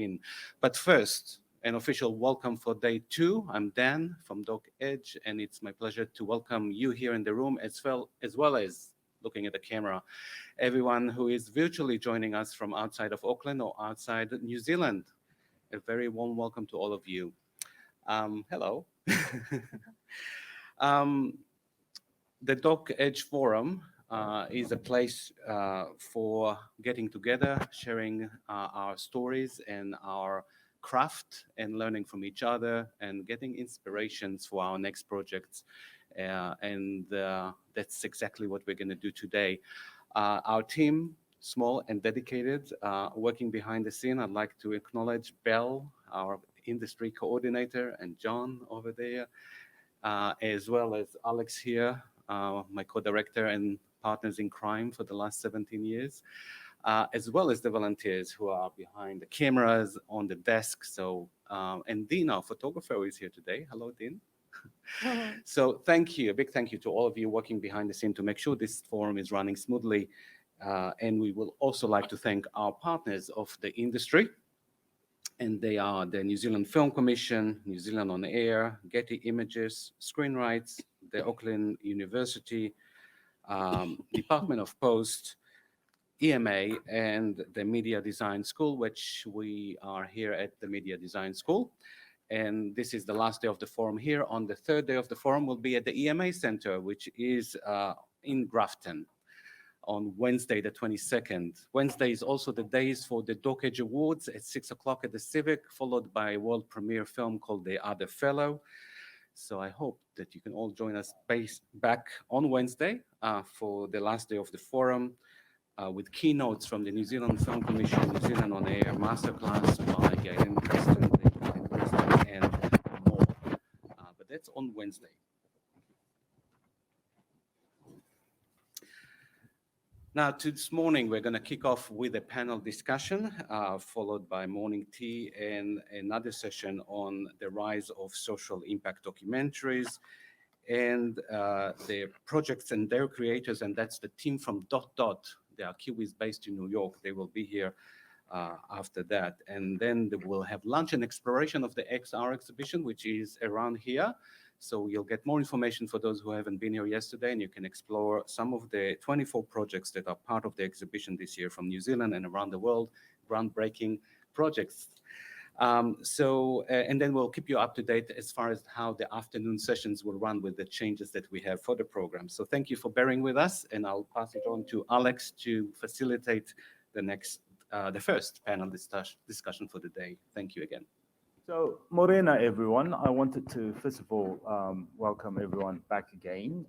Corrine. But first, an official welcome for day 2. I'm Dan from Doc Edge, and it's my pleasure to welcome you here in the room as well as looking at the camera, everyone who is virtually joining us from outside of Auckland or outside New Zealand. A very warm welcome to all of you. Hello. um, the Doc Edge Forum is a place for getting together, sharing our stories and our craft and learning from each other and getting inspirations for our next projects. And that's exactly what we're going to do today. Our team, small and dedicated, working behind the scene. I'd like to acknowledge Belle, our industry coordinator, and John over there, as well as Alex here, my co-director and partners in crime for the last 17 years, as well as the volunteers who are behind the cameras on the desk. So, and Dean, our photographer, is here today. Hello, Dean. So thank you, a big thank you to all of you working behind the scene to make sure this forum is running smoothly. And we will also like to thank our partners of the industry. And they are the New Zealand Film Commission, New Zealand On Air, Getty Images, Screen Rights, the Auckland University, Department of Post, EMA, and the Media Design School, which we are here at the Media Design School. And this is the last day of the forum here. On the third day of the forum, we'll be at the EMA Center, which is in Grafton on Wednesday, the 22nd. Wednesday is also the days for the Doc Edge Awards at 6 o'clock at the Civic, followed by a world premiere film called The Other Fellow. So I hope that you can all join us back on Wednesday for the last day of the forum with keynotes from the New Zealand Film Commission, New Zealand On Air, masterclass by Galen Preston, and more. But that's on Wednesday. Now, this morning, we're going to kick off with a panel discussion, followed by morning tea and another session on the rise of social impact documentaries and their projects and their creators, and that's the team from DOTDOT. They are Kiwis based in New York. They will be here after that. And then we'll have lunch and exploration of the XR exhibition, which is around here. So you'll get more information for those who haven't been here yesterday, and you can explore some of the 24 projects that are part of the exhibition this year from New Zealand and around the world, groundbreaking projects. And then we'll keep you up to date as far as how the afternoon sessions will run with the changes that we have for the program. So thank you for bearing with us, and I'll pass it on to Alex to facilitate the first panel discussion for the day. Thank you again. So, morena, everyone. I wanted to, first of all, welcome everyone back again.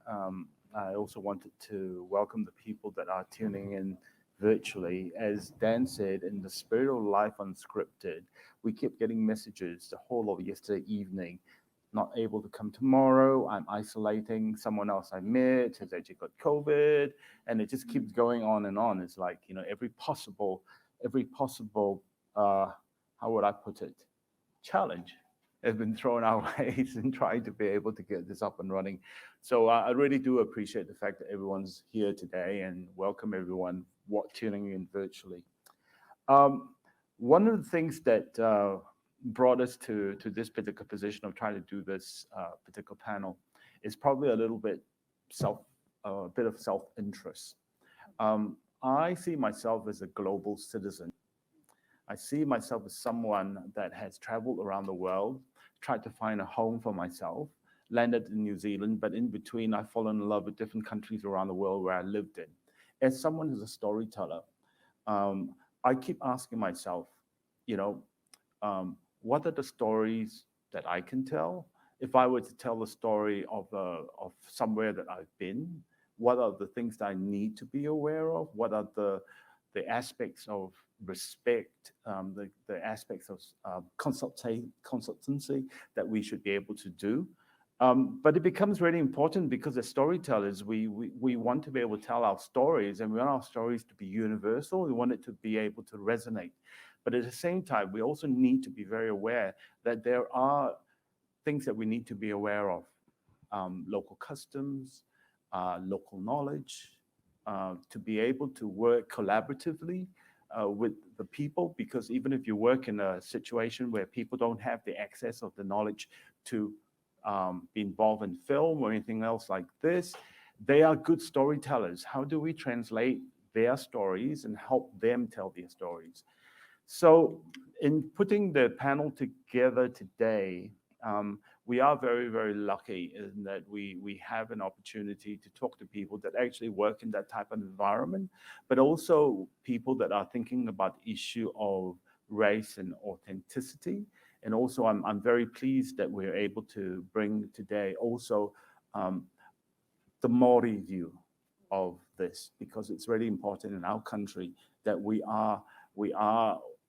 I also wanted to welcome the people that are tuning in virtually. As Dan said, in the spirit of life unscripted, we kept getting messages the whole of yesterday evening. Not able to come tomorrow. I'm isolating. Someone else I met has actually got COVID, and it just keeps going on and on. It's like, you know, every possible, how would I put it, challenge has been thrown our ways in trying to be able to get this up and running. So I really do appreciate the fact that everyone's here today, and welcome everyone tuning in virtually. One of the things that brought us to this particular position of trying to do this particular panel is probably a little bit bit of self-interest. I see myself as a global citizen. I see myself as someone that has traveled around the world, tried to find a home for myself, landed in New Zealand, but in between I've fallen in love with different countries around the world where I lived in. As someone who's a storyteller, I keep asking myself, you know, what are the stories that I can tell? If I were to tell the story of somewhere that I've been, what are the things that I need to be aware of? What are the aspects of respect, the aspects of consultancy that we should be able to do? But it becomes really important because as storytellers, we want to be able to tell our stories, and we want our stories to be universal. We want it to be able to resonate. But at the same time, we also need to be very aware that there are things that we need to be aware of. Local customs, local knowledge, to be able to work collaboratively with the people, because even if you work in a situation where people don't have the access or the knowledge to be involved in film or anything else like this, they are good storytellers. How do we translate their stories and help them tell their stories? So in putting the panel together today, we are very, very lucky in that we have an opportunity to talk to people that actually work in that type of environment, but also people that are thinking about the issue of race and authenticity. And also, I'm very pleased that we're able to bring today also the Maori view of this, because it's really important in our country that we are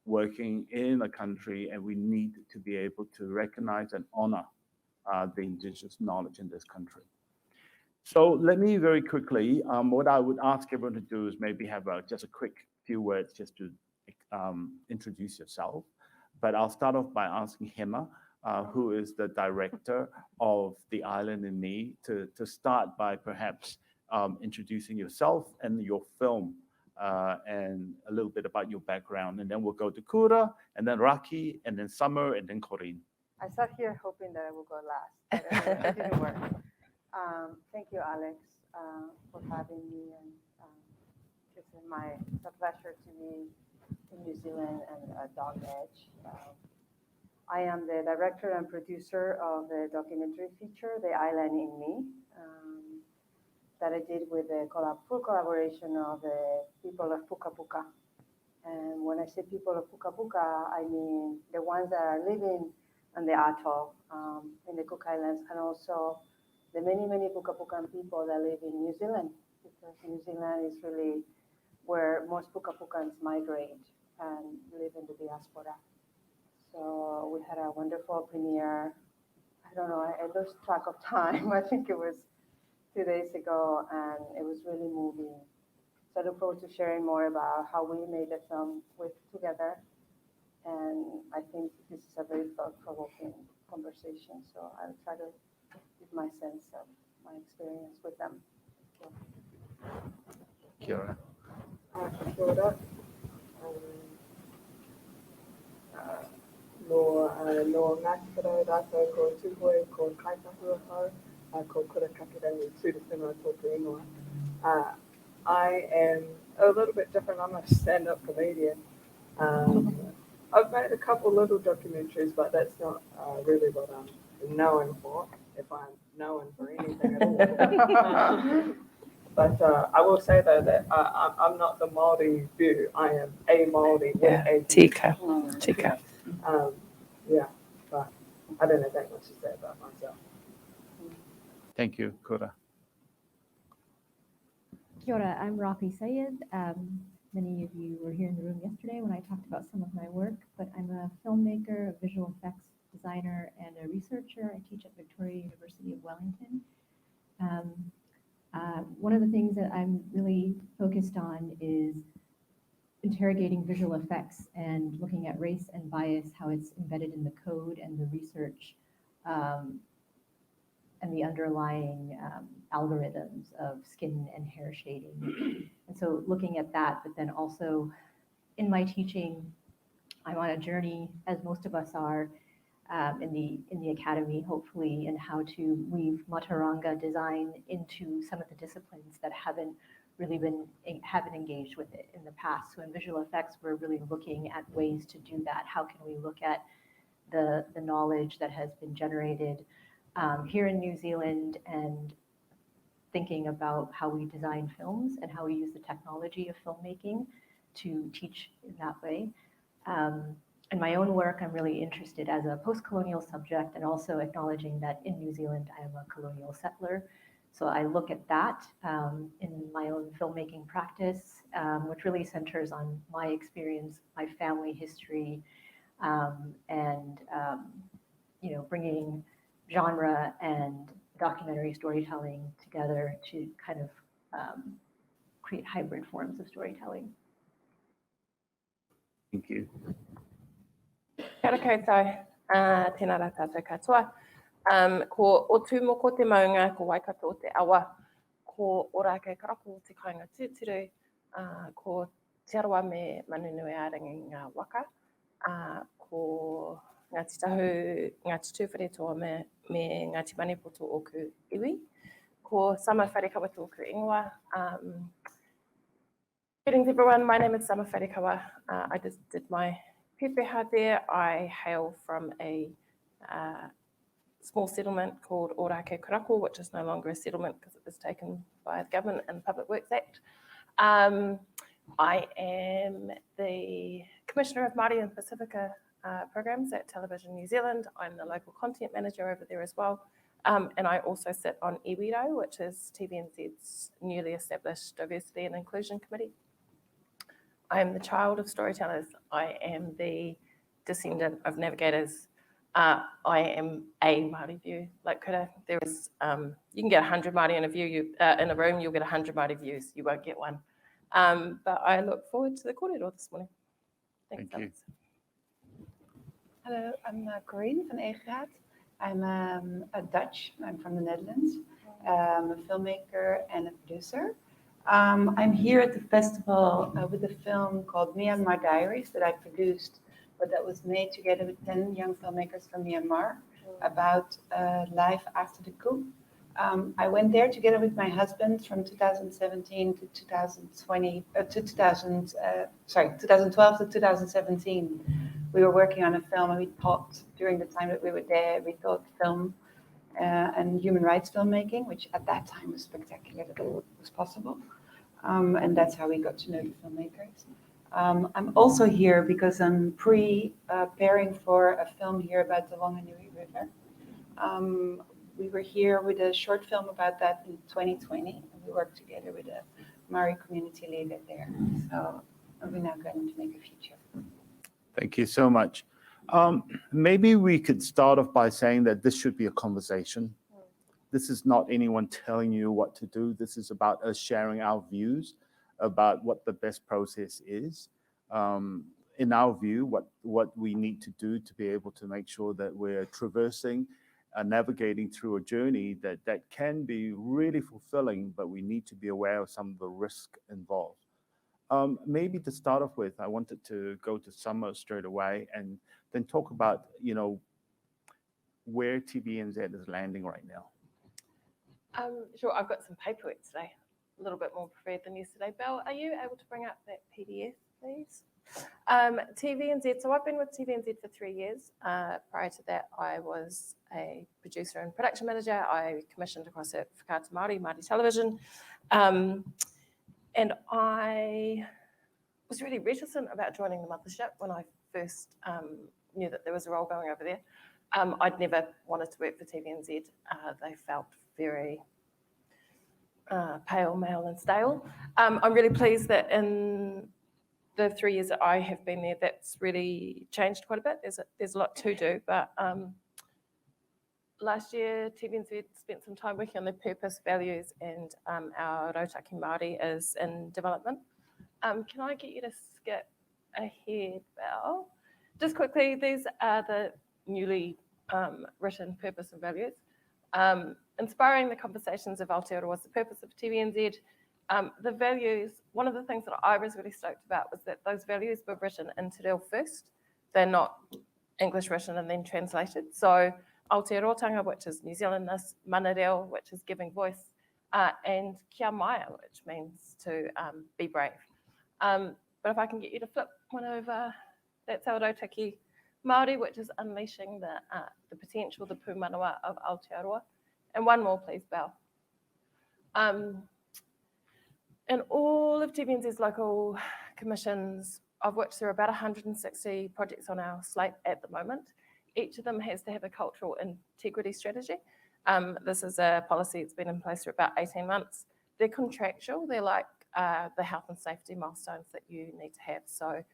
working in a country, and we need to be able to recognize and honor the indigenous knowledge in this country. So let me very quickly, what I would ask everyone to do is maybe have just a quick few words just to introduce yourself. But I'll start off by asking Gemma, who is the director of The Island in Me, to start by perhaps introducing yourself and your film, and a little bit about your background. And then we'll go to Kura, and then Raqi, and then Summer, and then Corrine. I sat here hoping that I would go last, but it didn't work. Thank you, Alex, for having me. And it's a pleasure to be in New Zealand and Dog Edge. I am the director and producer of the documentary feature, The Island in Me, that I did with the full collaboration of the people of Puka Puka. And when I say people of Puka Puka, I mean the ones that are living on the atoll in the Cook Islands, and also the many, many Puka Pukan people that live in New Zealand, because New Zealand is really where most Puka Pukans migrate and live in the diaspora. So we had a wonderful premiere. I don't know, I lost track of time. I think it was 2 days ago, and it was really moving. So I look forward to sharing more about how we made the film together. And I think this is a very thought-provoking conversation. So I'll try to give my sense of my experience with them. Kura. Kura. No ngāti whara rātou ko tūhoi, ko kaitahua hau, ko kura kakirangi Turuwhenua Turuwhenua. I am a little bit different. I'm a stand-up comedian. I've made a couple little documentaries, but that's not really what I'm known for, if I'm known for anything at all. But I will say, though, that I'm not the Māori view. I am a Māori with a Tika. Yeah, but I don't know that much to say about myself. Thank you, Kura. Kia ora, I'm Raqi Syed. Many of you were here in the room yesterday when I talked about some of my work, but I'm a filmmaker, a visual effects designer, and a researcher. I teach at Victoria University of Wellington. One of the things that I'm really focused on is interrogating visual effects and looking at race and bias, how it's embedded in the code and the research and the underlying algorithms of skin and hair shading. And so looking at that, but then also in my teaching, I'm on a journey, as most of us are, in the academy, hopefully, in how to weave Mataranga design into some of the disciplines that haven't engaged with it in the past. So in visual effects, we're really looking at ways to do that. How can we look at the knowledge that has been generated here in New Zealand, and thinking about how we design films and how we use the technology of filmmaking to teach in that way. In my own work, I'm really interested as a post-colonial subject, and also acknowledging that in New Zealand, I am a colonial settler. So I look at that in my own filmmaking practice, which really centers on my experience, my family history, and bringing genre and documentary storytelling together to kind of create hybrid forms of storytelling. Thank you. Kia ora koutou, tēnā rā tātou katoa. Ko o tūmo ko te maunga, ko waikato o te awa, ko ora kei karako o te kāinga tūturu, ko te aroa me manunui a rangi ngā waka, ko Ngāti Tahu, Ngāti Tuwhenua me Ngāti Manipoto o ku iwi, ko Sama Wharekawa tōku ingoa. Greetings everyone, my name is Sama Wharekawa. I just did my pepeha there. I hail from a small settlement called Ōrākei Kurako, which is no longer a settlement because it was taken by the government in the Public Works Act. I am the Commissioner of Māori and Pacifica programs at Television New Zealand. I'm the local content manager over there as well. And I also sit on EWIRO, which is TVNZ's newly established Diversity and Inclusion Committee. I am the child of storytellers. I am the descendant of navigators. I am a Māori view. Like Kura, there is, you can get 100 Māori in a view. In a room, you'll get 100 Māori views. You won't get one. But I look forward to the kōrero this morning. Thanks, Thank you. Alex. Hello, I'm Corrine from Egeraat. I'm a Dutch. I'm from the Netherlands. I'm a filmmaker and a producer. I'm here at the festival with a film called Myanmar Diaries that I produced, but that was made together with 10 young filmmakers from Myanmar about life after the coup. I went there together with my husband from 2017 to 2012 to 2017. We were working on a film, and we thought during the time that we were there, we thought film and human rights filmmaking, which at that time was spectacular that it was possible. And that's how we got to know the filmmakers. I'm also here because I'm preparing for a film here about the Whanganui River. We were here with a short film about that in 2020, and we worked together with a Maori community leader there. So we're now going to make a feature. Thank you so much. Maybe we could start off by saying that this should be a conversation. This is not anyone telling you what to do. This is about us sharing our views about what the best process is. In our view, what we need to do to be able to make sure that we're traversing, navigating through a journey that can be really fulfilling, but we need to be aware of some of the risk involved. Maybe to start off with, I wanted to go to Summer straight away and then talk about, where TVNZ is landing right now. Sure, I've got some paperwork today, a little bit more prepared than yesterday. Belle, are you able to bring up that PDF, please? TVNZ, so I've been with TVNZ for 3 years. Prior to that, I was a producer and production manager. I commissioned across at Whakaata Māori, Māori Television. And I was really reticent about joining the mothership when I first knew that there was a role going over there. I'd never wanted to work for TVNZ. They felt very pale, male and stale. I'm really pleased that in the 3 years that I have been there, that's really changed quite a bit. There's a lot to do, but last year TVNZ spent some time working on their purpose, values, and our Rautaki Māori is in development. Can I get you to skip ahead, Belle? Just quickly, these are the newly written purpose and values. Inspiring the conversations of Aotearoa was the purpose of TVNZ. The values, one of the things that I was really stoked about was that those values were written in Te Reo first. They're not English written and then translated. So Aotearoatanga, which is New Zealandness, mana reo, which is giving voice, and kia maia, which means to be brave. But if I can get you to flip one over, that's our Rautaki Māori, which is unleashing the potential, the pūmanawa of Aotearoa. And one more, please, Belle. In all of TVNZ's local commissions, of which there are about 160 projects on our slate at the moment, each of them has to have a cultural integrity strategy. This is a policy that's been in place for about 18 months. They're contractual. They're like the health and safety milestones that you need to have. So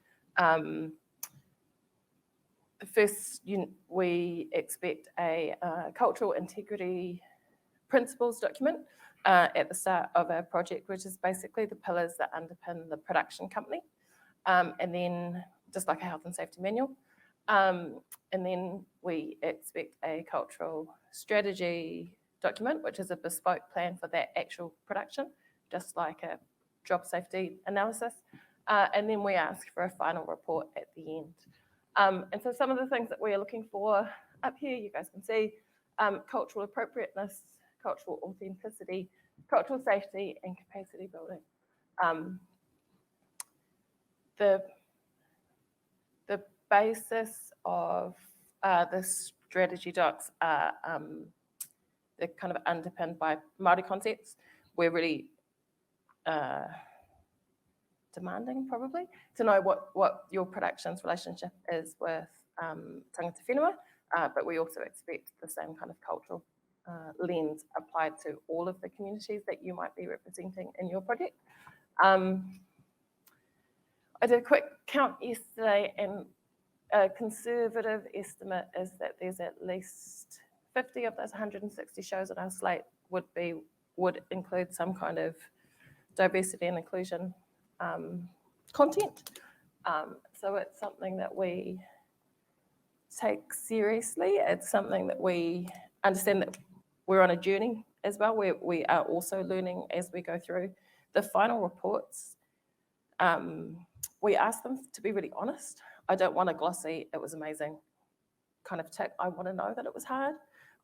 first, we expect a cultural integrity principles document at the start of a project, which is basically the pillars that underpin the production company. And then just like a health and safety manual. And then we expect a cultural strategy document, which is a bespoke plan for that actual production, just like a job safety analysis. And then we ask for a final report at the end. And so some of the things that we are looking for up here, you guys can see, cultural appropriateness, cultural authenticity, cultural safety, and capacity building. The basis of the strategy docs are they're kind of underpinned by Māori concepts. We're really demanding, probably, to know what your production's relationship is with tangata whenua, but we also expect the same kind of cultural lens applied to all of the communities that you might be representing in your project. I did a quick count yesterday, and a conservative estimate is that there's at least 50 of those 160 shows on our slate would include some kind of diversity and inclusion content. So it's something that we take seriously. It's something that we understand that we're on a journey as well. We are also learning as we go through the final reports. We ask them to be really honest. I don't want a glossy, it was amazing kind of tick. I want to know that it was hard.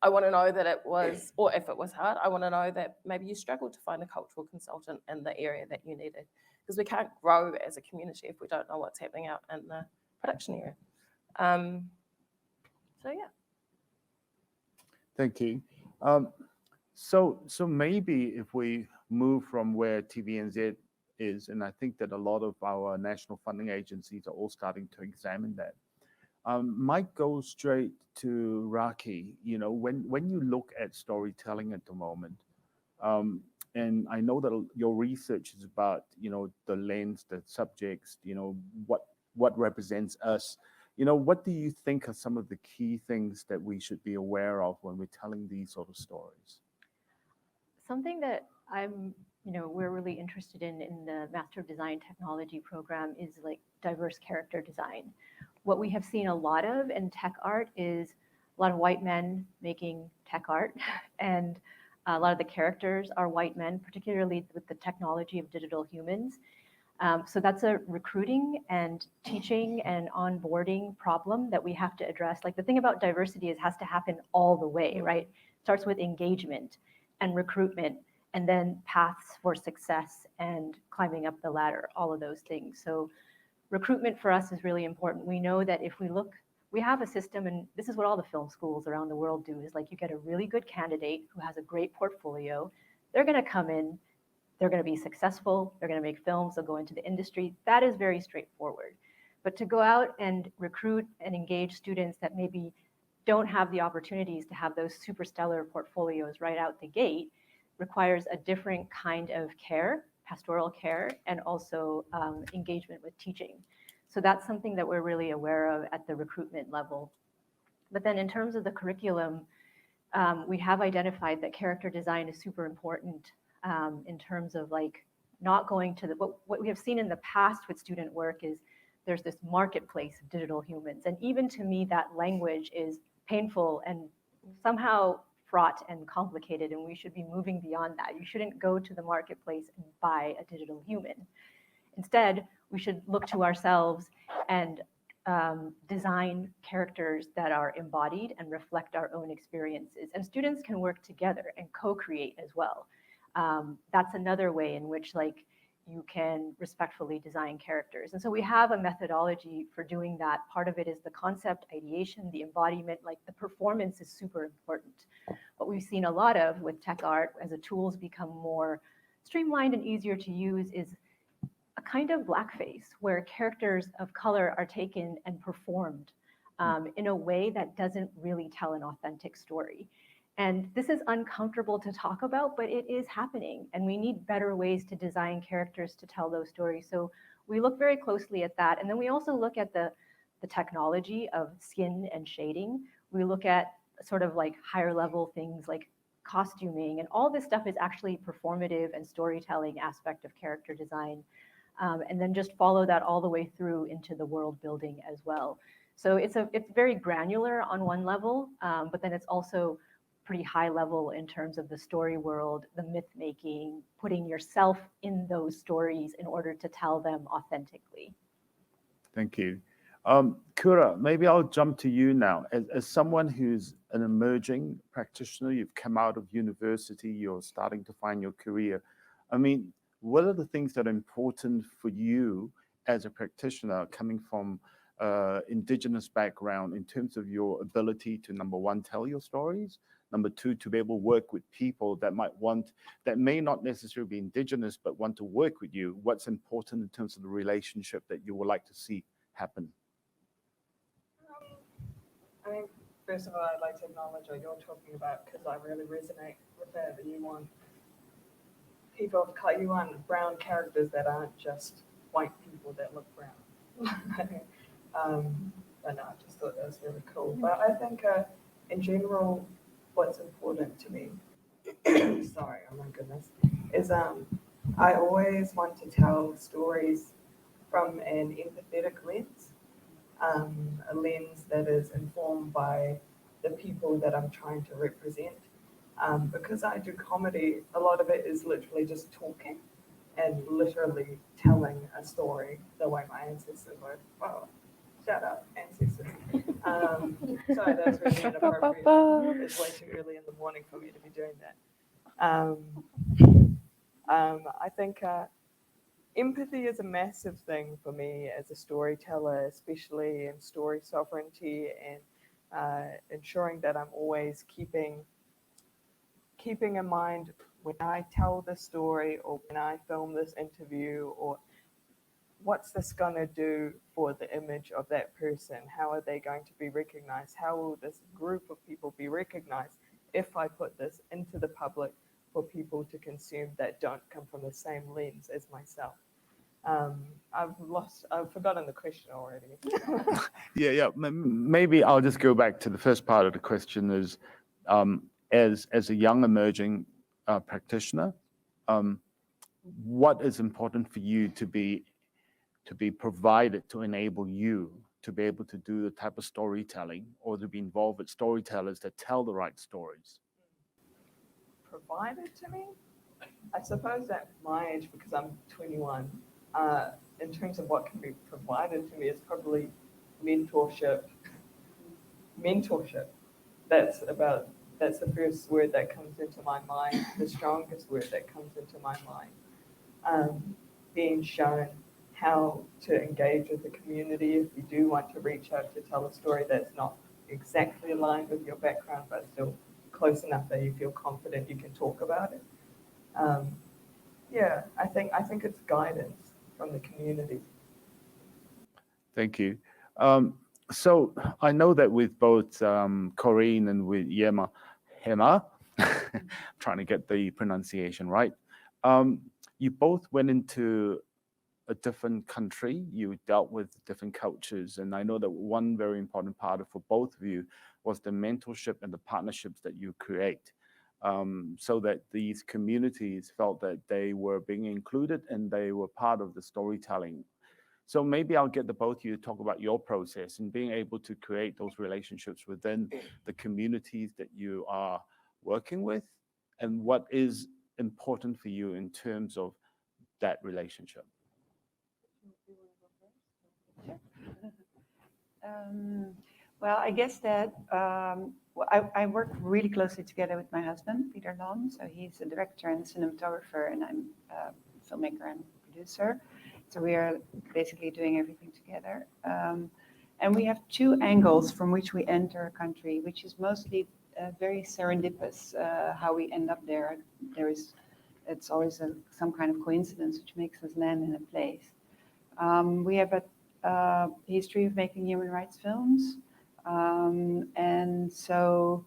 I want to know that it was, or if it was hard, I want to know that maybe you struggled to find a cultural consultant in the area that you needed, because we can't grow as a community if we don't know what's happening out in the production area. So yeah. Thank you. So maybe if we move from where TVNZ is, and I think that a lot of our national funding agencies are all starting to examine that. Might go straight to Raqi. You know, when you look at storytelling at the moment, and I know that your research is about, you know, the lens, the subjects, you know, what represents us. You know, what do you think are some of the key things that we should be aware of when we're telling these sort of stories? Something that we're really interested in the Master of Design Technology program is like diverse character design. What we have seen a lot of in tech art is a lot of white men making tech art, and a lot of the characters are white men, particularly with the technology of digital humans. So that's a recruiting and teaching and onboarding problem that we have to address. Like, the thing about diversity is it has to happen all the way, right? It starts with engagement and recruitment, and then paths for success and climbing up the ladder, all of those things. So recruitment for us is really important. We know that if we look, we have a system, and this is what all the film schools around the world do, is like, you get a really good candidate who has a great portfolio. They're going to come in, they're going to be successful, they're going to make films, they'll go into the industry. That is very straightforward. But to go out and recruit and engage students that maybe don't have the opportunities to have those super stellar portfolios right out the gate requires a different kind of care, pastoral care, and also engagement with teaching. So that's something that we're really aware of at the recruitment level. But then in terms of the curriculum, we have identified that character design is super important in terms of like not going to what we have seen in the past with student work is there's this marketplace of digital humans. And even to me, that language is painful and somehow fraught and complicated, and we should be moving beyond that. You shouldn't go to the marketplace and buy a digital human. Instead, we should look to ourselves and design characters that are embodied and reflect our own experiences. And students can work together and co-create as well. That's another way in which like you can respectfully design characters. And so we have a methodology for doing that. Part of it is the concept ideation, the embodiment, like the performance is super important. What we've seen a lot of with tech art as the tools become more streamlined and easier to use is a kind of blackface where characters of color are taken and performed in a way that doesn't really tell an authentic story. And this is uncomfortable to talk about, but it is happening. And we need better ways to design characters to tell those stories. So we look very closely at that. And then we also look at the technology of skin and shading. We look at sort of like higher level things like costuming. And all this stuff is actually performative and storytelling aspect of character design. And then just follow that all the way through into the world building as well. So it's very granular on one level, but then it's also pretty high level in terms of the story world, the myth making, putting yourself in those stories in order to tell them authentically. Thank you. Kura, maybe I'll jump to you now. As someone who's an emerging practitioner, you've come out of university, you're starting to find your career. I mean, what are the things that are important for you as a practitioner coming from Indigenous background in terms of your ability to, number one, tell your stories, number two, to be able to work with people that may not necessarily be Indigenous, but want to work with you? What's important in terms of the relationship that you would like to see happen? I mean, first of all, I'd like to acknowledge what you're talking about, because I really resonate with that. You want people of color, you want brown characters that aren't just white people that look brown. But no, I just thought that was really cool. But I think in general, what's important to me, sorry, oh my goodness, is I always want to tell stories from an empathetic lens, a lens that is informed by the people that I'm trying to represent. Because I do comedy, a lot of it is literally just talking and literally telling a story the way my ancestors were. Well, shout out ancestors. Sorry, that's really inappropriate. It's way too early in the morning for me to be doing that. I think empathy is a massive thing for me as a storyteller, especially in story sovereignty, and ensuring that I'm always keeping in mind when I tell this story or when I film this interview, or what's this going to do for the image of that person? How are they going to be recognized? How will this group of people be recognized if I put this into the public for people to consume that don't come from the same lens as myself? I've forgotten the question already. Yeah. Maybe I'll just go back to the first part of the question is, as a young emerging practitioner, what is important for you to be provided to enable you to be able to do the type of storytelling or to be involved with storytellers that tell the right stories? Provided to me? I suppose at my age, because I'm 21, in terms of what can be provided to me, is probably mentorship. That's the first word that comes into my mind, the strongest word that comes into my mind. Being shown how to engage with the community if you do want to reach out to tell a story that's not exactly aligned with your background, but still close enough that you feel confident you can talk about it. Yeah, I think it's guidance from the community. Thank you. So I know that with both Corrine and with Gemma, trying to get the pronunciation right, you both went into a different country, you dealt with different cultures, and I know that one very important part for both of you was the mentorship and the partnerships that you create, so that these communities felt that they were being included and they were part of the storytelling. So maybe I'll get the both of you to talk about your process and being able to create those relationships within the communities that you are working with, and what is important for you in terms of that relationship. Well, I guess that I work really closely together with my husband, Peter Long. So he's a director and cinematographer, and I'm a filmmaker and producer. So we are basically doing everything together. And we have two angles from which we enter a country, which is mostly very serendipitous, how we end up there. It's always some kind of coincidence which makes us land in a place. We have a history of making human rights films. And so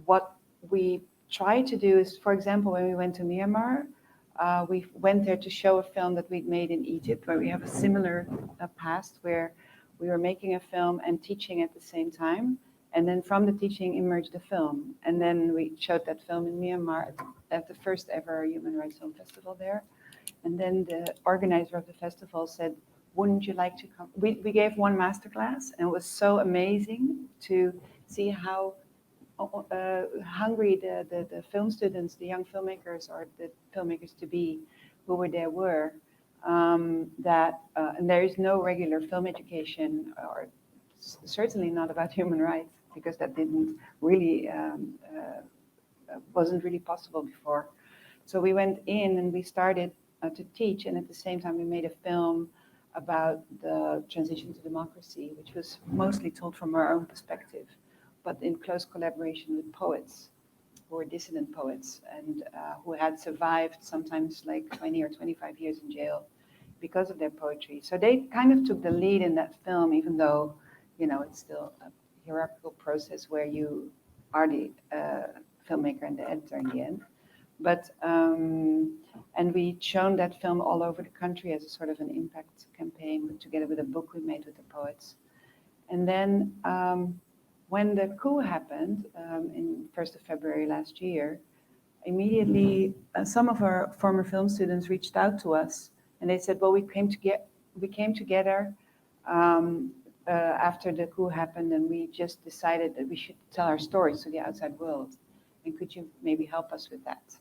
what we try to do is, for example, when we went to Myanmar, we went there to show a film that we'd made in Egypt, where we have a similar past, where we were making a film and teaching at the same time. And then from the teaching emerged a film. And then we showed that film in Myanmar at the first ever Human Rights Film Festival there. And then the organizer of the festival said, wouldn't you like to come? We gave one masterclass, and it was so amazing to see how hungry the film students, the young filmmakers or the filmmakers to be who were there were, that and there is no regular film education, or certainly not about human rights, because that didn't really wasn't really possible before. So we went in and we started to teach, and at the same time we made a film about the transition to democracy, which was mostly told from our own perspective, but in close collaboration with poets who were dissident poets and who had survived sometimes like 20 or 25 years in jail because of their poetry. So they kind of took the lead in that film, even though, you know, it's still a hierarchical process where you are the filmmaker and the editor in the end. But, and we shown that film all over the country as a sort of an impact campaign, together with a book we made with the poets. And then when the coup happened in 1st of February last year, immediately some of our former film students reached out to us, and they said, well, we came together after the coup happened, and we just decided that we should tell our stories to the outside world. And could you maybe help us with that?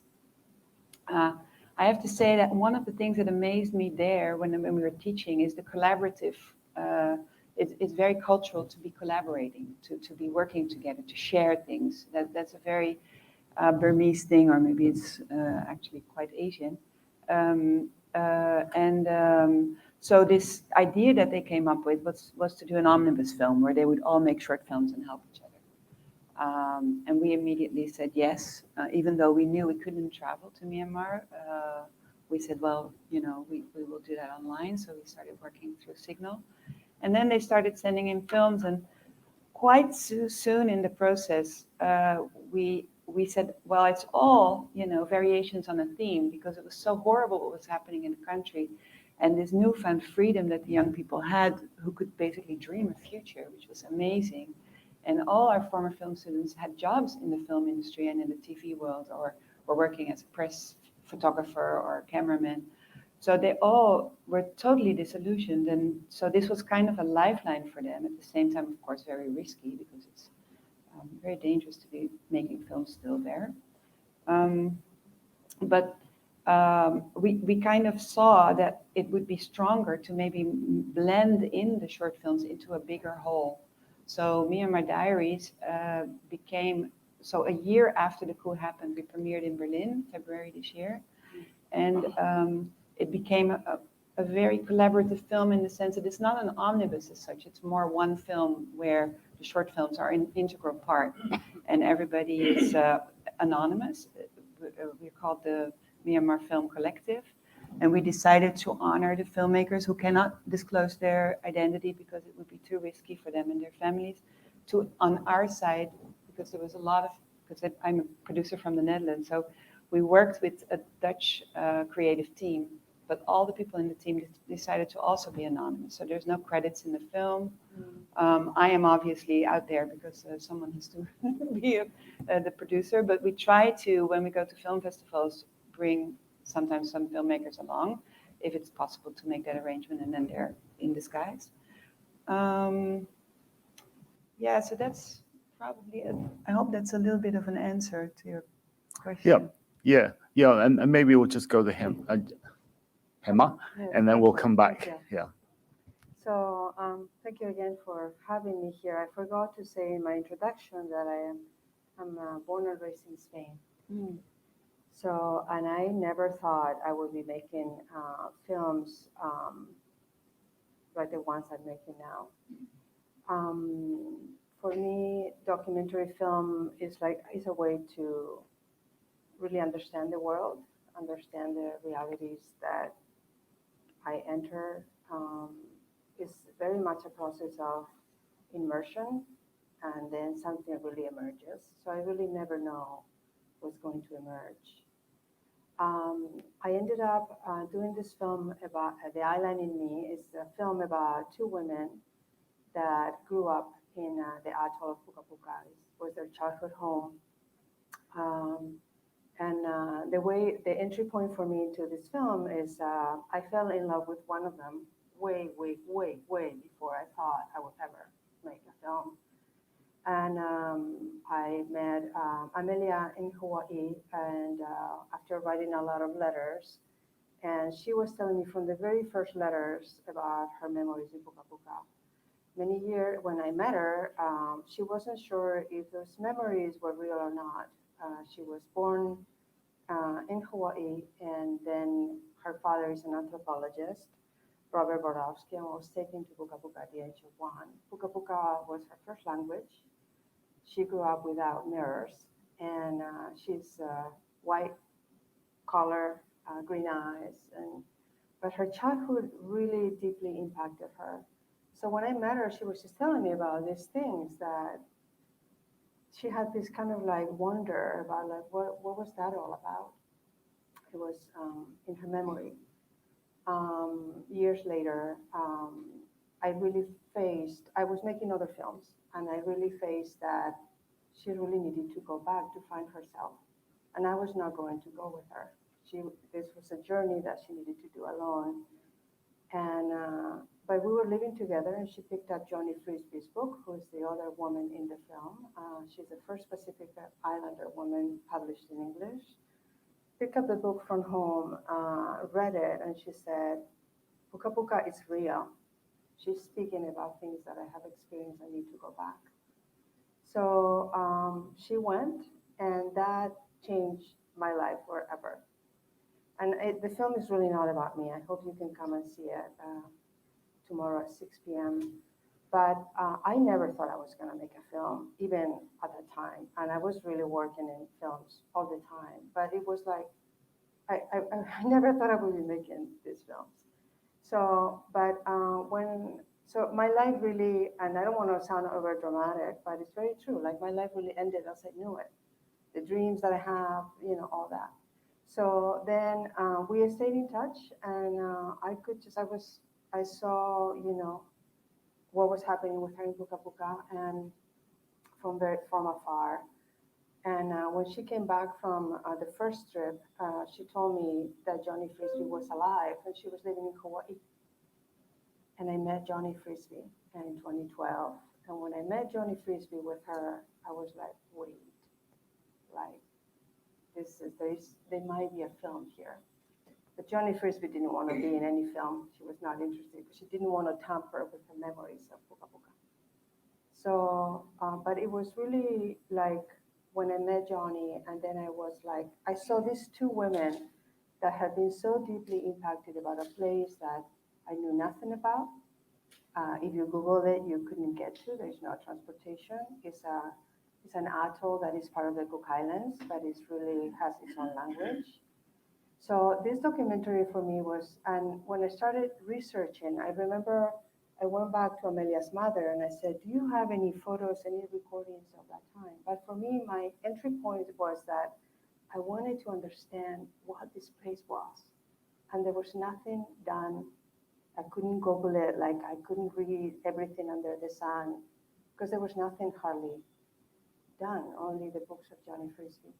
I have to say that one of the things that amazed me there when we were teaching is the collaborative. It's very cultural to be collaborating, to be working together, to share things. That's a very Burmese thing, or maybe it's actually quite Asian. So this idea that they came up with was to do an omnibus film where they would all make short films and help each other. And we immediately said yes, even though we knew we couldn't travel to Myanmar. We said, well, you know, we will do that online. So we started working through Signal. And then they started sending in films, and quite soon in the process, we said, well, it's all, you know, variations on a theme, because it was so horrible what was happening in the country, and this newfound freedom that the young people had, who could basically dream a future, which was amazing. And all our former film students had jobs in the film industry and in the TV world, or were working as a press photographer or cameraman. So they all were totally disillusioned. And so this was kind of a lifeline for them. At the same time, of course, very risky, because it's very dangerous to be making films still there. But we kind of saw that it would be stronger to maybe blend in the short films into a bigger whole. So Myanmar Diaries became, so a year after the coup happened, we premiered in Berlin, February this year. And it became a very collaborative film in the sense that it's not an omnibus as such. It's more one film where the short films are an integral part, and everybody is anonymous. We're called the Myanmar Film Collective, and we decided to honor the filmmakers who cannot disclose their identity because it would be too risky for them and their families. On our side, because there was a lot of, because I'm a producer from the Netherlands, so we worked with a Dutch creative team, but all the people in the team decided to also be anonymous. So there's no credits in the film. I am obviously out there because someone has to be the producer, but we try to, when we go to film festivals, bring sometimes some filmmakers along, if it's possible to make that arrangement, and then they're in disguise. Yeah, so that's probably it. I hope that's a little bit of an answer to your question. Yeah, and maybe we'll just go to him, Gemma, and then we'll come back. Yeah. So thank you again for having me here. I forgot to say in my introduction that I'm born and raised in Spain. So, and I never thought I would be making films like the ones I'm making now. For me, documentary film is a way to really understand the world, understand the realities that I enter. It's very much a process of immersion, and then something really emerges. So I really never know what's going to emerge. I ended up doing this film about The Island in Me. It's a film about two women that grew up in the atoll of Puka Puka. It was their childhood home. The entry point for me into this film is I fell in love with one of them way before I thought I would ever make a film. And I met Amelia in Hawaii, and after writing a lot of letters, and she was telling me from the very first letters about her memories in Puka Puka. Many years when I met her, she wasn't sure if those memories were real or not. She was born in Hawaii, and then her father is an anthropologist, Robert Borowski, and was taken to Puka Puka at the age of 1. Puka Puka was her first language. She grew up without mirrors, and she's white color, green eyes, but her childhood really deeply impacted her. So when I met her, she was just telling me about these things that she had this kind of like wonder about like what was that all about? It was in her memory. Years later, I was making other films, and I really faced that she really needed to go back to find herself. And I was not going to go with her. This was a journey that she needed to do alone. And but we were living together, and she picked up Johnny Frisbee's book, who is the other woman in the film. She's the first Pacific Islander woman published in English. Picked up the book from home, read it, and she said, Puka Puka is real. She's speaking about things that I have experienced. I need to go back. So she went, and that changed my life forever. And the film is really not about me. I hope you can come and see it tomorrow at 6 p.m. But I never thought I was going to make a film, even at that time. And I was really working in films all the time. But it was like, I never thought I would be making these films. So, but so my life really, and I don't want to sound over dramatic, but it's very true. Like my life really ended as I knew it. The dreams that I have, all that. So then we stayed in touch, and I saw, what was happening with her in Puka Puka, and from afar. And when she came back from the first trip, she told me that Johnny Frisbee was alive, and she was living in Hawaii. And I met Johnny Frisbee in 2012. And when I met Johnny Frisbee with her, I was like, wait, like, there might be a film here. But Johnny Frisbee didn't want to be in any film. She was not interested because she didn't want to tamper with the memories of Puka Puka. So, but it was really like when I met Johnny, and then I saw these two women that had been so deeply impacted about a place that I knew nothing about. If you Google it, you couldn't get to. There's no transportation. It's an atoll that is part of the Cook Islands, but it really has its own language. So this documentary for me was, and when I started researching, I remember I went back to Amelia's mother and I said, do you have any photos, any recordings of that time? But for me, my entry point was that I wanted to understand what this place was. And there was nothing done. I couldn't Google it, like I couldn't read everything under the sun, because there was nothing hardly done, only the books of Johnny Frisbee.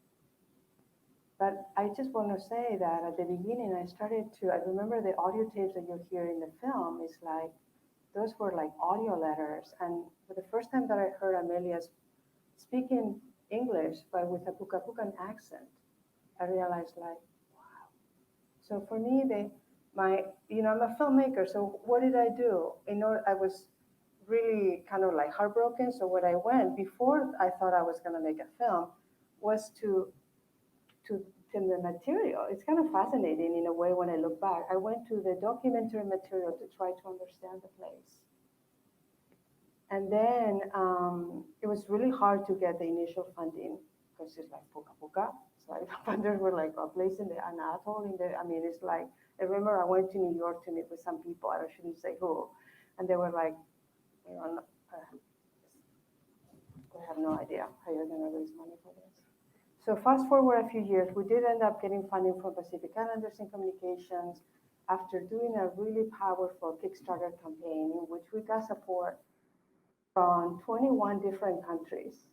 But I just want to say that at the beginning, I remember the audio tapes that you hear in the film is like, those were like audio letters. And for the first time that I heard Amelia speaking English, but with a Puka Pukan accent, I realized like, wow. So for me, I'm a filmmaker, so what did I do? I was really kind of like heartbroken. So what I went, before I thought I was going to make a film, was to the material. It's kind of fascinating in a way when I look back. I went to the documentary material to try to understand the place. And then it was really hard to get the initial funding because it's like Puka Puka. So the funders were like a place in an atoll it's like, I remember I went to New York to meet with some people, I shouldn't say who, and they were like, I have no idea how you're going to raise money for this. So fast forward a few years, we did end up getting funding from Pacific Islanders in Communications after doing a really powerful Kickstarter campaign in which we got support from 21 different countries.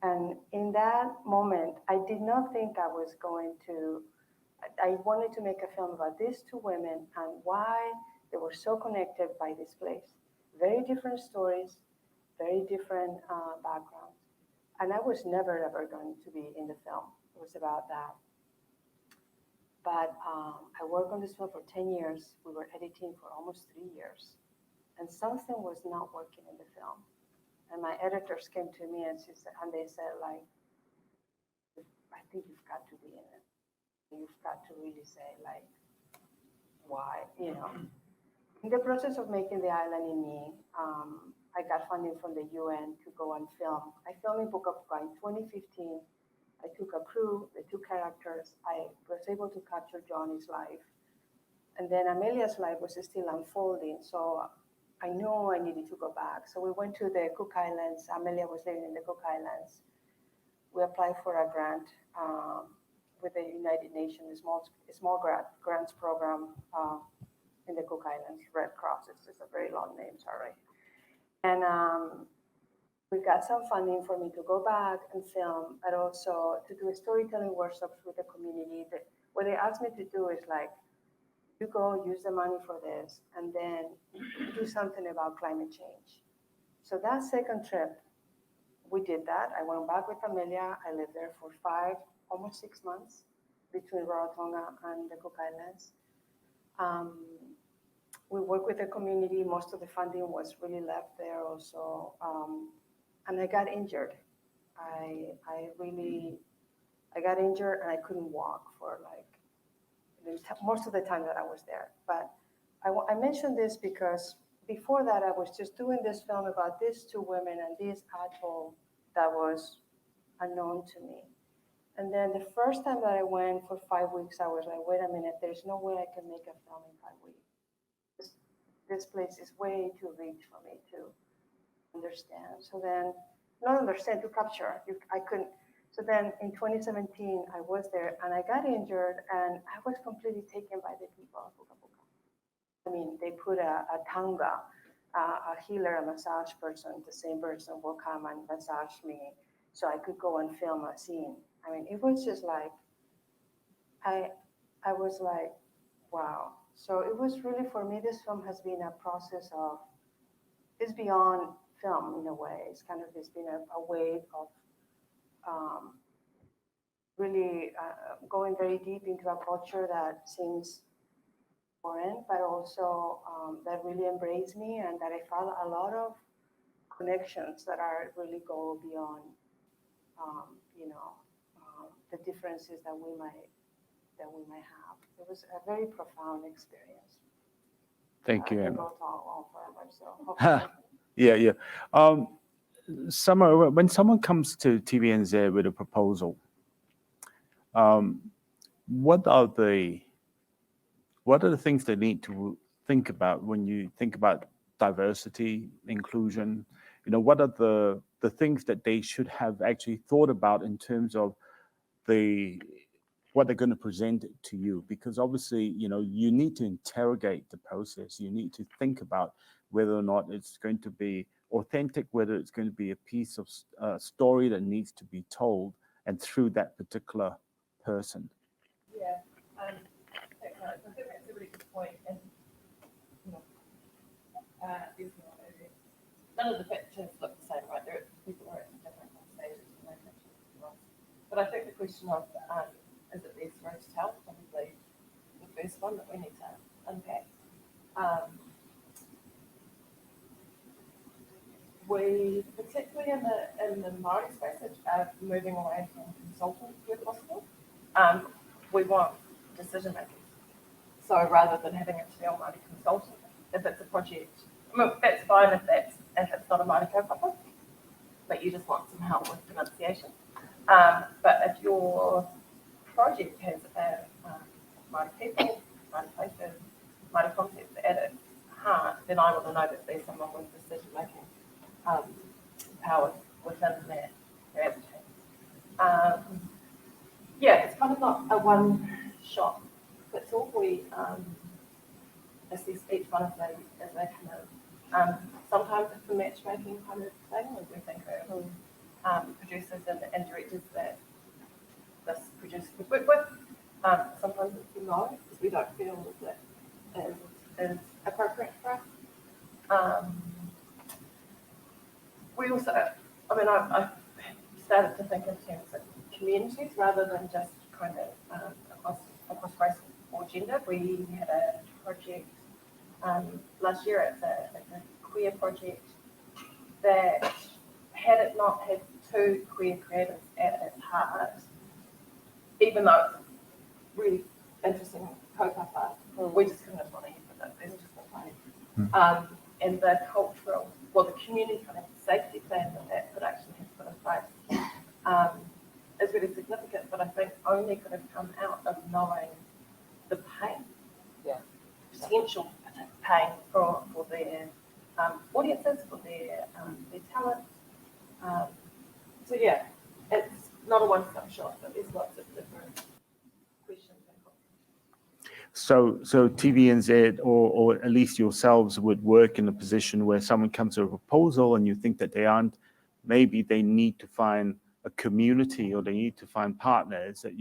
And in that moment, I did not think I wanted to make a film about these two women and why they were so connected by this place. Very different stories, very different backgrounds. And I was never, ever going to be in the film. It was about that. But I worked on this film for 10 years. We were editing for almost 3 years. And something was not working in the film. And my editors came to me and they said, like, I think you've got to be in it. You've got to really say, like, why, you know. In the process of making The Island in Me, I got funding from the UN to go and film. I filmed in Wharekawa in 2015. I took a crew, the 2 characters. I was able to capture Johnny's life. And then Amelia's life was still unfolding. So I knew I needed to go back. So we went to the Cook Islands. Amelia was living in the Cook Islands. We applied for a grant with the United Nations, a small grants program in the Cook Islands, Red Cross. It's a very long name, sorry. And we got some funding for me to go back and film, but also to do storytelling workshops with the community. What they asked me to do is like, you go use the money for this and then do something about climate change. So that second trip, we did that. I went back with Amelia. I lived there for almost 6 months between Rarotonga and the Cook Islands. We worked with the community. Most of the funding was really left there also. And I got injured. I got injured and I couldn't walk for like most of the time that I was there. But I mentioned this because before that, I was just doing this film about these 2 women and this atoll that was unknown to me. And then the first time that I went for 5 weeks, I was like, wait a minute, there's no way I can make a film in 5 weeks. This place is way too rich for me to understand. So then, not understand, to capture. I couldn't. So then in 2017, I was there and I got injured and I was completely taken by the people of Puka Puka. I mean, they put a tanga, a healer, a massage person, the same person will come and massage me so I could go and film a scene. I mean, it was just like, I was like, wow. So it was really, for me, this film has been a process of, it's beyond film in a way. It's kind of, it's been a way of really going very deep into a culture that seems foreign, but also that really embraced me and that I found a lot of connections that are really go beyond, the differences that we might have. It was a very profound experience. Thank you, I Emma. can go on forever, so hopefully. Yeah. Summer, when someone comes to TVNZ with a proposal, what are the things they need to think about when you think about diversity, inclusion? You know, what are the things that they should have actually thought about in terms of what they're going to present to you? Because obviously, you need to interrogate the process. You need to think about whether or not it's going to be authentic, whether it's going to be a piece of story that needs to be told and through that particular person. Yeah, I think that's a really good point. And none of the pictures look the same, right? People are at different stages in their pictures. But I think the question of is it their story to tell? Probably the first one that we need to unpack. We, particularly in the Māori space, are moving away from consultants where possible. We want decision making. So rather than having a Te Reo Māori consultant, if it's a project, that's fine if it's not a Māori kaupapa, but you just want some help with pronunciation. But if your project has Māori people, Māori places, Māori concepts at its heart, then I want to know that there's someone with decision making powers within that advertising. It's kind of not a one shot fits all. We assess each one of them as they come in. Sometimes it's a matchmaking kind of thing, where we think of producers and directors that this producer could work with. Sometimes it's a no, because we don't feel that is appropriate for us. we also, I mean, I started to think in terms of communities rather than just kind of across race or gender. We had a project last year. It's a queer project that, had it not had two queer creatives at its heart, even though it's really interesting kaupapa, we just couldn't have gone ahead with it. There's just no way. And the cultural, well, the community kind of safety plan that production has put in place is really significant, but I think only could have come out of knowing the pain, potential pain for their audiences, for their talent. So yeah, it's not a one-stop shop, but there's lots of different questions. So TVNZ or at least yourselves would work in a position where someone comes to a proposal and you think that they aren't, maybe they need to find a community or they need to find partners that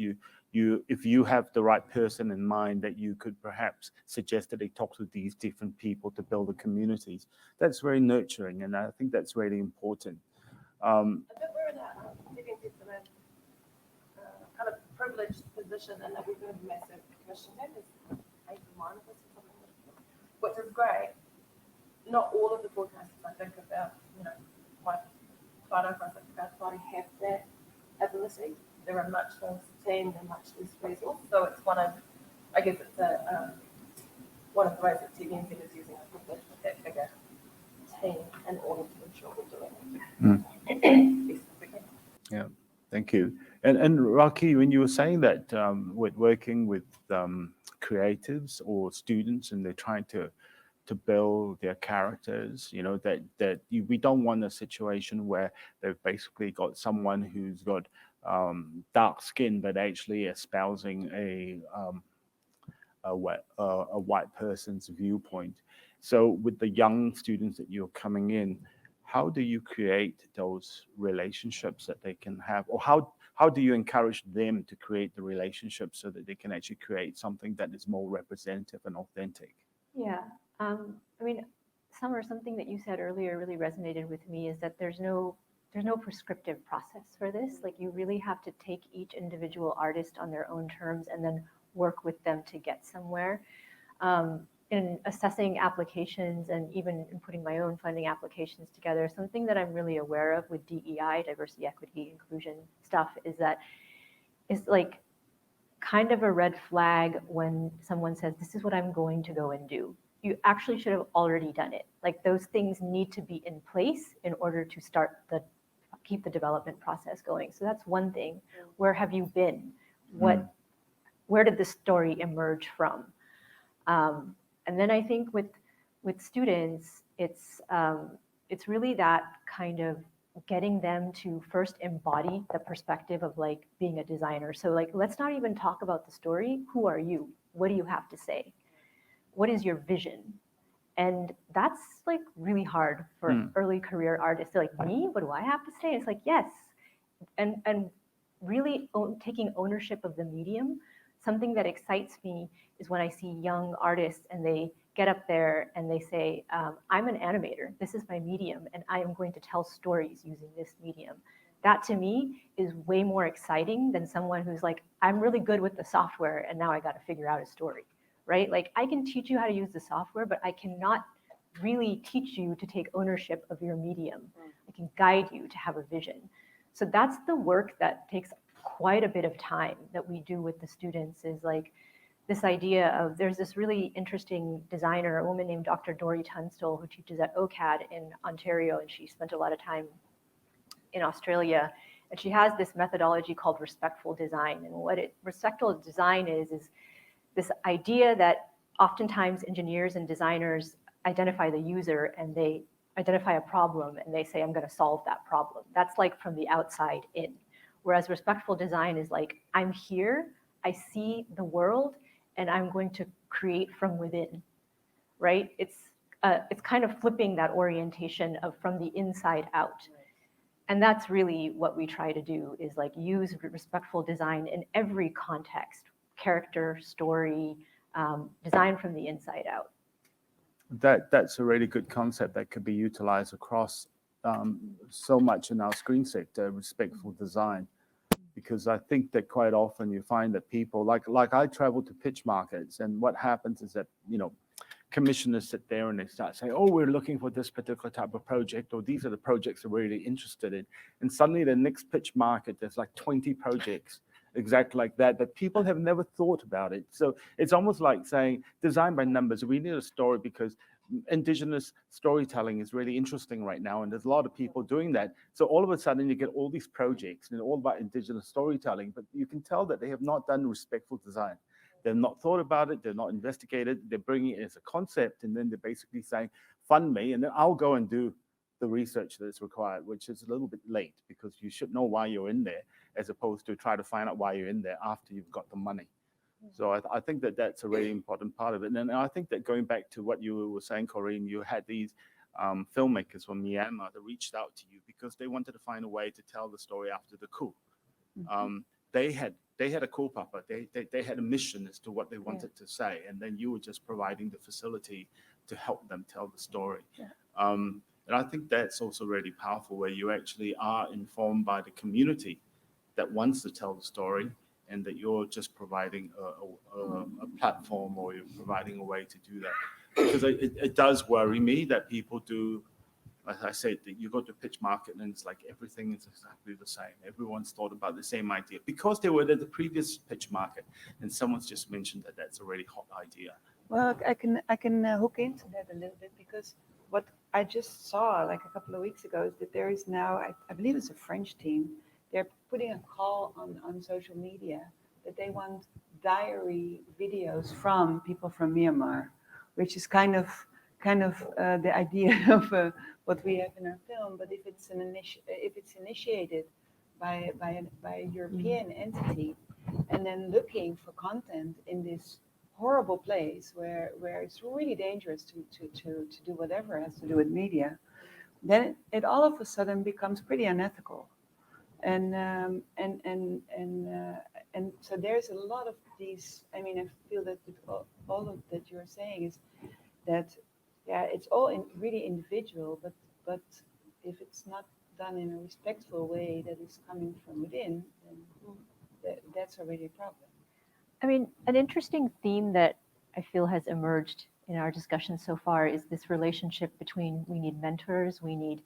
if you have the right person in mind, that you could perhaps suggest that they talk to these different people to build the communities. That's very nurturing, and I think that's really important. I think we're in a kind of privileged position in that we've got a massive commission. That is 8 or 9 of us or something, which is great. Not all of the broadcasters I think about, quite have that ability. They're a much less team and much less resource. So it's one of the ways that TVNZ is using a privilege with that bigger team in order to ensure we're doing it. Yeah, thank you. And Raqi, when you were saying that with working with creatives or students and they're trying to build their characters, we don't want a situation where they've basically got someone who's got dark skin but actually espousing a white person's viewpoint. So with the young students that you're coming in, how do you create those relationships that they can have, or how do you encourage them to create the relationships so that they can actually create something that is more representative and authentic? Yeah. I mean, Summer, something that you said earlier really resonated with me, is that there's no prescriptive process for this. Like, you really have to take each individual artist on their own terms and then work with them to get somewhere. In assessing applications and even in putting my own funding applications together, something that I'm really aware of with DEI, diversity, equity, inclusion stuff, is that it's like kind of a red flag when someone says, this is what I'm going to go and do. You actually should have already done it. Like, those things need to be in place in order to keep the development process going. So that's one thing. Where have you been? Where did this story emerge from? And then I think with students, it's really that kind of getting them to first embody the perspective of like being a designer. So like, let's not even talk about the story. Who are you? What do you have to say? What is your vision? And that's like really hard for early career artists. They're like, me? What do I have to say? It's like, yes. And really taking ownership of the medium. Something that excites me is when I see young artists and they get up there and they say, I'm an animator, this is my medium, and I am going to tell stories using this medium. That to me is way more exciting than someone who's like, I'm really good with the software and now I got to figure out a story, right? Like, I can teach you how to use the software, but I cannot really teach you to take ownership of your medium. I can guide you to have a vision. So that's the work that takes quite a bit of time that we do with the students, is like this idea of, there's this really interesting designer, a woman named Dr. Dory Tunstall, who teaches at OCAD in Ontario, and she spent a lot of time in Australia. And she has this methodology called respectful design. And what respectful design is this idea that oftentimes engineers and designers identify the user and they identify a problem and they say, I'm going to solve that problem. That's like from the outside in. Whereas respectful design is like, I'm here, I see the world, and I'm going to create from within, right? It's kind of flipping that orientation of from the inside out. And that's really what we try to do, is like use respectful design in every context, character, story, design from the inside out. That's a really good concept that could be utilized across so much in our screen sector, respectful design, because I think that quite often you find that people, like I travel to pitch markets, and what happens is that, commissioners sit there and they start saying, oh, we're looking for this particular type of project, or these are the projects that we're really interested in. And suddenly the next pitch market, there's like 20 projects exactly like that, but people have never thought about it. So it's almost like saying design by numbers. We need a story because Indigenous storytelling is really interesting right now, and there's a lot of people doing that. So all of a sudden you get all these projects and all about Indigenous storytelling, but you can tell that they have not done respectful design. They've not thought about it, they're not investigated, they're bringing it as a concept, and then they're basically saying, fund me, and then I'll go and do the research that's required, which is a little bit late, because you should know why you're in there, as opposed to try to find out why you're in there after you've got the money. So I think that that's a really important part of it. And I think that going back to what you were saying, Corrine, you had these filmmakers from Myanmar that reached out to you because they wanted to find a way to tell the story after the coup. They had a kaupapa, they had a mission as to what they wanted to say, and then you were just providing the facility to help them tell the story. And I think that's also really powerful, where you actually are informed by the community that wants to tell the story, and that you're just providing a platform, or you're providing a way to do that. Because it does worry me that people do, like I said, that you go to pitch market and it's like everything is exactly the same. Everyone's thought about the same idea because they were at the previous pitch market, and someone's just mentioned that that's a really hot idea. Well, I can hook into that a little bit, because what I just saw like a couple of weeks ago is that there is now, I believe it's a French team, they're putting a call on social media that they want diary videos from people from Myanmar, which is kind of the idea of what we have in our film. But if it's initiated by a European entity, and then looking for content in this horrible place where it's really dangerous to do whatever has to do with media, then it all of a sudden becomes pretty unethical. And so there's a lot of these. I mean, I feel that all of that you're saying is that, yeah, it's all really individual, but if it's not done in a respectful way that is coming from within, then that's already a problem. I mean, an interesting theme that I feel has emerged in our discussion so far is this relationship between, we need mentors, we need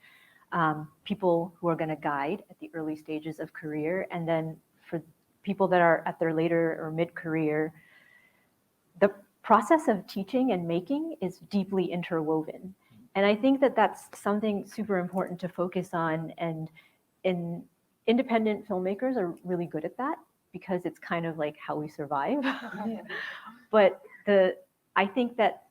people who are going to guide at the early stages of career, and then for people that are at their later or mid-career, the process of teaching and making is deeply interwoven. And I think that that's something super important to focus on, and independent filmmakers are really good at that, because it's kind of like how we survive. But I think that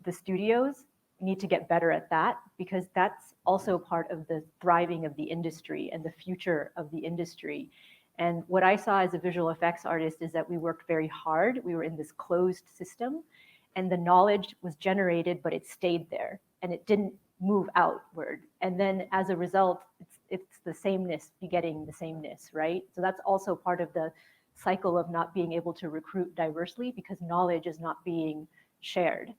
the studios need to get better at that, because that's also part of the thriving of the industry and the future of the industry. And what I saw as a visual effects artist is that we worked very hard. We were in this closed system, and the knowledge was generated, but it stayed there and it didn't move outward. And then as a result, it's the sameness begetting the sameness, right? So that's also part of the cycle of not being able to recruit diversely, because knowledge is not being shared.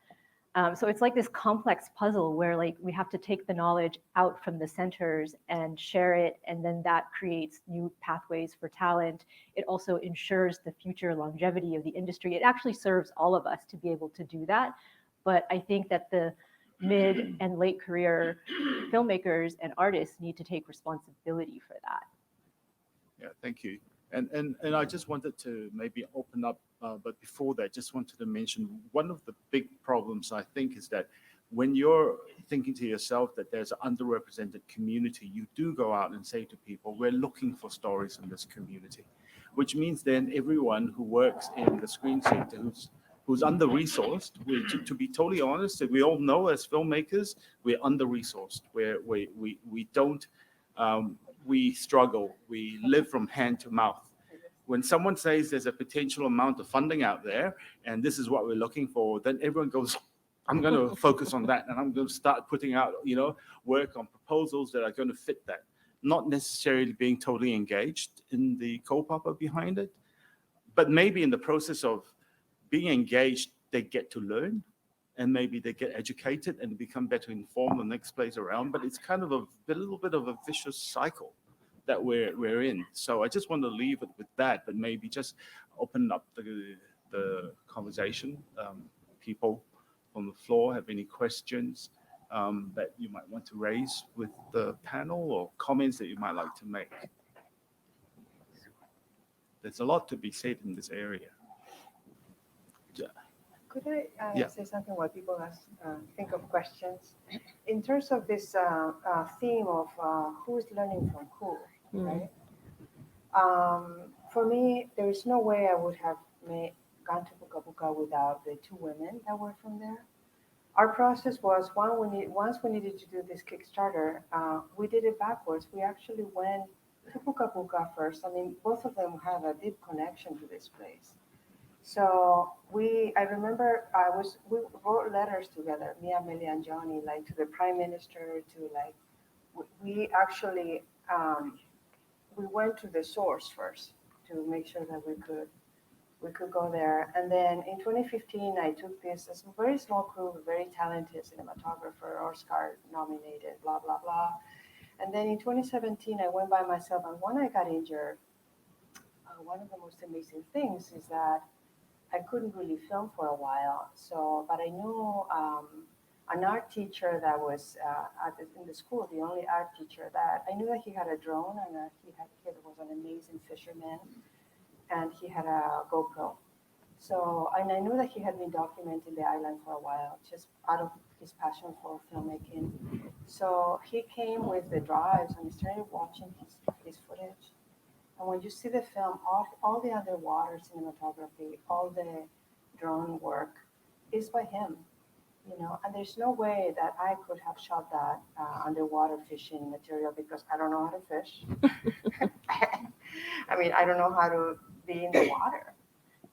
So it's like this complex puzzle where, like, we have to take the knowledge out from the centers and share it, and then that creates new pathways for talent. It also ensures the future longevity of the industry. It actually serves all of us to be able to do that. But I think that the mid and late career filmmakers and artists need to take responsibility for that. Yeah, thank you. And I just wanted to maybe open up, but before that, just wanted to mention one of the big problems, I think, is that when you're thinking to yourself that there's an underrepresented community, you do go out and say to people, we're looking for stories in this community, which means then everyone who works in the screen sector who's under-resourced, to be totally honest, we all know as filmmakers, we're under-resourced, we don't, we struggle, we live from hand to mouth. When someone says there's a potential amount of funding out there and this is what we're looking for, then everyone goes, I'm going to focus on that, and I'm going to start putting out, work on proposals that are going to fit that. Not necessarily being totally engaged in the kaupapa behind it, but maybe in the process of being engaged, they get to learn and maybe they get educated and become better informed the next place around. But it's kind of a little bit of a vicious cycle that we're in. So I just want to leave it with that, but maybe just open up the conversation. People on the floor have any questions that you might want to raise with the panel, or comments that you might like to make? There's a lot to be said in this area. Could I Yeah. say something while people think of questions? In terms of this theme of who's learning from who, right? For me, there is no way I would have gone to Puka Puka without the two women that were from there. Our process was once we needed to do this Kickstarter, we did it backwards. We actually went to Puka Puka first. I mean, both of them have a deep connection to this place. So I remember we wrote letters together, me, Amelia, and Johnny, like to the Prime Minister, to like, we actually, we went to the source first to make sure that we could go there. And then in 2015, I took this as a very small crew, very talented cinematographer, Oscar nominated, blah, blah, blah. And then in 2017, I went by myself, and when I got injured, one of the most amazing things is that I couldn't really film for a while. So, but I knew an art teacher that was in the school, the only art teacher that I knew that he had a drone, and he was an amazing fisherman, and he had a GoPro. So, and I knew that he had been documenting the island for a while, just out of his passion for filmmaking. So he came with the drives, and we started watching his footage. And when you see the film, all the underwater cinematography, all the drone work is by him, you know. And there's no way that I could have shot that underwater fishing material, because I don't know how to fish. I mean, I don't know how to be in the water,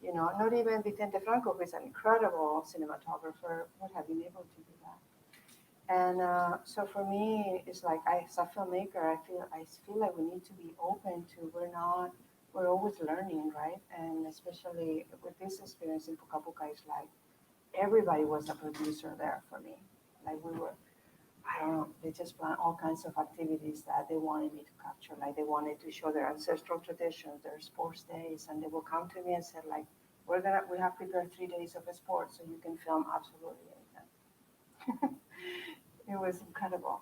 you know. Not even Vicente Franco, who is an incredible cinematographer, would have been able to do that. And so for me, it's like, as a filmmaker, I feel like we need to be open to, we're always learning, right? And especially with this experience in Puka Puka, it's like everybody was a producer there for me. Like we were, I don't know, they just planned all kinds of activities that they wanted me to capture. Like they wanted to show their ancestral traditions, their sports days, and they will come to me and said, like, we have prepared 3 days of a sport, so you can film absolutely anything. It was incredible.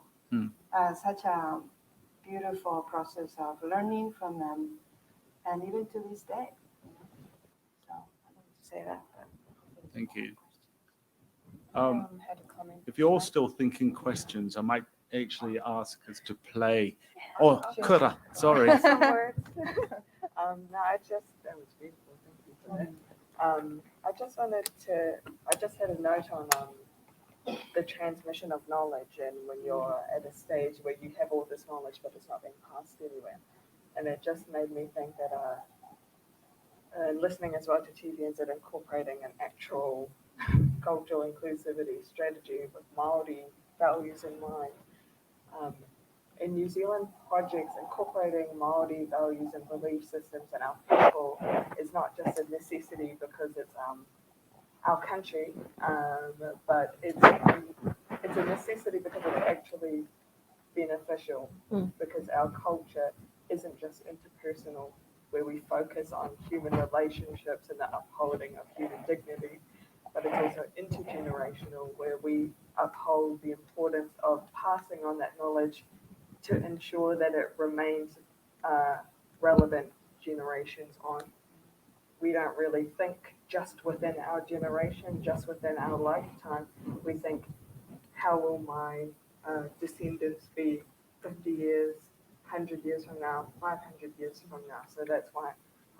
Such a beautiful process of learning from them, and even to this day. You know? So I wanted to say that. Thank you. Had a comment. If you're all still thinking questions, I might actually ask us to play. Oh, Kura, sorry. Some words. No, that was beautiful. Thank you for that. I just had a note on the transmission of knowledge, and when you're at a stage where you have all this knowledge but it's not being passed anywhere. And it just made me think that listening as well to TVNZ, incorporating an actual cultural inclusivity strategy with Māori values in mind. In New Zealand, projects incorporating Māori values and belief systems in our people is not just a necessity because it's our country, but it's a necessity because it's actually beneficial, because our culture isn't just interpersonal, where we focus on human relationships and the upholding of human dignity, but it's also intergenerational, where we uphold the importance of passing on that knowledge to ensure that it remains relevant generations on. We don't really think just within our generation, just within our lifetime. We think, how will my descendants be 50 years, 100 years from now, 500 years from now? So that's why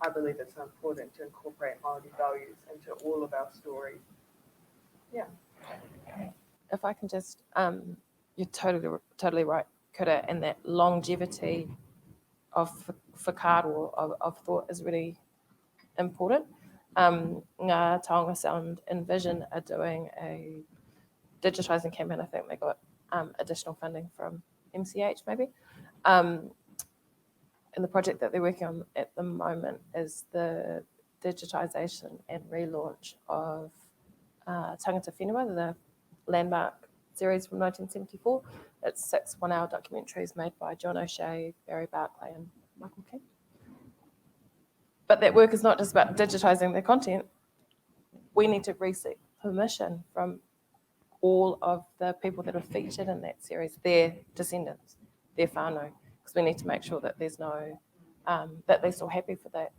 I believe it's so important to incorporate Māori values into all of our stories. Yeah. If I can just, you're totally right, Kura, and that longevity of whakaaro, of thought is really important. Ngā Taonga Sound and Vision are doing a digitising campaign. I think they got additional funding from MCH maybe. And the project that they're working on at the moment is the digitisation and relaunch of Tangata Whenua, the landmark series from 1974. It's 6 one-hour documentaries made by John O'Shea, Barry Barclay, and Michael King. But that work is not just about digitising their content. We need to reseek permission from all of the people that are featured in that series, their descendants, their whānau, because we need to make sure that there's no, that they're still happy for that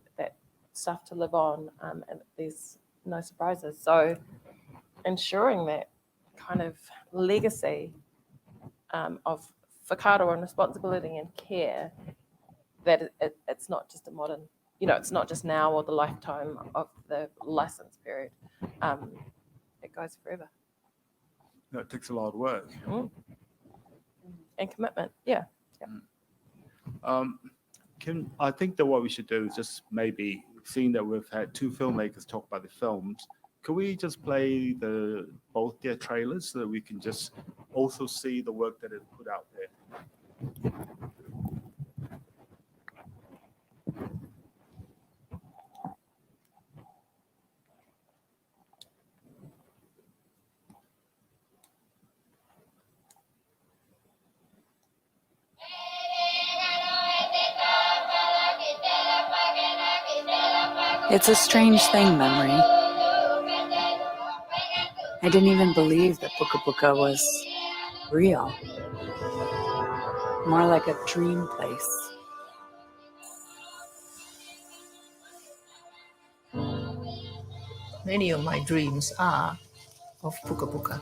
stuff to live on, and there's no surprises. So ensuring that kind of legacy of whakaaro and responsibility and care, that it's not just a modern, it's not just now or the lifetime of the license period. It goes forever. No, it takes a lot of work. And commitment, yeah. I think that what we should do is just maybe, seeing that we've had 2 filmmakers talk about the films, can we just play both their trailers so that we can just also see the work that is put out there? It's a strange thing, memory. I didn't even believe that Puka Puka was real. More like a dream place. Many of my dreams are of Puka Puka,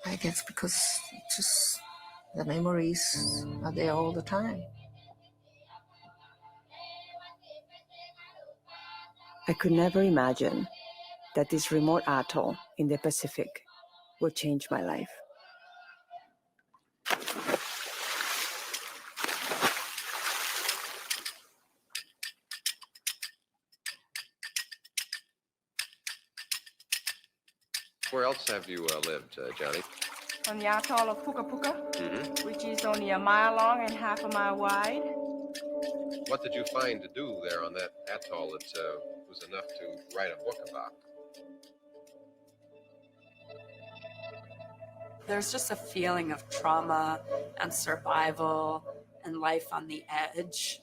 I guess because just the memories are there all the time. I could never imagine that this remote atoll in the Pacific would change my life. Where else have you lived, Johnny? On the atoll of Puka Puka, which is only a mile long and half a mile wide. What did you find to do there on that atoll that was enough to write a book about? There's just a feeling of trauma and survival and life on the edge,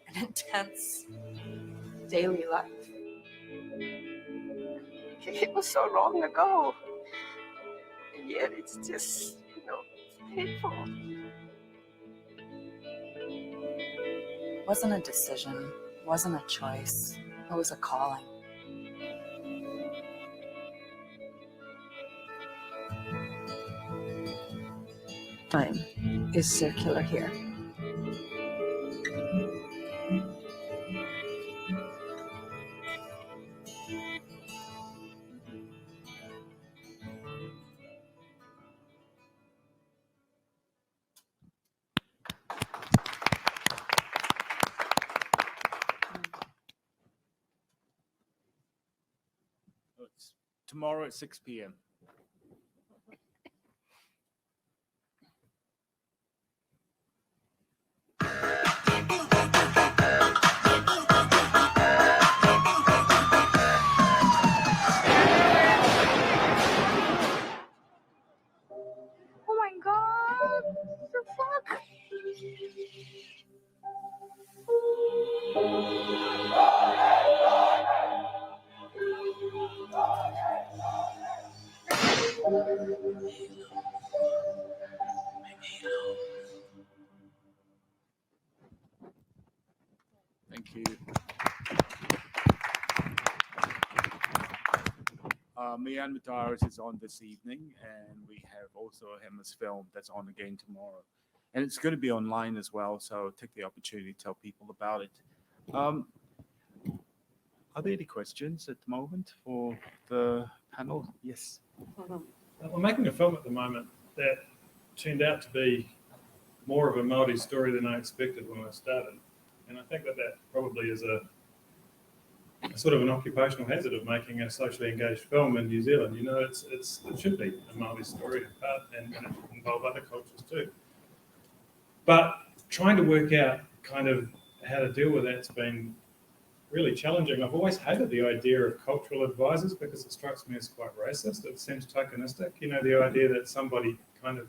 an intense daily life. It was so long ago, and yet it's just, painful. It wasn't a decision, it wasn't a choice, it was a calling. Time is circular here. It's tomorrow at 6 p.m. Oh my God! The fuck? Thank you. Myanmar Diaries is on this evening, and we have also Emma's film that's on again tomorrow. And it's going to be online as well, so take the opportunity to tell people about it. Are there any questions at the moment for the panel? Yes. We're making a film at the moment that turned out to be more of a Māori story than I expected when I started. And I think that probably is a sort of an occupational hazard of making a socially engaged film in New Zealand. It should be a Māori story in part, and it should involve other cultures too. But trying to work out kind of how to deal with that's been really challenging. I've always hated the idea of cultural advisors because it strikes me as quite racist. It seems tokenistic, you know, the idea that somebody kind of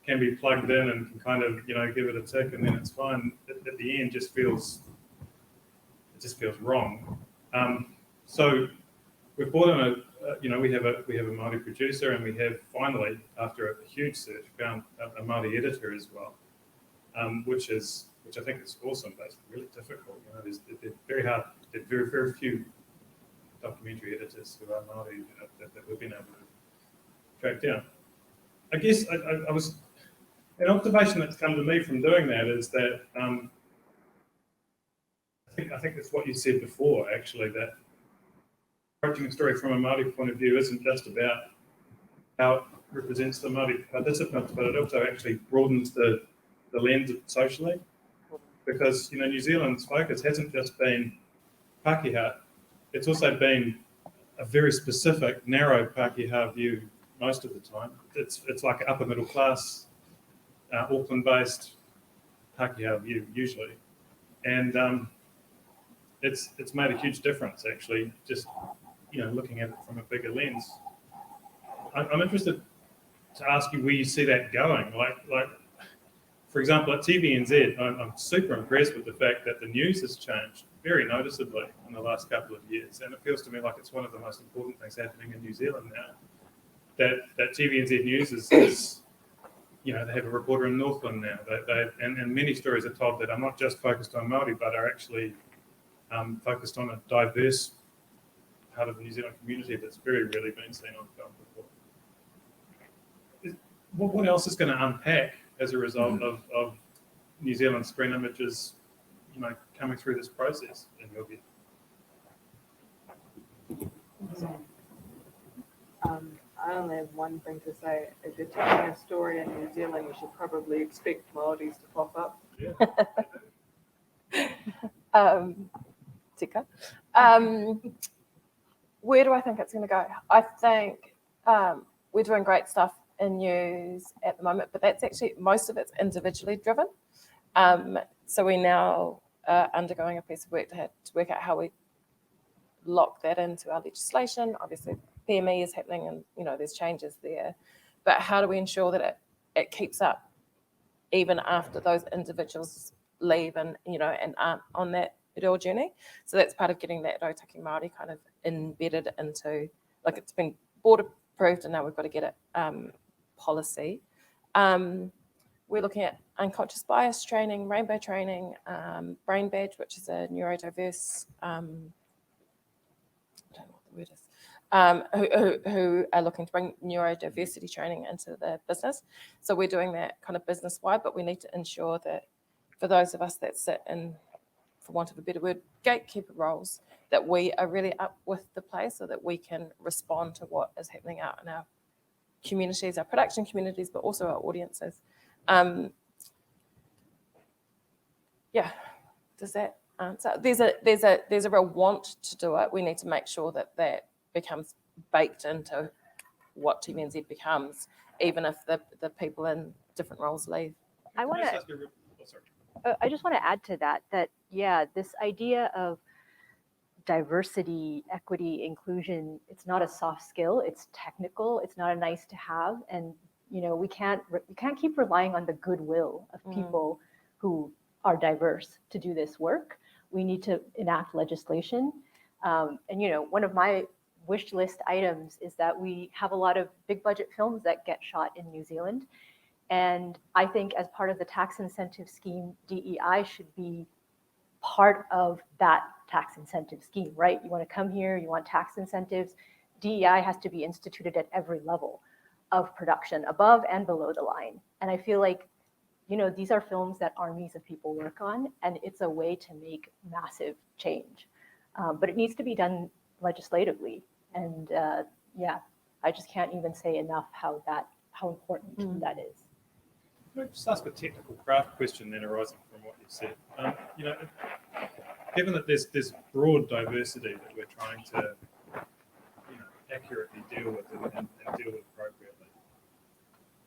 can be plugged in and can kind of, you know, give it a tick and then it's fine. At the end, it just feels wrong. So we've brought in you know, we have a Māori producer, and we have finally, after a huge search, found a Māori editor as well, which I think is awesome, but it's really difficult. You know, they're very hard. There are very few documentary editors who are Māori that we've been able to track down. I guess I was an observation that's come to me from doing that is that I think it's what you said before, actually, that approaching a story from a Māori point of view isn't just about how it represents the Māori participants, but it also actually broadens the lens socially. Because, you know, New Zealand's focus hasn't just been Pākehā, it's also been a very specific, narrow Pākehā view most of the time. It's like an upper middle class, Auckland-based Pākehā view usually. And it's made a huge difference, actually, just, you know, looking at it from a bigger lens. I'm interested to ask you where you see that going. Like, for example, at TVNZ, I'm super impressed with the fact that the news has changed very noticeably in the last couple of years. And it feels to me like it's one of the most important things happening in New Zealand now. That TVNZ News is you know, they have a reporter in Northland now. And many stories are told that are not just focused on Māori, but are actually focused on a diverse part of the New Zealand community that's very rarely been seen on film before. What else is going to unpack as a result of New Zealand screen images, you know, coming through this process, in your view? I only have one thing to say. If you're telling a story in New Zealand, you should probably expect Māoris to pop up. Yeah. Tika. Where do I think it's going to go? I think we're doing great stuff in news at the moment, but that's actually, most of it's individually driven. So we now are undergoing a piece of work to work out how we lock that into our legislation. Obviously, PME is happening and, you know, there's changes there. But how do we ensure that it keeps up even after those individuals leave and, you know, and aren't on that real journey? So that's part of getting that Rautaki Māori kind of embedded into, like, it's been board approved and now we've got to get it policy. We're looking at unconscious bias training, rainbow training, Brain Badge, which is a neurodiverse, I don't know what the word is, who are looking to bring neurodiversity training into the business. So we're doing that kind of business-wide, but we need to ensure that for those of us that sit in, for want of a better word, gatekeeper roles, that we are really up with the play so that we can respond to what is happening out in our communities, our production communities, but also our audiences. Yeah, does that answer? There's a real want to do it. We need to make sure that that becomes baked into what TVNZ becomes, even if the people in different roles leave. I just want to add to that, yeah, this idea of diversity, equity, inclusion, it's not a soft skill, it's technical, it's not a nice to have. And, you know, we can't keep relying on the goodwill of people who are diverse to do this work. We need to enact legislation. And, you know, one of my wish list items is that we have a lot of big budget films that get shot in New Zealand. And I think as part of the tax incentive scheme, DEI should be part of that tax incentive scheme, right? You want to come here, you want tax incentives. DEI has to be instituted at every level of production, above and below the line. And I feel like, you know, these are films that armies of people work on, and it's a way to make massive change. But it needs to be done legislatively. And yeah, I just can't even say enough how important that is. Can I just ask a technical craft question then arising from what you said? You know, given that there's this broad diversity that we're trying to, you know, accurately deal with and deal with appropriately,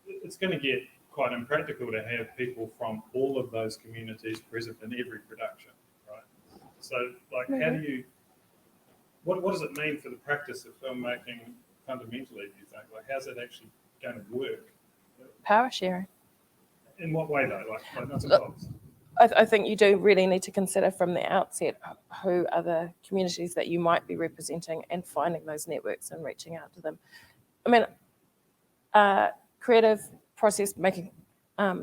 it's going to get quite impractical to have people from all of those communities present in every production, right? So, like, how do you? What does it mean for the practice of filmmaking fundamentally? Do you think? Like, how's it actually going to work? Power sharing. In what way though? Like nuts and bolts. I think you do really need to consider from the outset who are the communities that you might be representing and finding those networks and reaching out to them. I mean, creative process making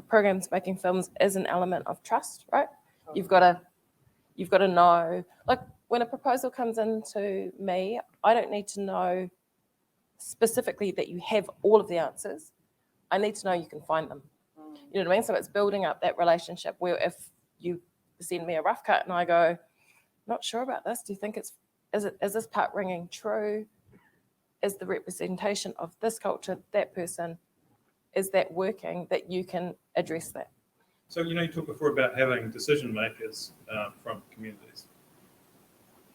programs, making films is an element of trust, right? You've got to know, like when a proposal comes into me, I don't need to know specifically that you have all of the answers. I need to know you can find them. You know what I mean? So it's building up that relationship where if you send me a rough cut and I go, not sure about this, do you think is this part ringing true? Is the representation of this culture, that person, is that working, that you can address that? So, you talked before about having decision makers from communities.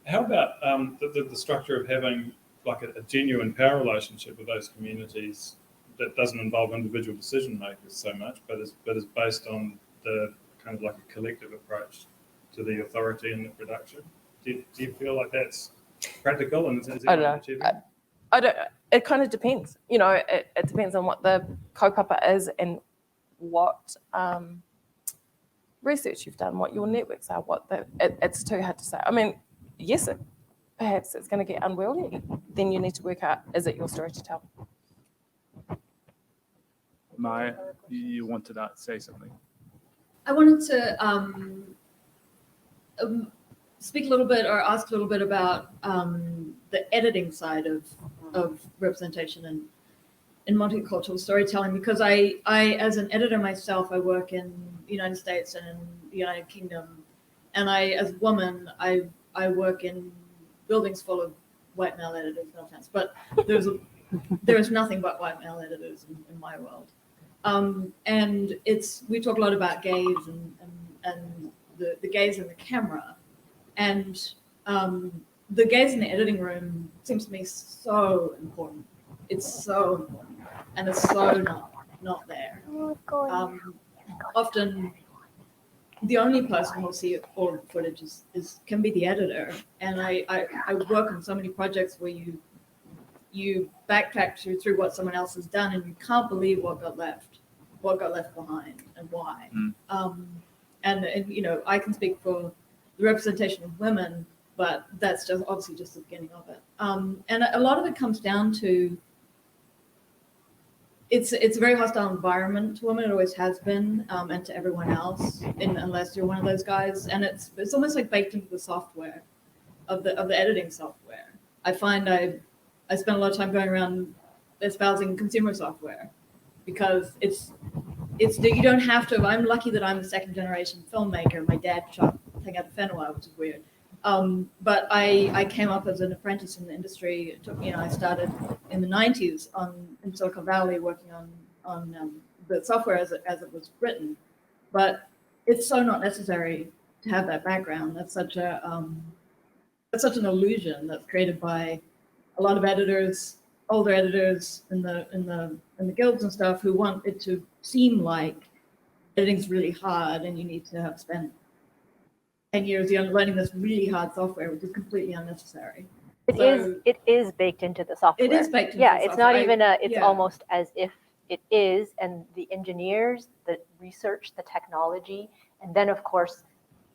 How about the structure of having like a genuine power relationship with those communities that doesn't involve individual decision makers so much, but is based on the kind of like a collective approach to the authority in the production? Do you feel like that's practical and is I don't know. I don't. It kind of depends. It depends on what the kaupapa is and what research you've done, what your networks are, it's too hard to say. I mean, yes, perhaps it's going to get unwieldy. Then you need to work out, is it your story to tell? Maya, you wanted to say something? I wanted to speak a little bit or ask a little bit about the editing side of representation in multicultural storytelling, because I as an editor myself, I work in the United States and in the United Kingdom, and as a woman, I work in buildings full of white male editors, no offense, but there's nothing but white male editors in my world. And we talk a lot about gaze and the gaze in the camera, and the gaze in the editing room seems to me so important. It's so important, and it's so not there. Often, the only person who'll see all the footage can be the editor, and I work on so many projects where you backtrack through what someone else has done, and you can't believe what got left behind and why. And I can speak for the representation of women, but that's just obviously just the beginning of it. And a lot of it comes down to it's a very hostile environment to women. It always has been, and to everyone else, unless you're one of those guys. And it's almost like baked into the software of the editing software. I find I spend a lot of time going around espousing consumer software, because it's you don't have to. I'm lucky that I'm a second generation filmmaker. My dad shot thing out of Whenua, which is weird. But I came up as an apprentice in the industry. It took me, I started in the 90s in Silicon Valley working on the software as it was written. But it's so not necessary to have that background. That's such an illusion that's created by a lot of editors, older editors in the guilds and stuff, who want it to seem like editing's really hard and you need to have spent 10 years learning this really hard software, which is completely unnecessary. It is baked into the software. It is baked into the software. It's not even it's almost as if it is, and the engineers, the research, the technology, and then of course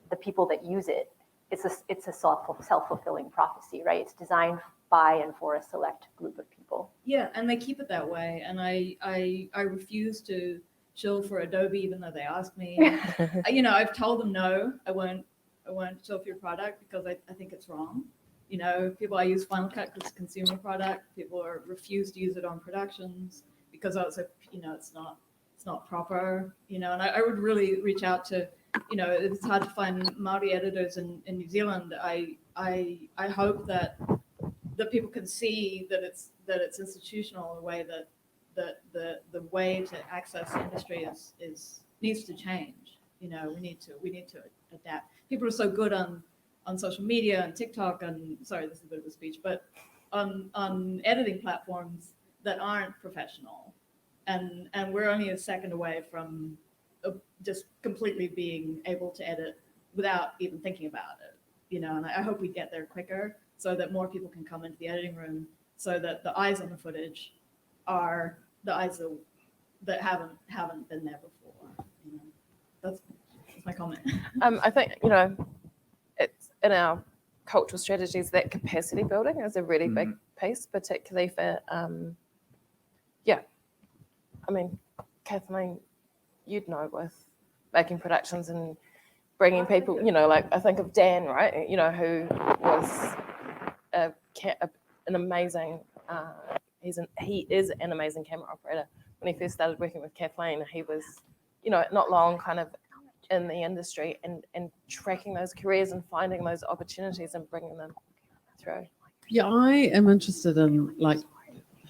the people that use it. It's a self-fulfilling prophecy, right? It's designed by and for a select group of people. Yeah, and they keep it that way. And I refuse to shill for Adobe, even though they ask me. I've told them no, I won't shill for your product because I think it's wrong. People, I use Final Cut because it's a consumer product. People refuse to use it on productions because it's not proper. And I would really reach out to, it's hard to find Māori editors in New Zealand. I hope that people can see that it's institutional in a way that the way to access the industry needs to change. We need to adapt. People are so good on social media and TikTok, and sorry, this is a bit of a speech, but on editing platforms that aren't professional, and we're only a second away from just completely being able to edit without even thinking about it. you know, and I hope we get there quicker so that more people can come into the editing room, so that the eyes on the footage are the eyes that haven't been there before. You know, that's my comment. I think, you know, it's in our cultural strategies that capacity building is a really big piece, particularly for, I mean, Kathleen, you'd know with making productions and bringing people, you know, like I think of Dan, right? You know, who was an amazing, he is an amazing camera operator. When he first started working with Kathleen, he was, you know, not long kind of in the industry and tracking those careers and finding those opportunities and bringing them through. Yeah, I am interested in like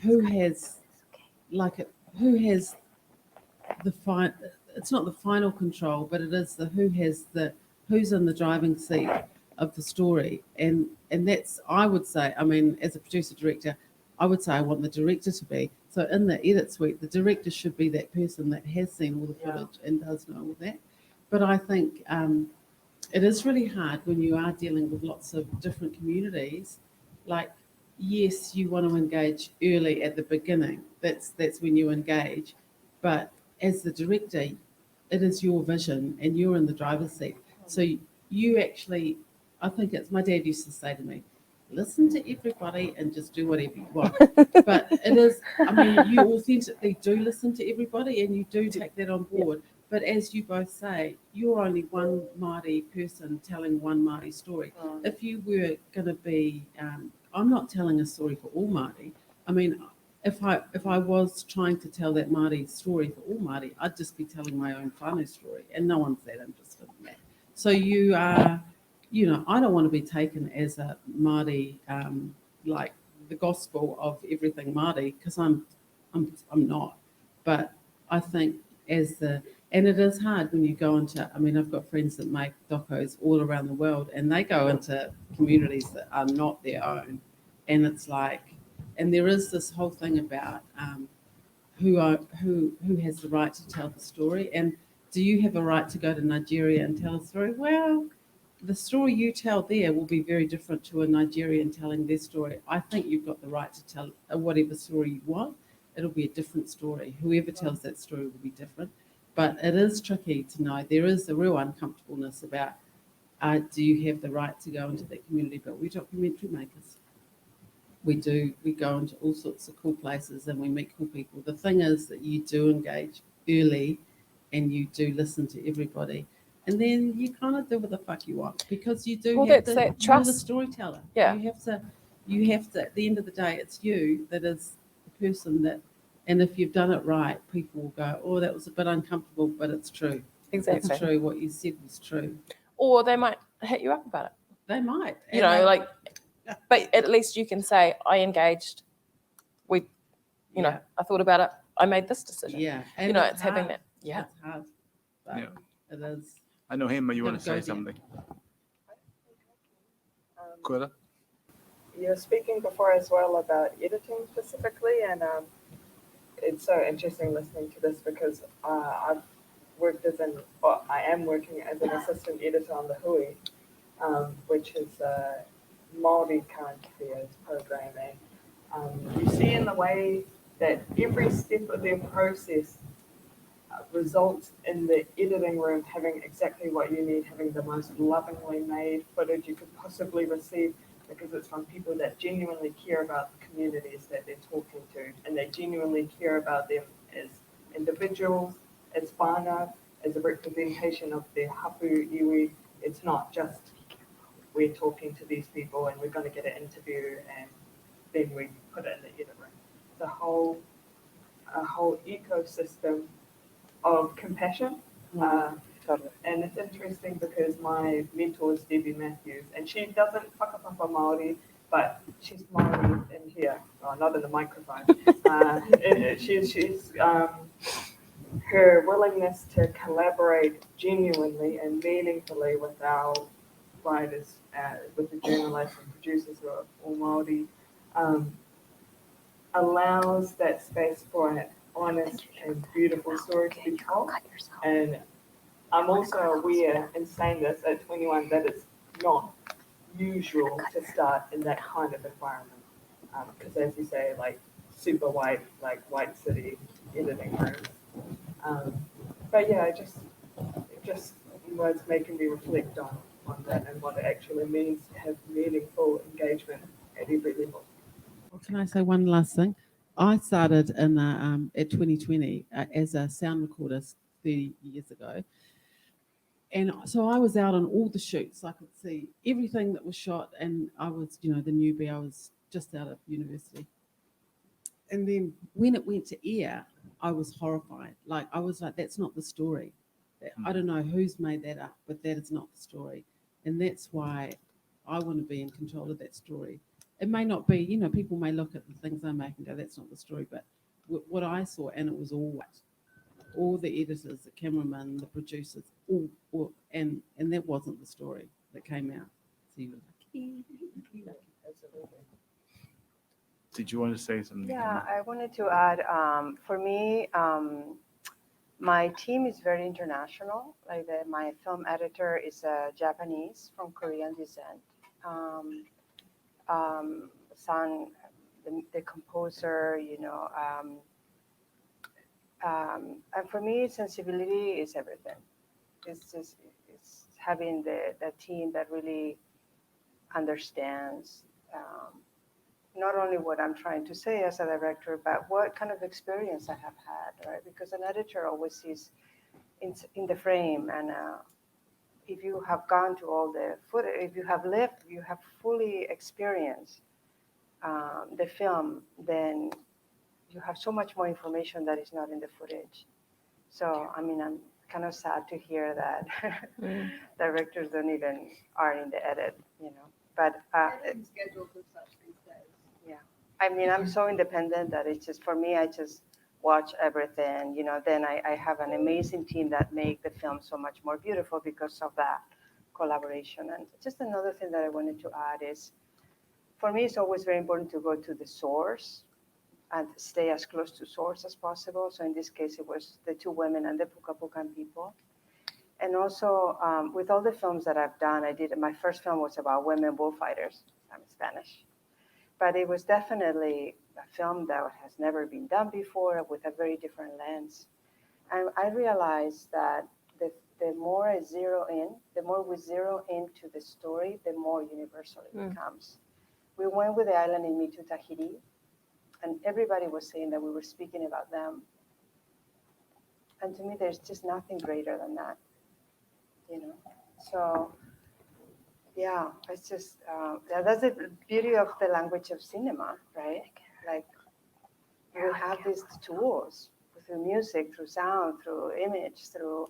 who has the fine. It's not the final control, but it is the who's in the driving seat of the story, and that's, I would say, I mean, as a producer director, I would say I want the director to be. So in the edit suite, the director should be that person that has seen all the footage and does know all that. But I think it is really hard when you are dealing with lots of different communities. Like, yes, you want to engage early at the beginning. That's when you engage. But as the director, it is your vision and you're in the driver's seat. So you actually, I think it's, my dad used to say to me, listen to everybody and just do whatever you want. But it is, I mean, you authentically do listen to everybody and you do take that on board. But as you both say, you're only one Māori person telling one Māori story. If you were going to be, I'm not telling a story for all Māori. I mean, if I was trying to tell that Māori story for all Māori, I'd just be telling my own whānau story, and no one's that interested in that. So you are, you know, I don't want to be taken as a Māori, like the gospel of everything Māori, because I'm not. But I think and it is hard when you go into, I mean, I've got friends that make docos all around the world, and they go into communities that are not their own. And it's like, and there is this whole thing about who has the right to tell the story, and do you have a right to go to Nigeria and tell a story? Well, the story you tell there will be very different to a Nigerian telling their story. I think you've got the right to tell whatever story you want. It'll be a different story. Whoever tells that story will be different. But it is tricky to know. There is a real uncomfortableness about do you have the right to go into that community? But we're documentary makers. We go into all sorts of cool places and we meet cool people. The thing is that you do engage early and you do listen to everybody. And then you kind of do what the fuck you want, because you do have to, that trust. you're the storyteller. Yeah. You have to, at the end of the day, it's you that is the person that, and if you've done it right, people will go, oh, that was a bit uncomfortable, but it's true. Exactly. It's true. What you said was true. Or they might hit you up about it. They might. You know, like, but at least you can say, I engaged. You know, I thought about it. I made this decision. Yeah. And you know, it's having that. Yeah. It's hard. But it is. I know him, but you want Gotta to say go there. something. Kura? You're speaking before as well about editing specifically, and it's so interesting listening to this because I've worked I am working as an assistant editor on the Hui, which is Māori current affairs programming. You see in the way that every step of their process results in the editing room having exactly what you need, having the most lovingly made footage you could possibly receive, because it's from people that genuinely care about the communities that they're talking to, and they genuinely care about them as individuals, as whānau, as a representation of their hapu iwi. It's not just we're talking to these people and we're going to get an interview and then we put it in the edit room. It's a whole ecosystem of compassion. And it's interesting because my mentor is Debbie Matthews, and she doesn't whakapapa Māori, but she's Māori in here, not in the microphone. She's her willingness to collaborate genuinely and meaningfully with our writers, with the journalists and producers who are all Māori, allows that space for an honest and beautiful story to be told. And I'm also aware, in saying this at 21, that it's not usual to start in that kind of environment. Because as you say, like super white, like white city editing rooms. But yeah, it just was making me reflect on that and what it actually means to have meaningful engagement at every level. Well, can I say one last thing? I started in at 2020 as a sound recorder 30 years ago. And so I was out on all the shoots. I could see everything that was shot, and I was, the newbie. I was just out of university. And then when it went to air, I was horrified. Like, I was like, that's not the story. I don't know who's made that up, but that is not the story. And that's why I want to be in control of that story. It may not be, people may look at the things I make and go, that's not the story. But what I saw, and it was all white. All the editors, the cameramen, the producers, and that wasn't the story that came out. So you were like, Absolutely. Did you want to say something? Yeah, I wanted to add, for me, my team is very international. Like my film editor is a Japanese from Korean descent. Son, the composer, and for me, sensibility is everything. It's having the team that really understands not only what I'm trying to say as a director, but what kind of experience I have had, right? Because an editor always sees in the frame, and if you have gone to all the footage, if you have lived, you have fully experienced the film, then you have so much more information that is not in the footage. So, I mean, I'm kind of sad to hear that directors aren't in the edit, But schedules and such these days. yeah, I mean, I'm so independent that it's just, for me, I just watch everything, then I have an amazing team that make the film so much more beautiful because of that collaboration. And just another thing that I wanted to add is, for me, it's always very important to go to the source and stay as close to source as possible. So in this case, it was the two women and the Pukapukan people. And also, with all the films that I've done, my first film was about women bullfighters. I'm Spanish. But it was definitely a film that has never been done before with a very different lens. And I realized that the more I zero in, the more we zero into the story, the more universal it becomes. We went with the island in Mitu Tahiti, and everybody was saying that we were speaking about them. And to me, there's just nothing greater than that, So, yeah, it's just, that's the beauty of the language of cinema, right? Like, we have these tools through music, through sound, through image, through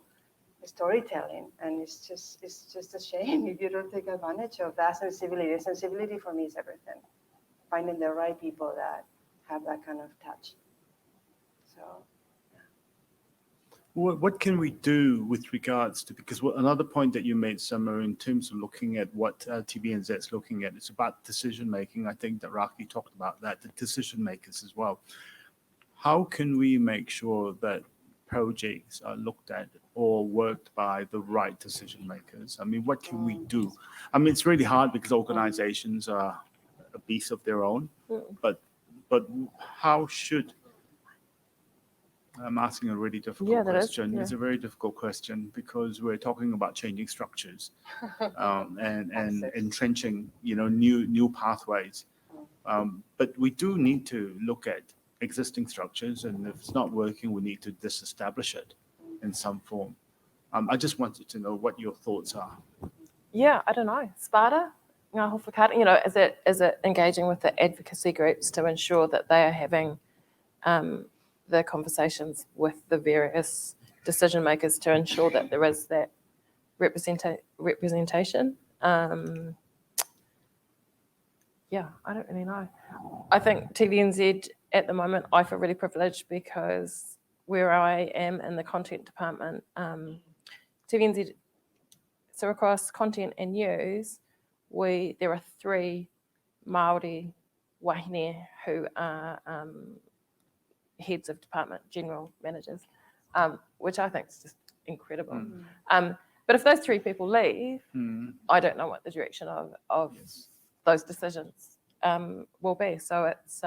storytelling, and it's just a shame if you don't take advantage of that sensibility. Sensibility for me is everything. Finding the right people that have that kind of touch. So. What can we do with regards to, because another point that you made, Summer, in terms of looking at what TVNZ is looking at, it's about decision making. I think that Raqi talked about that, the decision makers as well. How can we make sure that projects are looked at or worked by the right decision makers? I mean, what can we do? I mean, it's really hard because organizations are a beast of their own, but how should, I'm asking a really difficult question. It's a very difficult question because we're talking about changing structures and entrenching, new pathways. But we do need to look at existing structures, and if it's not working, we need to disestablish it in some form. I just wanted to know what your thoughts are. Yeah, I don't know. Sparta, is it engaging with the advocacy groups to ensure that they are having the conversations with the various decision makers to ensure that there is that representation? Yeah, I don't really know. I think TVNZ at the moment, I feel really privileged because where I am in the content department, TVNZ, so across content and news, there are 3 Māori wahine who are heads of department, general managers, which I think is just incredible. But if those 3 people leave, Mm. I don't know what the direction of Yes. those decisions will be. So it's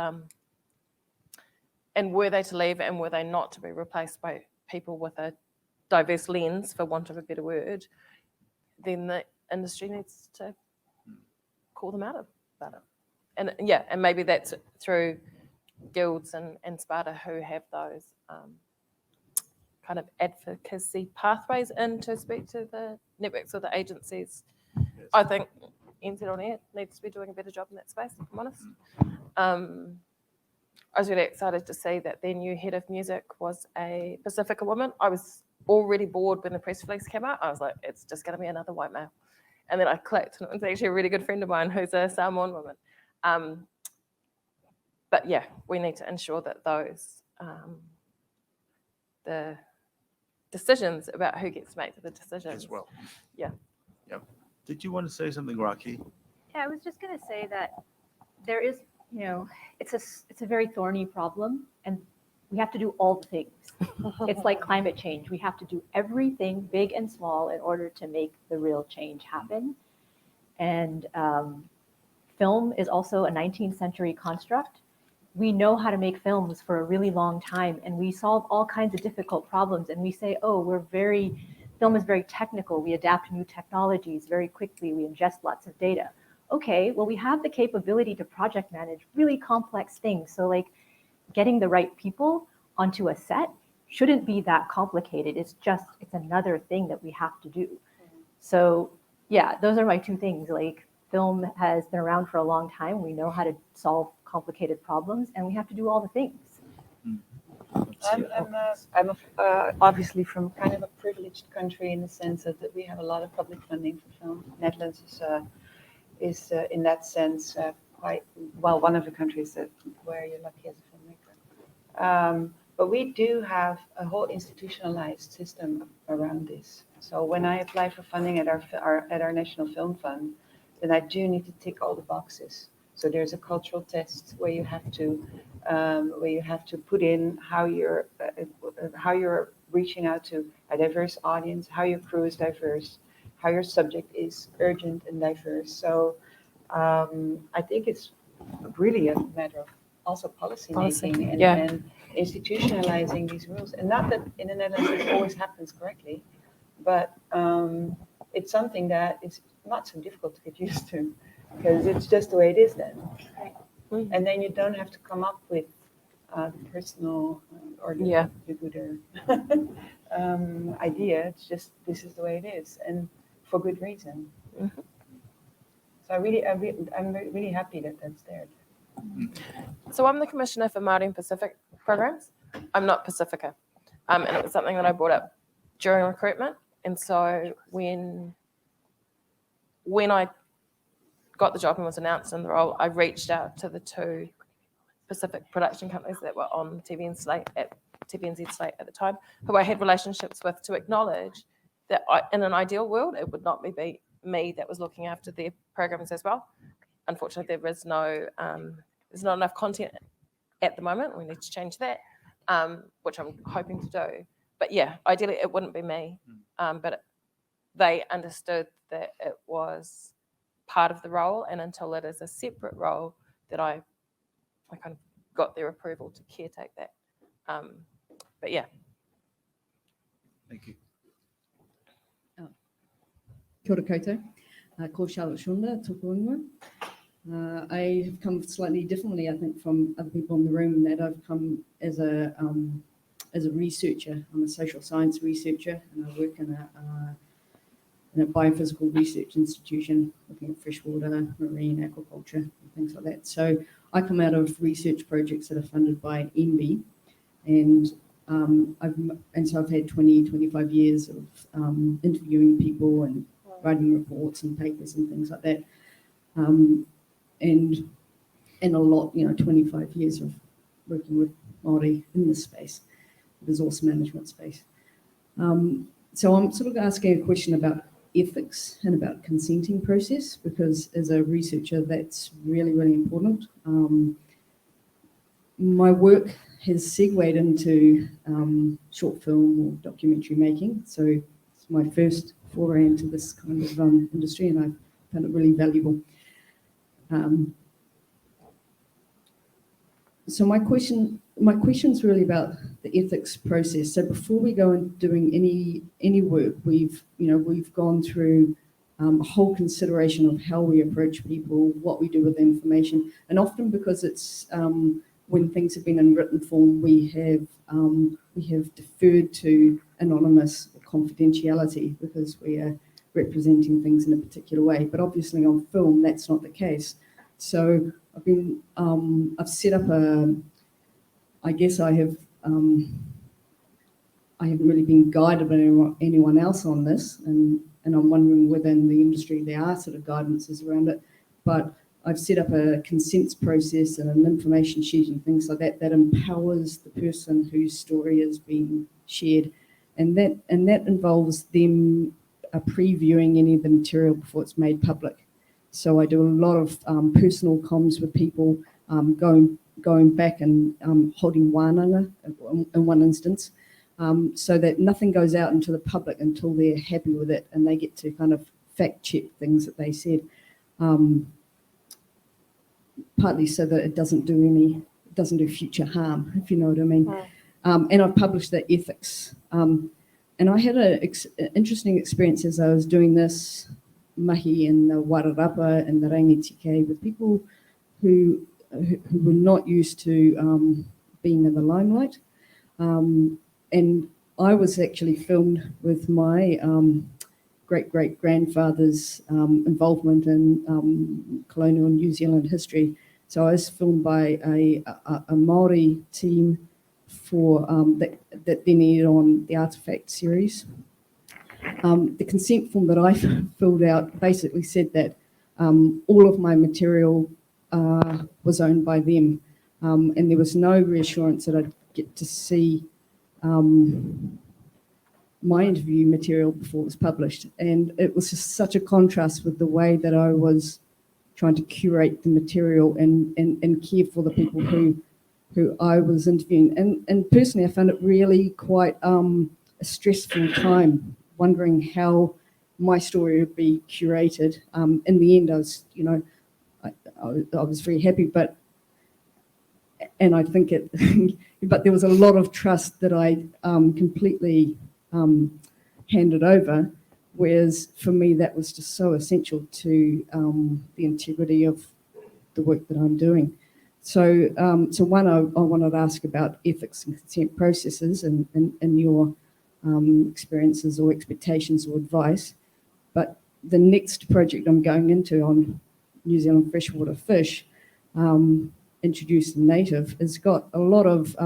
and were they to leave and were they not to be replaced by people with a diverse lens, for want of a better word, then the industry needs to call them out about it. And yeah, and maybe that's through guilds and Sparta who have those kind of advocacy pathways in to speak to the networks or the agencies. Yes. I think NZ On Air needs to be doing a better job in that space, if I'm honest. I was really excited to see that their new head of music was a Pacifica woman. I was already bored when the press release came out. I was like, it's just going to be another white male. And then I clicked, and it was actually a really good friend of mine who's a Samoan woman. But yeah, we need to ensure that those, the decisions about who gets to make the decisions. As well. Yeah. Yep. Did you want to say something, Raqi? Yeah, I was just going to say that there is, it's a very thorny problem, and we have to do all the things. It's like climate change. We have to do everything, big and small, in order to make the real change happen. And film is also a 19th century construct. We know how to make films for a really long time, and we solve all kinds of difficult problems. And we say, oh, film is very technical. We adapt new technologies very quickly. We ingest lots of data. Okay, well, we have the capability to project manage really complex things. So like getting the right people onto a set shouldn't be that complicated. It's another thing that we have to do. So yeah, those are my 2 things. Like film has been around for a long time. We know how to solve complicated problems, and we have to do all the things. I'm obviously from kind of a privileged country in the sense that we have a lot of public funding for film. Netherlands is in that sense quite well one of the countries where you're lucky as a filmmaker. But we do have a whole institutionalized system around this. So when I apply for funding at our National Film Fund, then I do need to tick all the boxes. So there's a cultural test where you have to put in how you're reaching out to a diverse audience, how your crew is diverse, how your subject is urgent and diverse. So I think it's really a matter of also policy making and institutionalizing these rules. And not that in the Netherlands it always happens correctly, but it's something that is not so difficult to get used to, because it's just the way it is then. And then you don't have to come up with the personal or the gooder idea. It's just, this is the way it is, and for good reason. Mm-hmm. So I'm really happy that that's there. So I'm the commissioner for Māori and Pacific programs. I'm not Pacifica. And it was something that I brought up during recruitment. And so when I got the job and was announced in the role, I reached out to the 2 Pacific production companies that were on TVNZ slate at the time, who I had relationships with, to acknowledge that in an ideal world, it would not be me that was looking after their programs as well. Unfortunately, there's not enough content at the moment. We need to change that, which I'm hoping to do. But yeah, ideally it wouldn't be me. But they understood that it was part of the role, and until it is a separate role, that I kind of got their approval to caretake that. But yeah. Thank you. Kia ora koutou. Ko Charlotte Shunda, Turuwhenua. I have come slightly differently, I think, from other people in the room, in that I've come as a researcher. I'm a social science researcher, and I work in a biophysical research institution looking at freshwater, marine, aquaculture, and things like that. So I come out of research projects that are funded by MB, and so I've had 20, 25 years of interviewing people and writing reports and papers and things like that. And a lot, 25 years of working with Māori in this space, resource management space. So I'm sort of asking a question about ethics and about consenting process, because as a researcher, that's really, really important. My work has segued into short film or documentary making. So my first foray into this kind of industry, and I found it really valuable. So my question's really about the ethics process. So before we go into doing any work, we've gone through a whole consideration of how we approach people, what we do with the information, and often because it's when things have been in written form, we have deferred to anonymous confidentiality because we are representing things in a particular way. But obviously on film, that's not the case. So I've set up I guess I haven't really been guided by anyone else on this, and I'm wondering whether in the industry there are sort of guidances around it. But I've set up a consents process and an information sheet and things like that that empowers the person whose story is being shared, and that involves them previewing any of the material before it's made public. So I do a lot of personal comms with people, going back and holding wānanga in one instance, so that nothing goes out into the public until they're happy with it and they get to kind of fact check things that they said, partly so that it doesn't do future harm, if you know what I mean. And I've published the ethics. And I had an interesting experience as I was doing this mahi in the Wairarapa and the Rangitike with people who were not used to being in the limelight. And I was actually filmed with my great-great-grandfather's involvement in colonial New Zealand history. So I was filmed by a Māori team for that then aired on the Artifact series. The consent form that I filled out basically said that all of my material was owned by them, and there was no reassurance that I'd get to see my interview material before it was published. And it was just such a contrast with the way that I was trying to curate the material and care for the people who I was interviewing. And personally, I found it really quite a stressful time, wondering how my story would be curated. In the end, I was, I was very happy, and I think but there was a lot of trust that I completely handed over, whereas for me that was just so essential to the integrity of the work that I'm doing. So one, I wanted to ask about ethics and consent processes and your experiences or expectations or advice. But the next project I'm going into on New Zealand freshwater fish, introduced and native, has got a lot of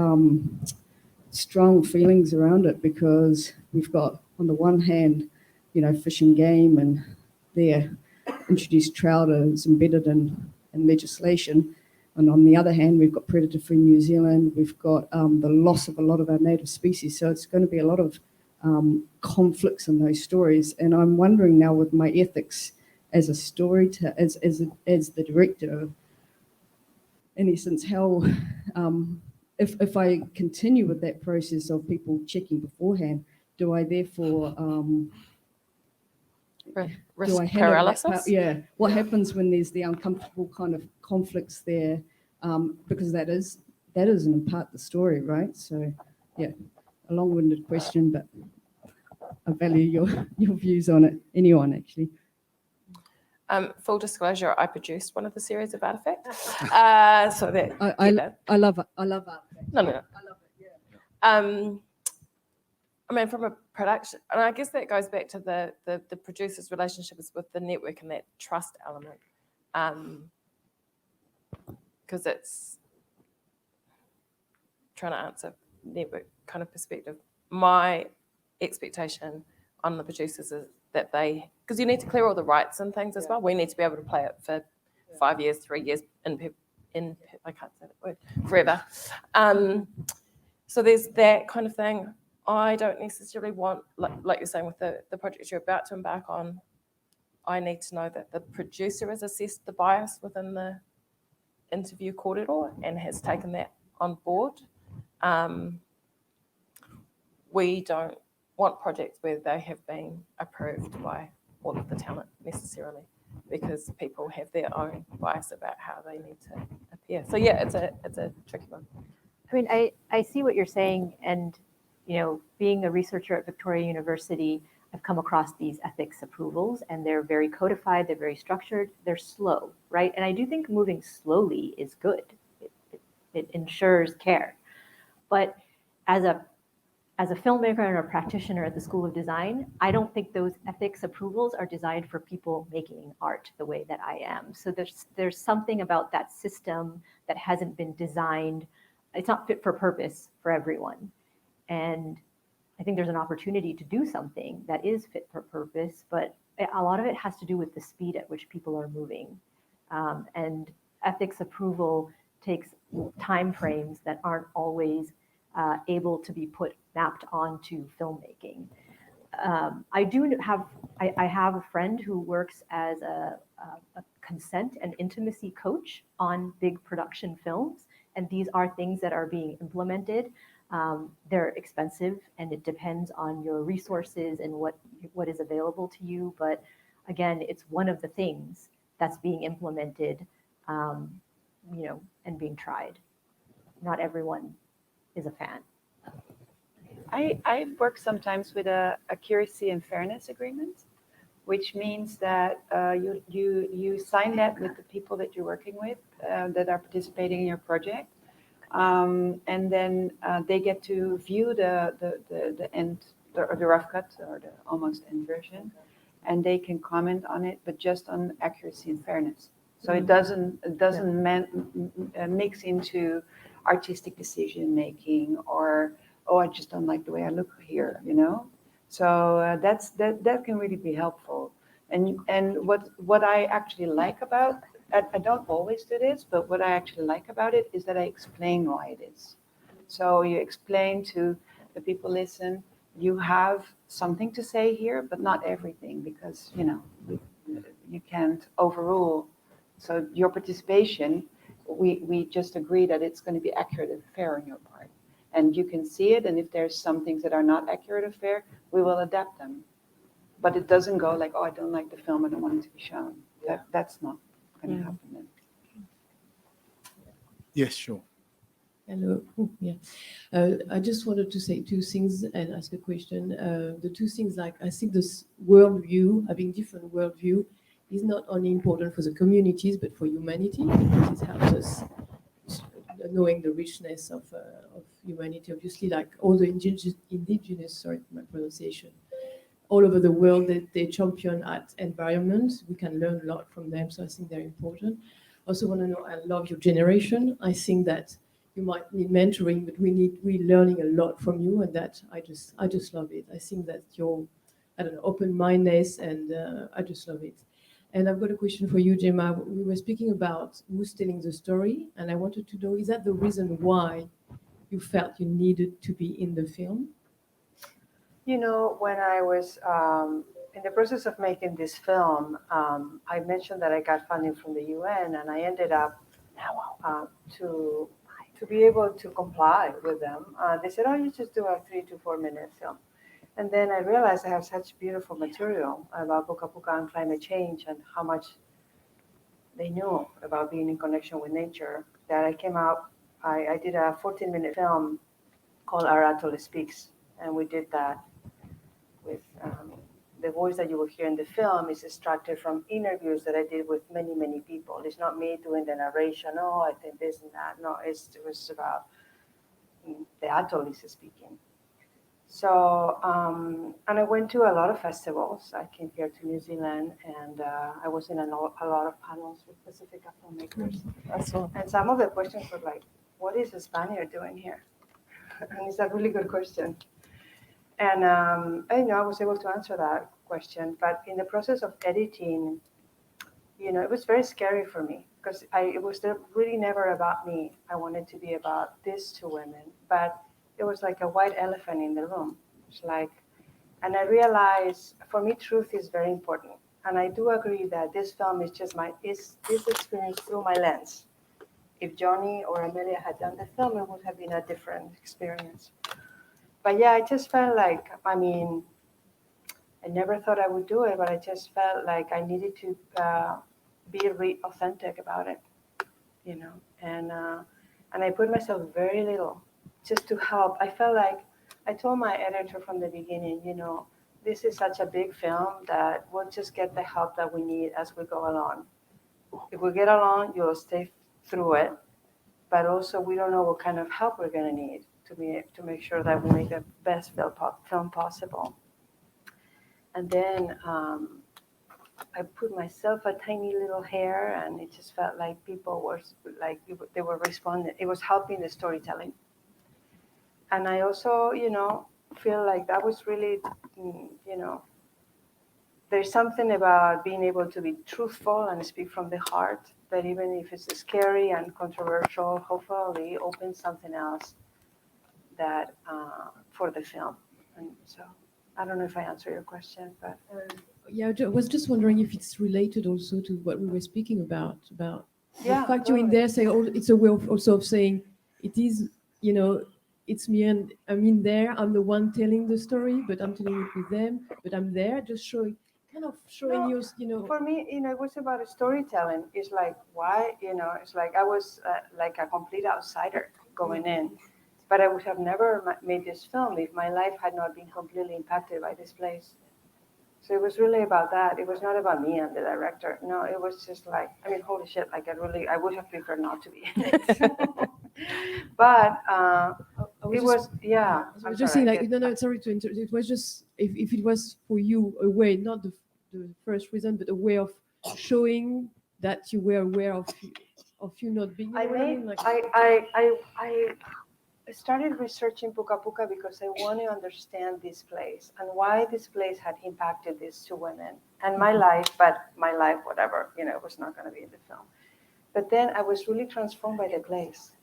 strong feelings around it, because we've got, on the one hand, fish and game, and their introduced trout is embedded in legislation. And on the other hand, we've got predator-free New Zealand, we've got the loss of a lot of our native species. So it's going to be a lot of conflicts in those stories. And I'm wondering now, with my ethics as a storyteller, as the director, in essence, how, if I continue with that process of people checking beforehand, do I therefore risk I handle paralysis? What happens when there's the uncomfortable kind of conflicts there? Because that is in part the story, right? So, yeah, a long-winded question, but I value your views on it. Anyone, actually. Full disclosure, I produced one of the series of Artifacts. So that I love it. I love Artifacts. No. I love it. Yeah. I mean, from a production, and I guess that goes back to the producer's relationships with the network and that trust element, because it's trying to answer network kind of perspective. My expectation on the producers is that because you need to clear all the rights and things as well. We need to be able to play it for 5 years, 3 years, in I can't say that word, forever. So there's that kind of thing. I don't necessarily want, like you're saying with the project you're about to embark on, I need to know that the producer has assessed the bias within the interview corridor and has taken that on board. We don't want projects where they have been approved by all of the talent necessarily, because people have their own bias about how they need to appear. So yeah, it's a tricky one. I mean, I see what you're saying, and being a researcher at Victoria University, I've come across these ethics approvals, and they're very codified, they're very structured, they're slow, right? And I do think moving slowly is good. It ensures care. But as a filmmaker and a practitioner at the School of Design, I don't think those ethics approvals are designed for people making art the way that I am. So there's something about that system that hasn't been designed. It's not fit for purpose for everyone. And I think there's an opportunity to do something that is fit for purpose, but a lot of it has to do with the speed at which people are moving. And ethics approval takes time frames that aren't always able to be mapped onto filmmaking. I have a friend who works as a consent and intimacy coach on big production films, and these are things that are being implemented. They're expensive, and it depends on your resources and what is available to you. But again, it's one of the things that's being implemented, and being tried. Not everyone is a fan. I work sometimes with a accuracy and fairness agreement, which means that you sign that with the people that you're working with that are participating in your project, and then they get to view the end, the rough cut or the almost end version, and they can comment on it, but just on accuracy and fairness. So it doesn't mix into artistic decision making or, oh, I just don't like the way I look here, So that can really be helpful. And what I actually like about, I don't always do this, but what I actually like about it is that I explain why it is. So you explain to the people, listen, you have something to say here, but not everything, because you can't overrule. So your participation, we just agree that it's going to be accurate and fair on your part. And you can see it, and if there's some things that are not accurate or fair, we will adapt them. But it doesn't go like, oh, I don't like the film, I don't want it to be shown. That's not going to happen then. Yes, sure. Hello. I just wanted to say two things and ask a question. The two things, like, I think this worldview, having different worldview, is not only important for the communities, but for humanity, because it helps us knowing the richness of humanity. Obviously, like all the indigenous, sorry for my pronunciation, all over the world, they champion at environment. We can learn a lot from them, so I think they're important. Also want to know, I love your generation. I think that you might need mentoring, but we're learning a lot from you, and that I just love it. I think that your, open-mindedness, and I just love it. And I've got a question for you, Gemma. We were speaking about who's telling the story, and I wanted to know, is that the reason why you felt you needed to be in the film? When I was in the process of making this film, I mentioned that I got funding from the UN, and I ended up to be able to comply with them. They said, oh, you just do a 3 to 4 minute film. And then I realized I have such beautiful material about Puka Puka and climate change and how much they knew about being in connection with nature, that I came out, I did a 14-minute film called Our Atoll Speaks. And we did that with the voice that you will hear in the film is extracted from interviews that I did with many, many people. It's not me doing the narration, oh, I think this and that. No, it was about the atoll is speaking. So, and I went to a lot of festivals. I came here to New Zealand, and I was in a lot of panels with Pacifica filmmakers. And some of the questions were like, what is a Spaniard doing here? And it's a really good question. And I was able to answer that question. But in the process of editing, it was very scary for me, because it was really never about me. I wanted to be about these two women. But it was like a white elephant in the room. It's like, and I realized, for me, truth is very important. And I do agree that this film is just this experience through my lens. If Johnny or Amelia had done the film, it would have been a different experience. but yeah, I just felt like, I mean, I never thought I would do it, but I just felt like I needed to be authentic about it, you know, and I put myself very little just to help. I felt like I told my editor from the beginning, you know, this is such a big film that we'll just get the help that we need as we go along. If we get along, you'll stay through it, but also we don't know what kind of help we're going to need to make sure that we make the best film possible. And then I put myself a tiny little hair, and it just felt like people were like, they were responding. It was helping the storytelling. And I also, you know, feel like that was really, you know, there's something about being able to be truthful and speak from the heart that even if it's scary and controversial, hopefully opens something else that for the film. And so I don't know if I answered your question, but Yeah, I was just wondering if it's related also to what we were speaking about Yeah, the fact you in totally. there say, oh, it's a way of also of saying it is, you know, it's me and I'm in there. I'm the one telling the story, but I'm telling it with them. But I'm there, just showing, kind of showing No, you, you know. For me, you know, it was about storytelling. It's like, why, you know, it's like I was like a complete outsider going in, but I would have never made this film if my life had not been completely impacted by this place. So it was really about that. It was not about me and the director. No, it was just like, I mean, holy shit, like I would have preferred not to be in it. But it was, yeah. I was just saying, like, no, sorry to interrupt. It was just, if it was for you a way, not the first reason, but a way of showing that you were aware of you not being. I started researching Puka Puka because I want to understand this place and why this place had impacted these two women and my life, but my life, whatever, you know, was not going to be in the film. But then I was really transformed by the place.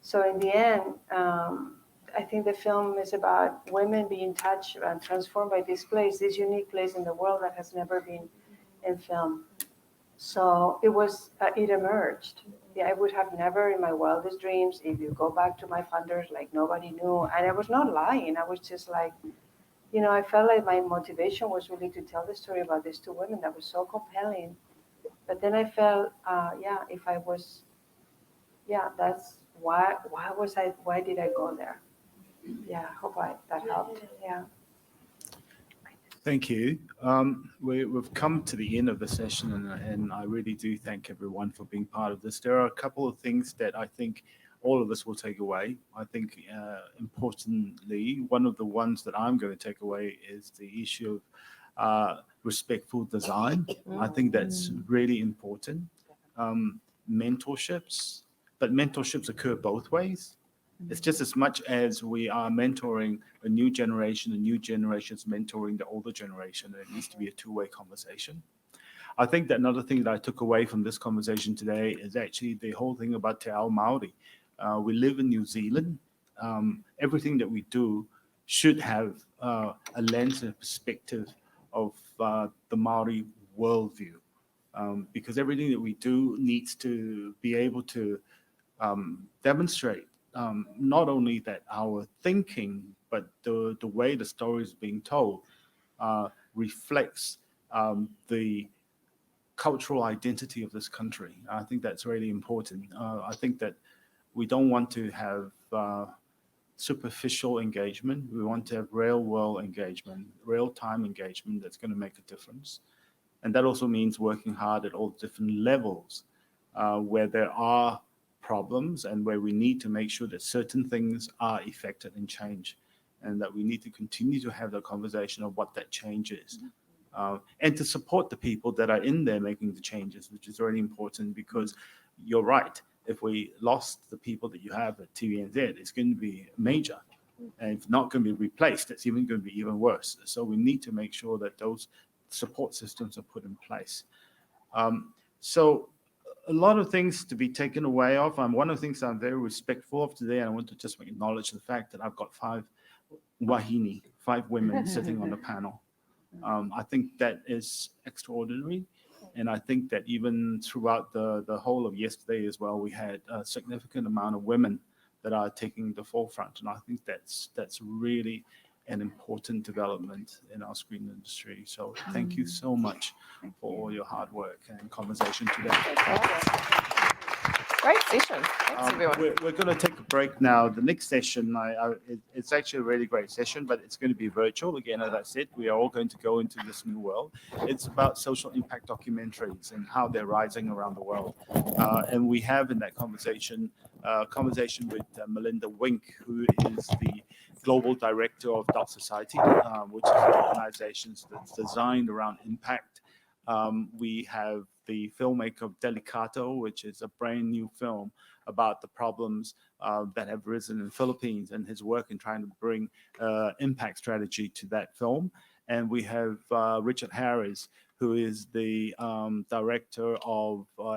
So in the end, I think the film is about women being touched and transformed by this place, this unique place in the world that has never been in film. So it emerged. Yeah, I would have never in my wildest dreams, if you go back to my funders, like nobody knew. And I was not lying. I was just like, you know, I felt like my motivation was really to tell the story about these two women that was so compelling. But then I felt, that's why did I go there? Yeah, that helped. Yeah. Thank you. We've come to the end of the session, and I really do thank everyone for being part of this. There are a couple of things that I think all of us will take away. I think, importantly, one of the ones that I'm going to take away is the issue of respectful design. I think that's really important. Mentorships, but mentorships occur both ways. It's just as much as we are mentoring a new generation is mentoring the older generation. It needs to be a two-way conversation. I think that another thing that I took away from this conversation today is actually the whole thing about Te Ao Māori. We live in New Zealand. Everything that we do should have a lens and a perspective of the Māori worldview, because everything that we do needs to be able to demonstrate not only that our thinking, but the way the story is being told reflects the cultural identity of this country. I think that's really important. I think that we don't want to have superficial engagement. We want to have real-world engagement, real-time engagement that's going to make a difference. And that also means working hard at all different levels where there are problems and where we need to make sure that certain things are effected and change, and that we need to continue to have the conversation of what that change is. And to support the people that are in there making the changes, which is very important, because you're right. If we lost the people that you have at TVNZ, it's going to be major. And if not going to be replaced, it's even going to be even worse. So we need to make sure that those support systems are put in place. So a lot of things to be taken away of. One of the things I'm very respectful of today, and I want to just acknowledge the fact that I've got 5 wahine, 5 women sitting on the panel. I think that is extraordinary. And I think that even throughout the whole of yesterday as well, we had a significant amount of women that are taking the forefront. And I think that's really an important development in our screen industry. So thank you so much for all your hard work and conversation today. Great session. Thanks, everyone. We're going to take a break now. The next session, it's actually a really great session, but it's going to be virtual. Again, as I said, we are all going to go into this new world. It's about social impact documentaries and how they're rising around the world. And we have in that conversation, with Melinda Wink, who is the Global Director of DOT Society, which is an organization that's designed around impact. We have the filmmaker of Delicato, which is a brand new film about the problems that have risen in the Philippines and his work in trying to bring impact strategy to that film. And we have Richard Harris, who is the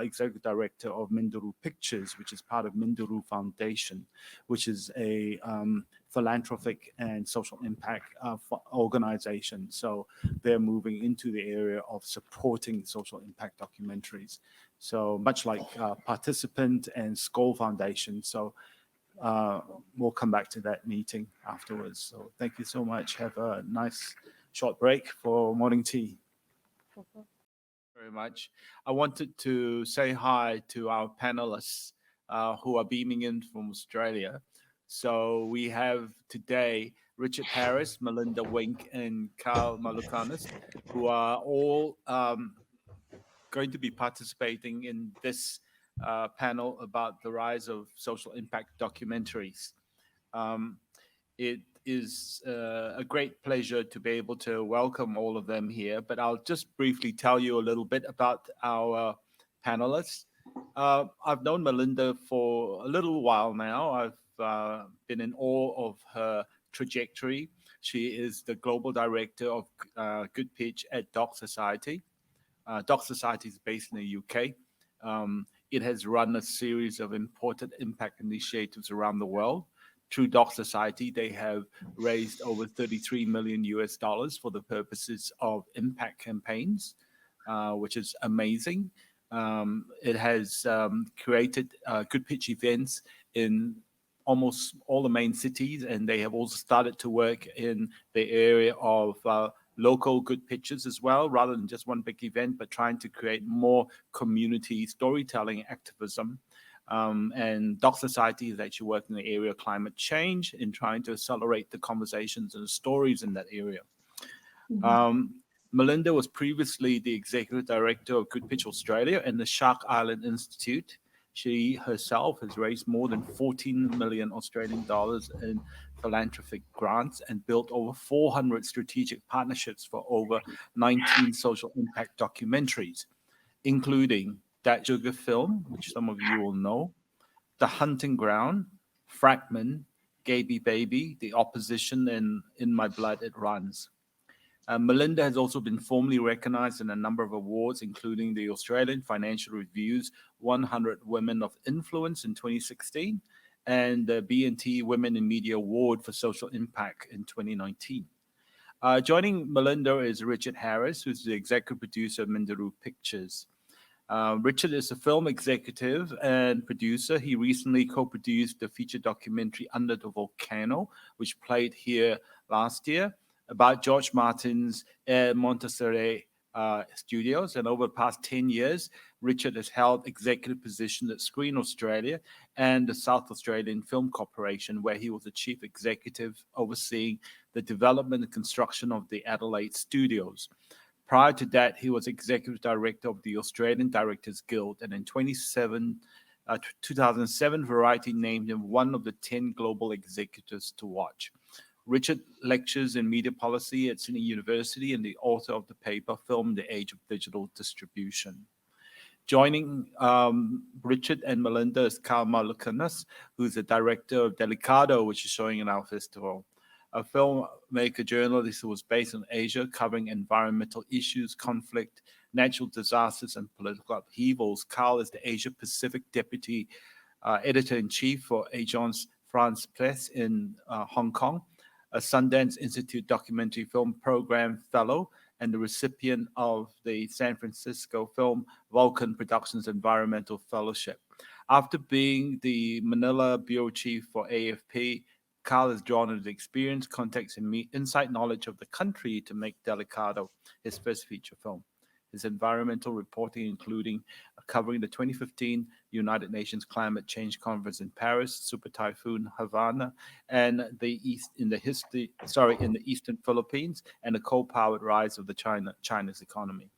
executive director of Minduru Pictures, which is part of Minduru Foundation, which is a philanthropic and social impact organization. So they're moving into the area of supporting social impact documentaries. So much like Participant and Skoll Foundation. So we'll come back to that meeting afterwards. So thank you so much. Have a nice short break for morning tea. Very much. I wanted to say hi to our panelists who are beaming in from Australia. So we have today Richard Harris, Melinda Wink, and Carl Malukanis, who are all going to be participating in this panel about the rise of social impact documentaries. It is a great pleasure to be able to welcome all of them here, but I'll just briefly tell you a little bit about our panelists. I've known Melinda for a little while now. I've been in awe of her trajectory. She is the Global Director of Good Pitch at Doc Society. Doc Society is based in the UK. It has run a series of important impact initiatives around the world. Through Doc Society, they have raised over $33 million for the purposes of impact campaigns, which is amazing. It has created good pitch events in almost all the main cities, and they have also started to work in the area of local good pitches as well, rather than just one big event, but trying to create more community storytelling activism. And Doc Society is actually working in the area of climate change in trying to accelerate the conversations and the stories in that area. Melinda was previously the Executive Director of Good Pitch Australia and the Shark Island Institute. She herself has raised more than 14 million Australian dollars in philanthropic grants and built over 400 strategic partnerships for over 19 social impact documentaries, including That Sugar Film, which some of you will know, The Hunting Ground, Fragment, Gaby Baby, The Opposition, and In My Blood It Runs. Melinda has also been formally recognized in a number of awards, including the Australian Financial Review's 100 Women of Influence in 2016 and the B&T Women in Media Award for Social Impact in 2019. Joining Melinda is Richard Harris, who's the executive producer of Minduru Pictures. Richard is a film executive and producer. He recently co-produced the feature documentary Under the Volcano, which played here last year, about George Martin's Montessori Studios. And over the past 10 years, Richard has held executive positions at Screen Australia and the South Australian Film Corporation, where he was the chief executive overseeing the development and construction of the Adelaide studios. Prior to that, he was executive director of the Australian Directors Guild, and in 2007, Variety named him one of the 10 global executives to watch. Richard lectures in media policy at Sydney University and the author of the paper Film, The Age of Digital Distribution. Joining Richard and Melinda is Carl Malukanis, who's the director of Delicato, which is showing in our festival. A filmmaker journalist who was based in Asia, covering environmental issues, conflict, natural disasters, and political upheavals. Carl is the Asia Pacific Deputy Editor-in-Chief for Agence France Presse in Hong Kong, a Sundance Institute Documentary Film Program Fellow, and the recipient of the San Francisco Film Vulcan Productions Environmental Fellowship. After being the Manila bureau chief for AFP, Carl has drawn on his experience, context, and inside knowledge of the country to make Delicado his first feature film. His environmental reporting, including covering the 2015 United Nations Climate Change Conference in Paris, Super Typhoon Havana, and in the Eastern Philippines, and the coal-powered rise of China's economy.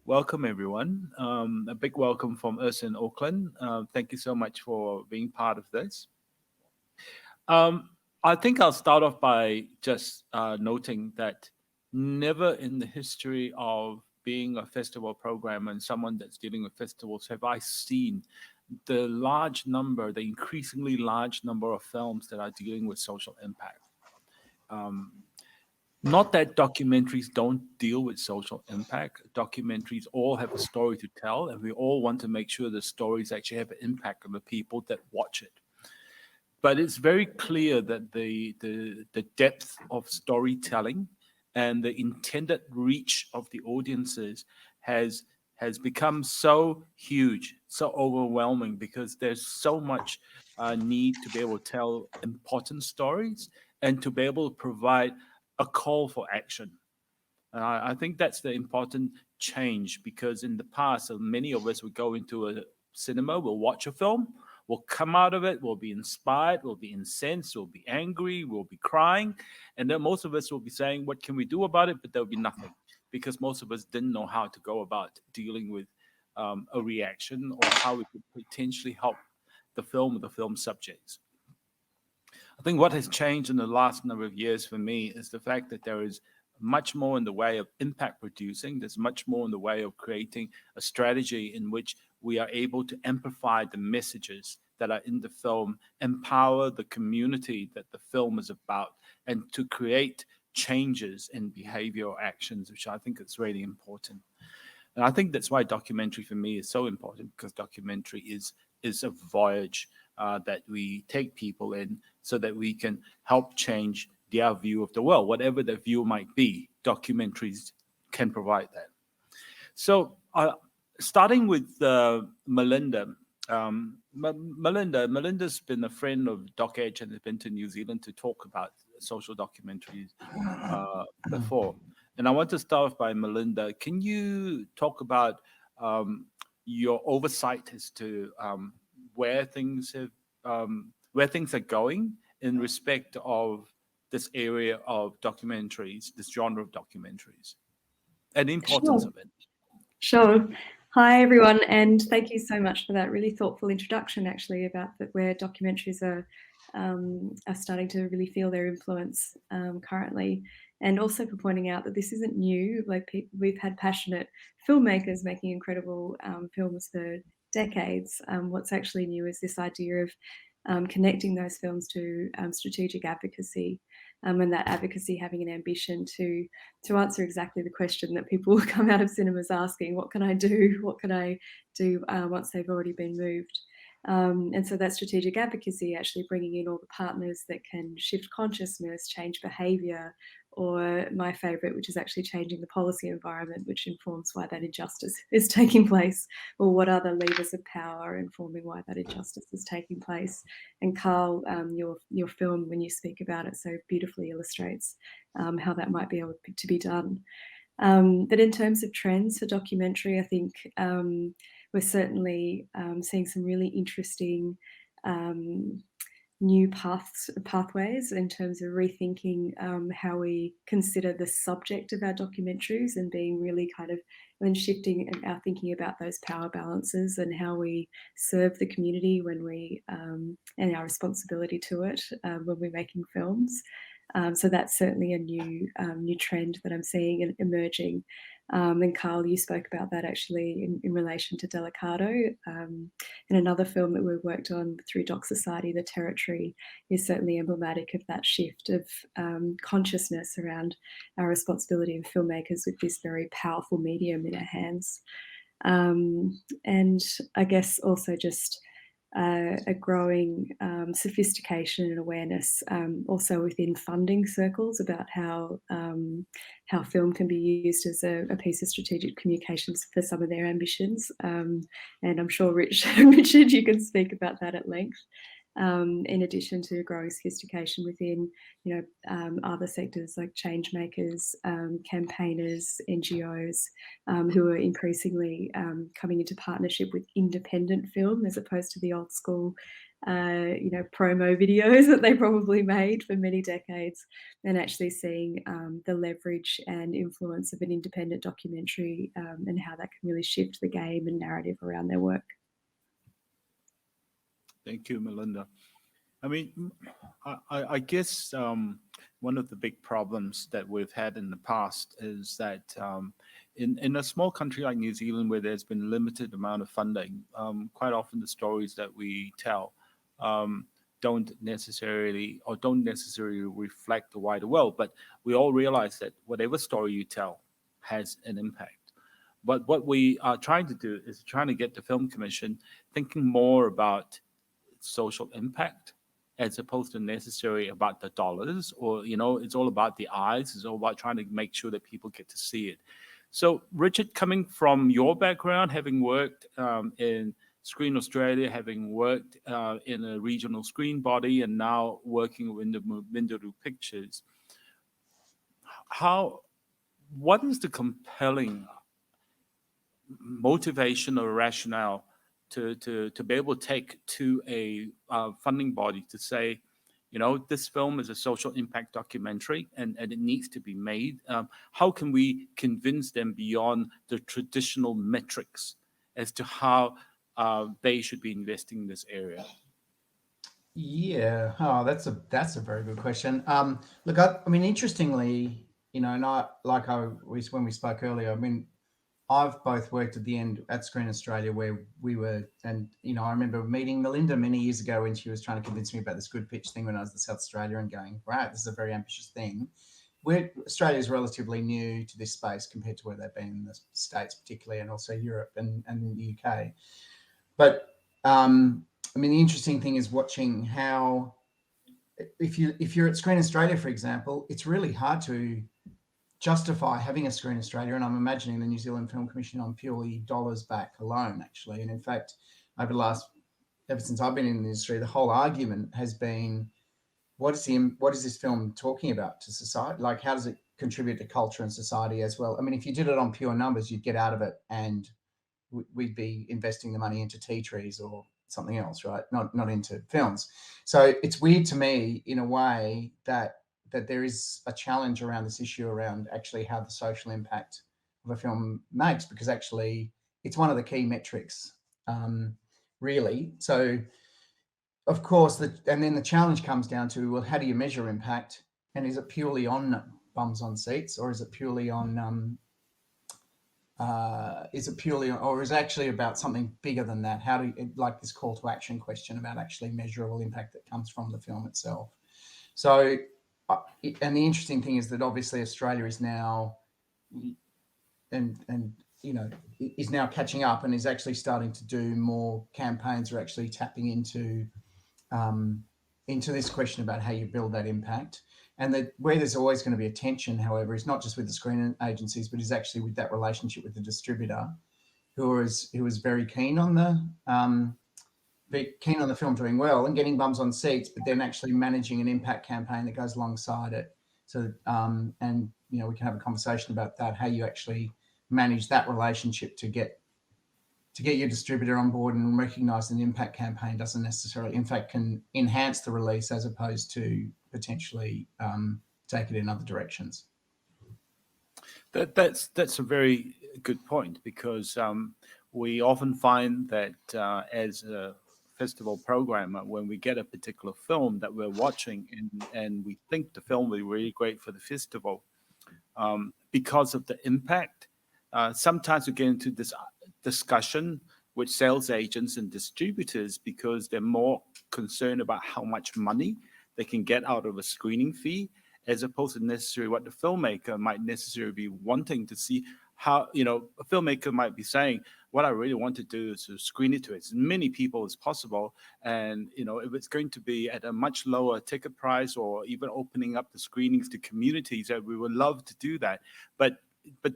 Welcome, everyone. A big welcome from us in Auckland. Thank you so much for being part of this. I think I'll start off by just noting that never in the history of being a festival programmer and someone that's dealing with festivals have I seen the increasingly large number of films that are dealing with social impact. Not that documentaries don't deal with social impact. Documentaries all have a story to tell, and we all want to make sure the stories actually have an impact on the people that watch it. But it's very clear that the depth of storytelling and the intended reach of the audiences has become so huge, so overwhelming, because there's so much need to be able to tell important stories and to be able to provide a call for action. I think that's the important change, because in the past, many of us would go into a cinema, we'll watch a film, we'll come out of it, we'll be inspired, we'll be incensed, we'll be angry, we'll be crying. And then most of us will be saying, what can we do about it? But there'll be nothing, because most of us didn't know how to go about dealing with a reaction or how we could potentially help the film or the film subjects. I think what has changed in the last number of years for me is the fact that there is much more in the way of impact producing. There's much more in the way of creating a strategy in which we are able to amplify the messages that are in the film, empower the community that the film is about, and to create changes in behavioral actions, which I think is really important. And I think that's why documentary for me is so important, because documentary is a voyage that we take people in so that we can help change their view of the world. Whatever the view might be, documentaries can provide that. So starting with Melinda. Melinda's been a friend of DocEdge and has been to New Zealand to talk about social documentaries before. And I want to start off by Melinda. Can you talk about your oversight as to where things are going in respect of this area of documentaries, this genre of documentaries, and the importance of it? Sure. Hi, everyone, and thank you so much for that really thoughtful introduction, actually, about where documentaries are starting to really feel their influence currently, and also for pointing out that this isn't new. Like, we've had passionate filmmakers making incredible films for decades. What's actually new is this idea of connecting those films to strategic advocacy, and that advocacy having an ambition to answer exactly the question that people come out of cinemas asking: what can I do? What can I do once they've already been moved? And so that strategic advocacy, actually bringing in all the partners that can shift consciousness, change behaviour, or my favourite, which is actually changing the policy environment, which informs why that injustice is taking place, or what other levers of power are informing why that injustice is taking place. And Carl, your film, when you speak about it, so beautifully illustrates how that might be able to be done. But in terms of trends for documentary, I think we're certainly seeing some really interesting new pathways in terms of rethinking how we consider the subject of our documentaries, and being really kind of then shifting our thinking about those power balances and how we serve the community when we and our responsibility to it when we're making films. So that's certainly a new trend that I'm seeing emerging. And Carl, you spoke about that actually in relation to Delicado. And another film that we've worked on through Doc Society, The Territory, is certainly emblematic of that shift of consciousness around our responsibility of filmmakers with this very powerful medium in our hands. And I guess also just a growing sophistication and awareness also within funding circles about how film can be used as a piece of strategic communications for some of their ambitions. And I'm sure Richard, you can speak about that at length. In addition to growing sophistication within, other sectors like change makers, campaigners, NGOs, who are increasingly coming into partnership with independent film as opposed to the old school, promo videos that they probably made for many decades, and actually seeing the leverage and influence of an independent documentary and how that can really shift the game and narrative around their work. Thank you, Melinda. I mean, I guess one of the big problems that we've had in the past is that in a small country like New Zealand, where there's been limited amount of funding, quite often the stories that we tell don't necessarily reflect the wider world. But we all realize that whatever story you tell has an impact. But what we are trying to do is trying to get the Film Commission thinking more about social impact as opposed to necessarily about the dollars, or it's all about the eyes. It's all about trying to make sure that people get to see it. So Richard, coming from your background, having worked in Screen Australia, having worked in a regional screen body, and now working with the Mindaru Pictures, what is the compelling motivation or rationale to be able to take to a funding body to say, this film is a social impact documentary and it needs to be made? How can we convince them beyond the traditional metrics as to how they should be investing in this area? Yeah, that's a very good question. Look, I mean, interestingly, when we spoke earlier, I mean, I've both worked at the end at Screen Australia where we were, and I remember meeting Melinda many years ago when she was trying to convince me about this good pitch thing when I was in South Australia, and going, right, this is a very ambitious thing. Australia is relatively new to this space compared to where they've been in the States particularly, and also Europe and in the UK. But I mean, the interesting thing is watching how, if you're at Screen Australia, for example, it's really hard to justify having a Screen Australia, and I'm imagining the New Zealand Film Commission on purely dollars back alone, actually. And in fact, ever since I've been in the industry, the whole argument has been, what is this film talking about to society? Like, how does it contribute to culture and society as well? I mean, if you did it on pure numbers, you'd get out of it, and we'd be investing the money into tea trees or something else, right? Not into films. So it's weird to me, in a way, that there is a challenge around this issue around actually how the social impact of a film makes, because actually it's one of the key metrics, really. So of course, and then the challenge comes down to, well, how do you measure impact? And is it purely on bums on seats, or is it purely on, or is it actually about something bigger than that? How do you, like this call to action question about actually measurable impact that comes from the film itself? So, and the interesting thing is that obviously Australia is now, is now catching up and is actually starting to do more campaigns, or actually tapping into this question about how you build that impact. And where there's always going to be a tension, however, is not just with the screen agencies, but is actually with that relationship with the distributor, who is very keen on the film doing well and getting bums on seats, but then actually managing an impact campaign that goes alongside it. So, and we can have a conversation about that, how you actually manage that relationship to get your distributor on board and recognize an impact campaign doesn't necessarily, in fact, can enhance the release as opposed to potentially take it in other directions. That's a very good point, because we often find that as a festival programmer, when we get a particular film that we're watching and we think the film will be really great for the festival, because of the impact, sometimes we get into this discussion with sales agents and distributors because they're more concerned about how much money they can get out of a screening fee, as opposed to necessarily what the filmmaker might necessarily be wanting to see. How, a filmmaker might be saying, what I really want to do is to screen it to as many people as possible. And, if it's going to be at a much lower ticket price or even opening up the screenings to communities, that we would love to do that. But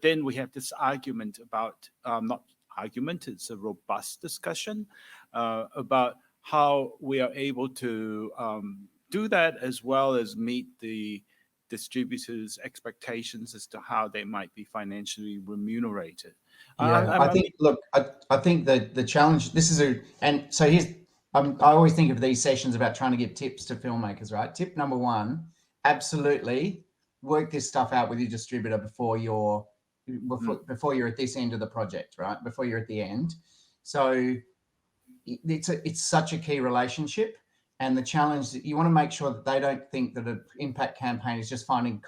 then we have this argument about, not argument, it's a robust discussion about how we are able to do that as well as meet the distributors' expectations as to how they might be financially remunerated. Yeah, I think, look, I think that the challenge, and so here's, I always think of these sessions about trying to give tips to filmmakers, right? Tip number one, absolutely work this stuff out with your distributor before you're at this end of the project, right? Before you're at the end. So it's such a key relationship. And the challenge that you want to make sure that they don't think that an impact campaign is just finding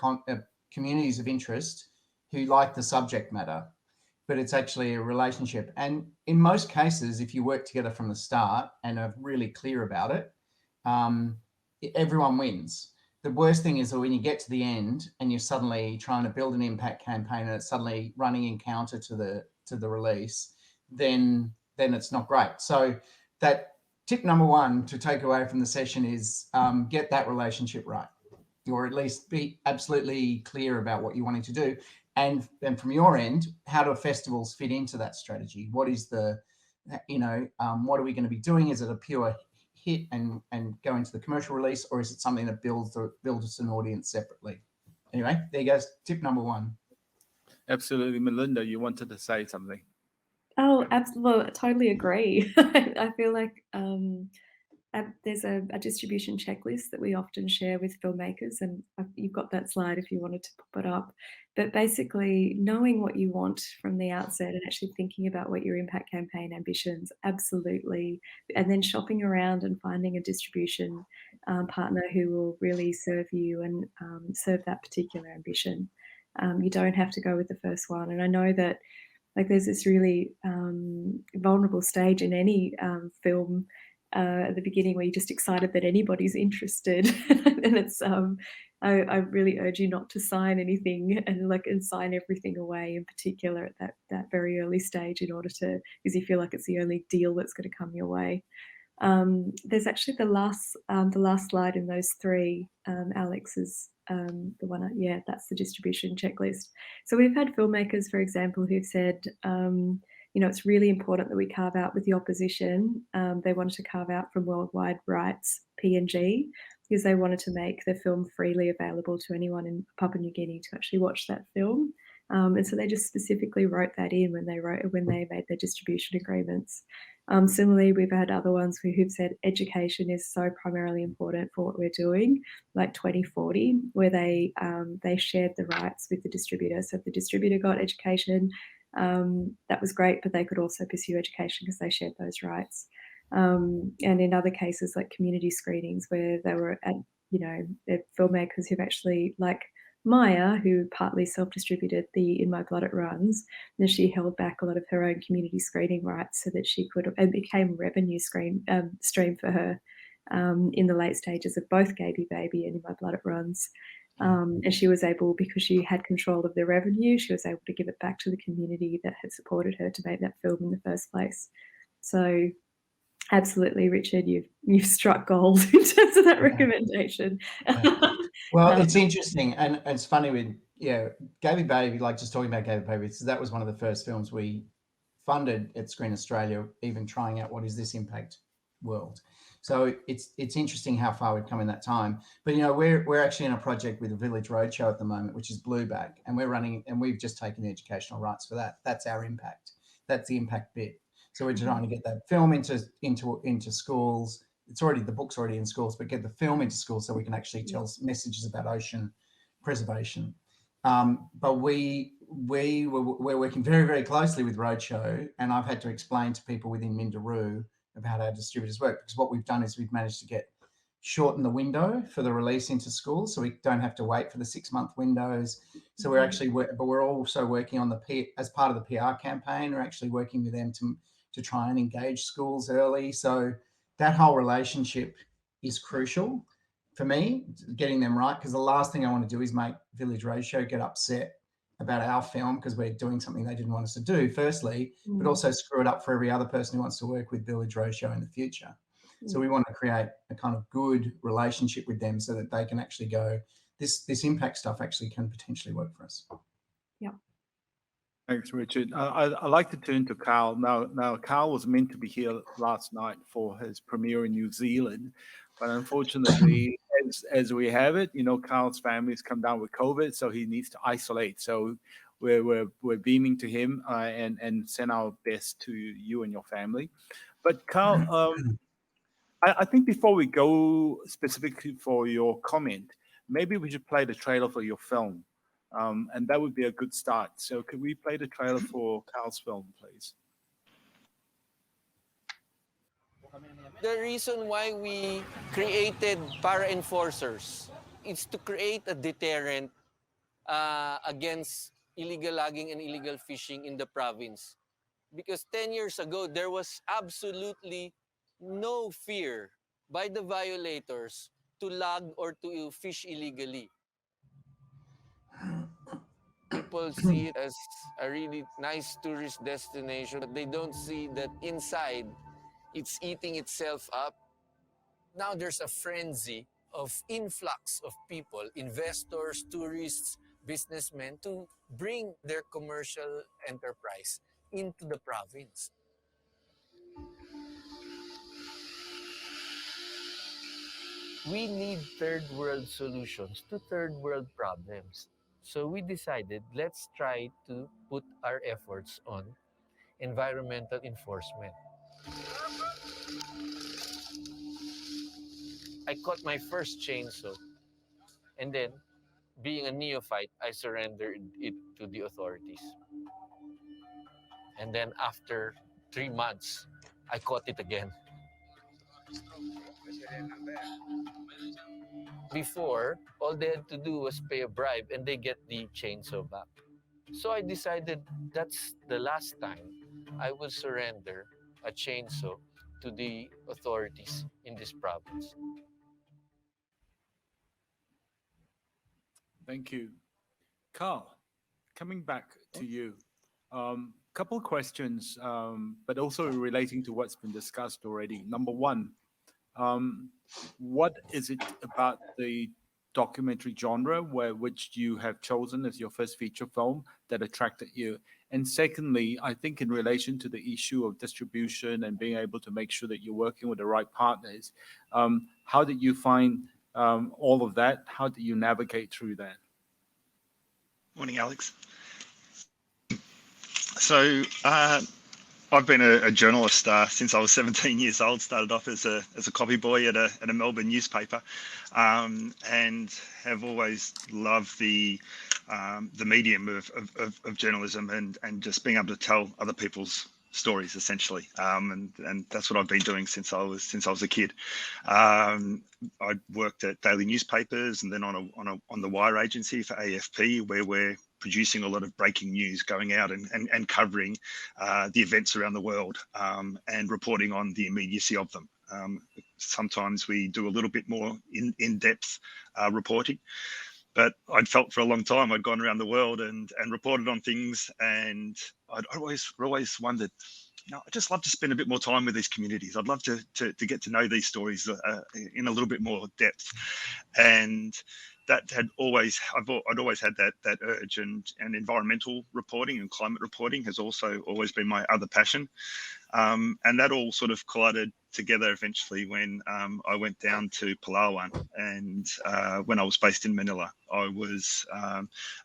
communities of interest who like the subject matter, but it's actually a relationship. And in most cases, if you work together from the start and are really clear about it, everyone wins. The worst thing is that when you get to the end and you're suddenly trying to build an impact campaign and it's suddenly running in counter to the release, then it's not great. So that tip number one to take away from the session is get that relationship right, or at least be absolutely clear about what you're wanting to do. And from your end, how do festivals fit into that strategy? What is the, what are we going to be doing? Is it a pure hit and go into the commercial release, or is it something that builds an audience separately? Anyway, there you go. Tip number one. Absolutely. Melinda, you wanted to say something. Oh, absolutely. I totally agree. I feel like there's a distribution checklist that we often share with filmmakers, and you've got that slide if you wanted to pop it up. But basically, knowing what you want from the outset and actually thinking about what your impact campaign ambitions, absolutely, and then shopping around and finding a distribution partner who will really serve you and serve that particular ambition. You don't have to go with the first one. And I know that there's this really vulnerable stage in any film at the beginning where you're just excited that anybody's interested. And it's I really urge you not to sign anything and sign everything away, in particular at that very early stage, in order to, because you feel like it's the only deal that's going to come your way. There's actually the last slide in those three. Alex is the one. Yeah, that's the distribution checklist. So we've had filmmakers, for example, who've said, it's really important that we carve out with the opposition. They wanted to carve out from worldwide rights, PNG, because they wanted to make the film freely available to anyone in Papua New Guinea to actually watch that film. And so they just specifically wrote that in when they made their distribution agreements. Similarly, we've had other ones who've said education is so primarily important for what we're doing, like 2040, where they shared the rights with the distributor. So if the distributor got education, that was great, but they could also pursue education because they shared those rights. And in other cases, like community screenings, where they were at, filmmakers who've actually, like Maya, who partly self-distributed the In My Blood It Runs, and she held back a lot of her own community screening rights so that she could, and became a revenue stream for her in the late stages of both Gaby Baby and In My Blood It Runs. And she was able, because she had control of the revenue, she was able to give it back to the community that had supported her to make that film in the first place. So absolutely, Richard, you've struck gold in terms of that recommendation. Well, it's interesting, and it's funny with Gaby Baby, like just talking about Gaby Baby, so that was one of the first films we funded at Screen Australia, even trying out what is this impact world. So it's interesting how far we've come in that time. But we're actually in a project with the Village Roadshow at the moment, which is Blueback, and we're running, and we've just taken the educational rights for that. That's our impact. That's the impact bit. So we're trying to get that film into schools. The book's already in schools, but get the film into schools so we can actually tell messages about ocean preservation. But we're working very, very closely with Roadshow, and I've had to explain to people within Minderoo about how our distributors work, because what we've done is we've managed to shorten the window for the release into schools, so we don't have to wait for the 6-month windows. So we're actually, but we're also working on as part of the PR campaign. We're actually working with them to try and engage schools early. So that whole relationship is crucial for me, getting them right, because the last thing I want to do is make Village Roadshow get upset about our film because we're doing something they didn't want us to do, firstly, but also screw it up for every other person who wants to work with Village Roadshow in the future. So we want to create a kind of good relationship with them so that they can actually go, this impact stuff actually can potentially work for us. Yeah. Thanks, Richard. I'd like to turn to Carl. Now, Carl was meant to be here last night for his premiere in New Zealand, but unfortunately, as we have it, Carl's family's come down with COVID, so he needs to isolate. So we're beaming to him and send our best to you and your family. But Carl, I think before we go specifically for your comment, maybe we should play the trailer for your film. And that would be a good start. So could we play the trailer for Carl's film, please? The reason why we created para-enforcers is to create a deterrent against illegal logging and illegal fishing in the province. Because 10 years ago, there was absolutely no fear by the violators to log or to fish illegally. People see it as a really nice tourist destination, but they don't see that inside it's eating itself up. Now there's a frenzy of influx of people, investors, tourists, businessmen, to bring their commercial enterprise into the province. We need third world solutions to third world problems. So we decided, let's try to put our efforts on environmental enforcement. I caught my first chainsaw, and then, being a neophyte, I surrendered it to the authorities. And then after 3 months, I caught it again. Before, all they had to do was pay a bribe and they get the chainsaw back. So I decided that's the last time I will surrender a chainsaw to the authorities in this province. Thank you. Carl, coming back to you. Couple of questions, but also relating to what's been discussed already. Number one, what is it about the documentary genre which you have chosen as your first feature film that attracted you? And secondly, I think in relation to the issue of distribution and being able to make sure that you're working with the right partners, how did you find all of that? How did you navigate through that? Morning, Alex. So I've been a journalist since I was 17 years old. Started off as a copy boy at a Melbourne newspaper, and have always loved the medium of journalism and just being able to tell other people's stories, essentially. And that's what I've been doing since I was a kid. I worked at daily newspapers and then on the wire agency for AFP, where we're producing a lot of breaking news, going out and covering the events around the world, and reporting on the immediacy of them. Sometimes we do a little bit more in-depth reporting, but I'd felt for a long time I'd gone around the world and reported on things, and I'd always wondered, I'd just love to spend a bit more time with these communities. I'd love to get to know these stories in a little bit more depth, and that had I'd always had that urge, and environmental reporting and climate reporting has also always been my other passion, and that all sort of collided together eventually when I went down to Palawan, and when I was based in Manila. I was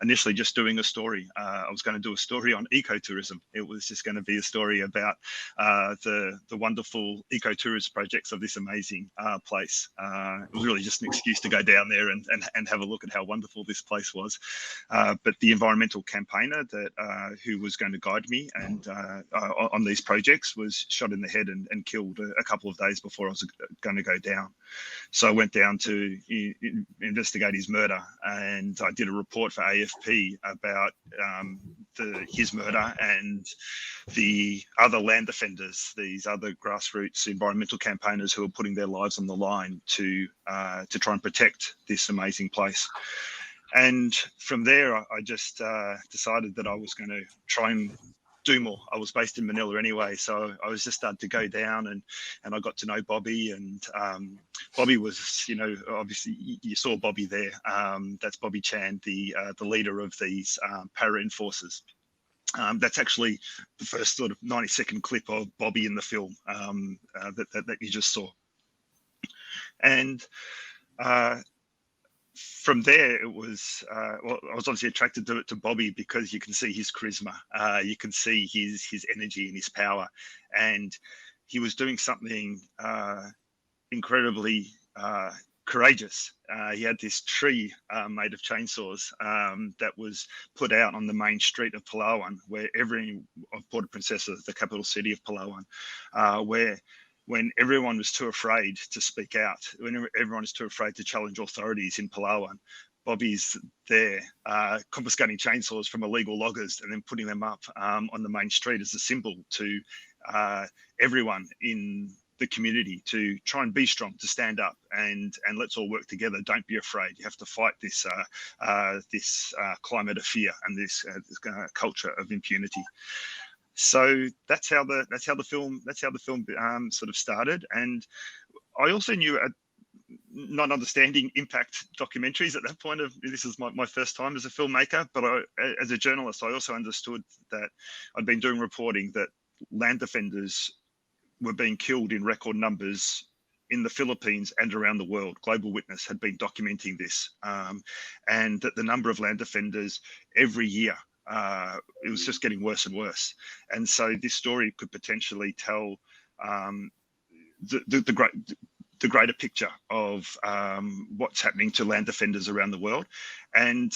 initially just doing a story. I was going to do a story on ecotourism. It was just going to be a story about the wonderful ecotourism projects of this amazing place. It was really just an excuse to go down there and have a look at how wonderful this place was. But the environmental campaigner who was going to guide me and on these projects was shot in the head and killed a couple of days before I was going to go down. So I went down to investigate his murder, and I did a report for AFP about his murder and the other land defenders, these other grassroots environmental campaigners who are putting their lives on the line to try and protect this amazing place. And from there, I just decided that I was going to try and do more. I was based in Manila anyway, so I was just starting to go down, and I got to know Bobby, and Bobby was, obviously you saw Bobby there. That's Bobby Chan, the leader of these para enforcers. That's actually the first sort of 90-second clip of Bobby in the film that you just saw. And from there, it was, I was obviously attracted to Bobby because you can see his charisma, you can see his energy and his power. And he was doing something incredibly courageous. He had this tree made of chainsaws that was put out on the main street of Palawan, where of Port Princesa, the capital city of Palawan, where when everyone was too afraid to speak out, when everyone was too afraid to challenge authorities in Palawan, Bobby's there confiscating chainsaws from illegal loggers and then putting them up on the main street as a symbol to everyone in the community to try and be strong, to stand up, and let's all work together. Don't be afraid. You have to fight this climate of fear and this culture of impunity. So that's how the film sort of started. And I also knew, not understanding impact documentaries at that point, this is my first time as a filmmaker, but as a journalist, I also understood that I'd been doing reporting that land defenders were being killed in record numbers in the Philippines and around the world. Global Witness had been documenting this, and that the number of land defenders every year, it was just getting worse and worse. And so this story could potentially tell the greater picture of what's happening to land defenders around the world. And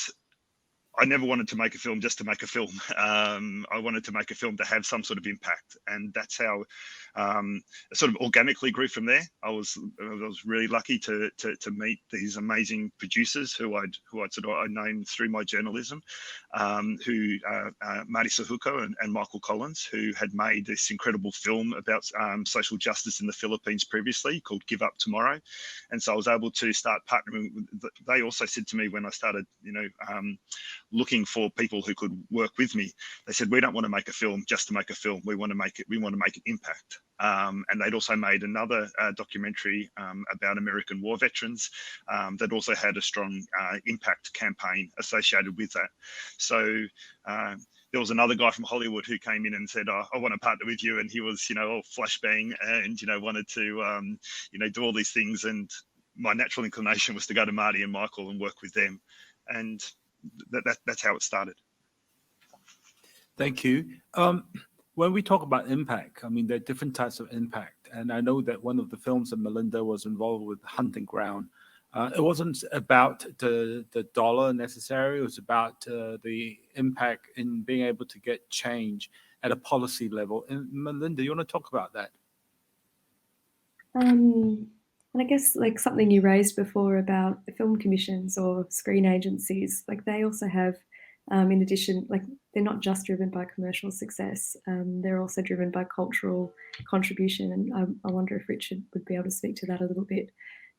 I never wanted to make a film just to make a film. I wanted to make a film to have some sort of impact, and that's how it sort of organically grew from there. I was really lucky to meet these amazing producers who I'd known through my journalism, Marty Sahuko and Michael Collins, who had made this incredible film about social justice in the Philippines previously called Give Up Tomorrow. And so I was able to start partnering with, they also said to me when I started, looking for people who could work with me, they said, we don't want to make a film just to make a film. We want to make an impact. And they'd also made another documentary about American war veterans that also had a strong impact campaign associated with that. So there was another guy from Hollywood who came in and said, I want to partner with you. And he was, all flashbang and, wanted to, do all these things. And my natural inclination was to go to Marty and Michael and work with them. And that's how it started. Thank you. When we talk about impact, there are different types of impact. And I know that one of the films that Melinda was involved with, Hunting Ground, it wasn't about the dollar necessarily. It was about the impact in being able to get change at a policy level. And Melinda, you want to talk about that? And I guess like something you raised before about the film commissions or screen agencies, like they also have, in addition, like they're not just driven by commercial success, they're also driven by cultural contribution. And I wonder if Richard would be able to speak to that a little bit.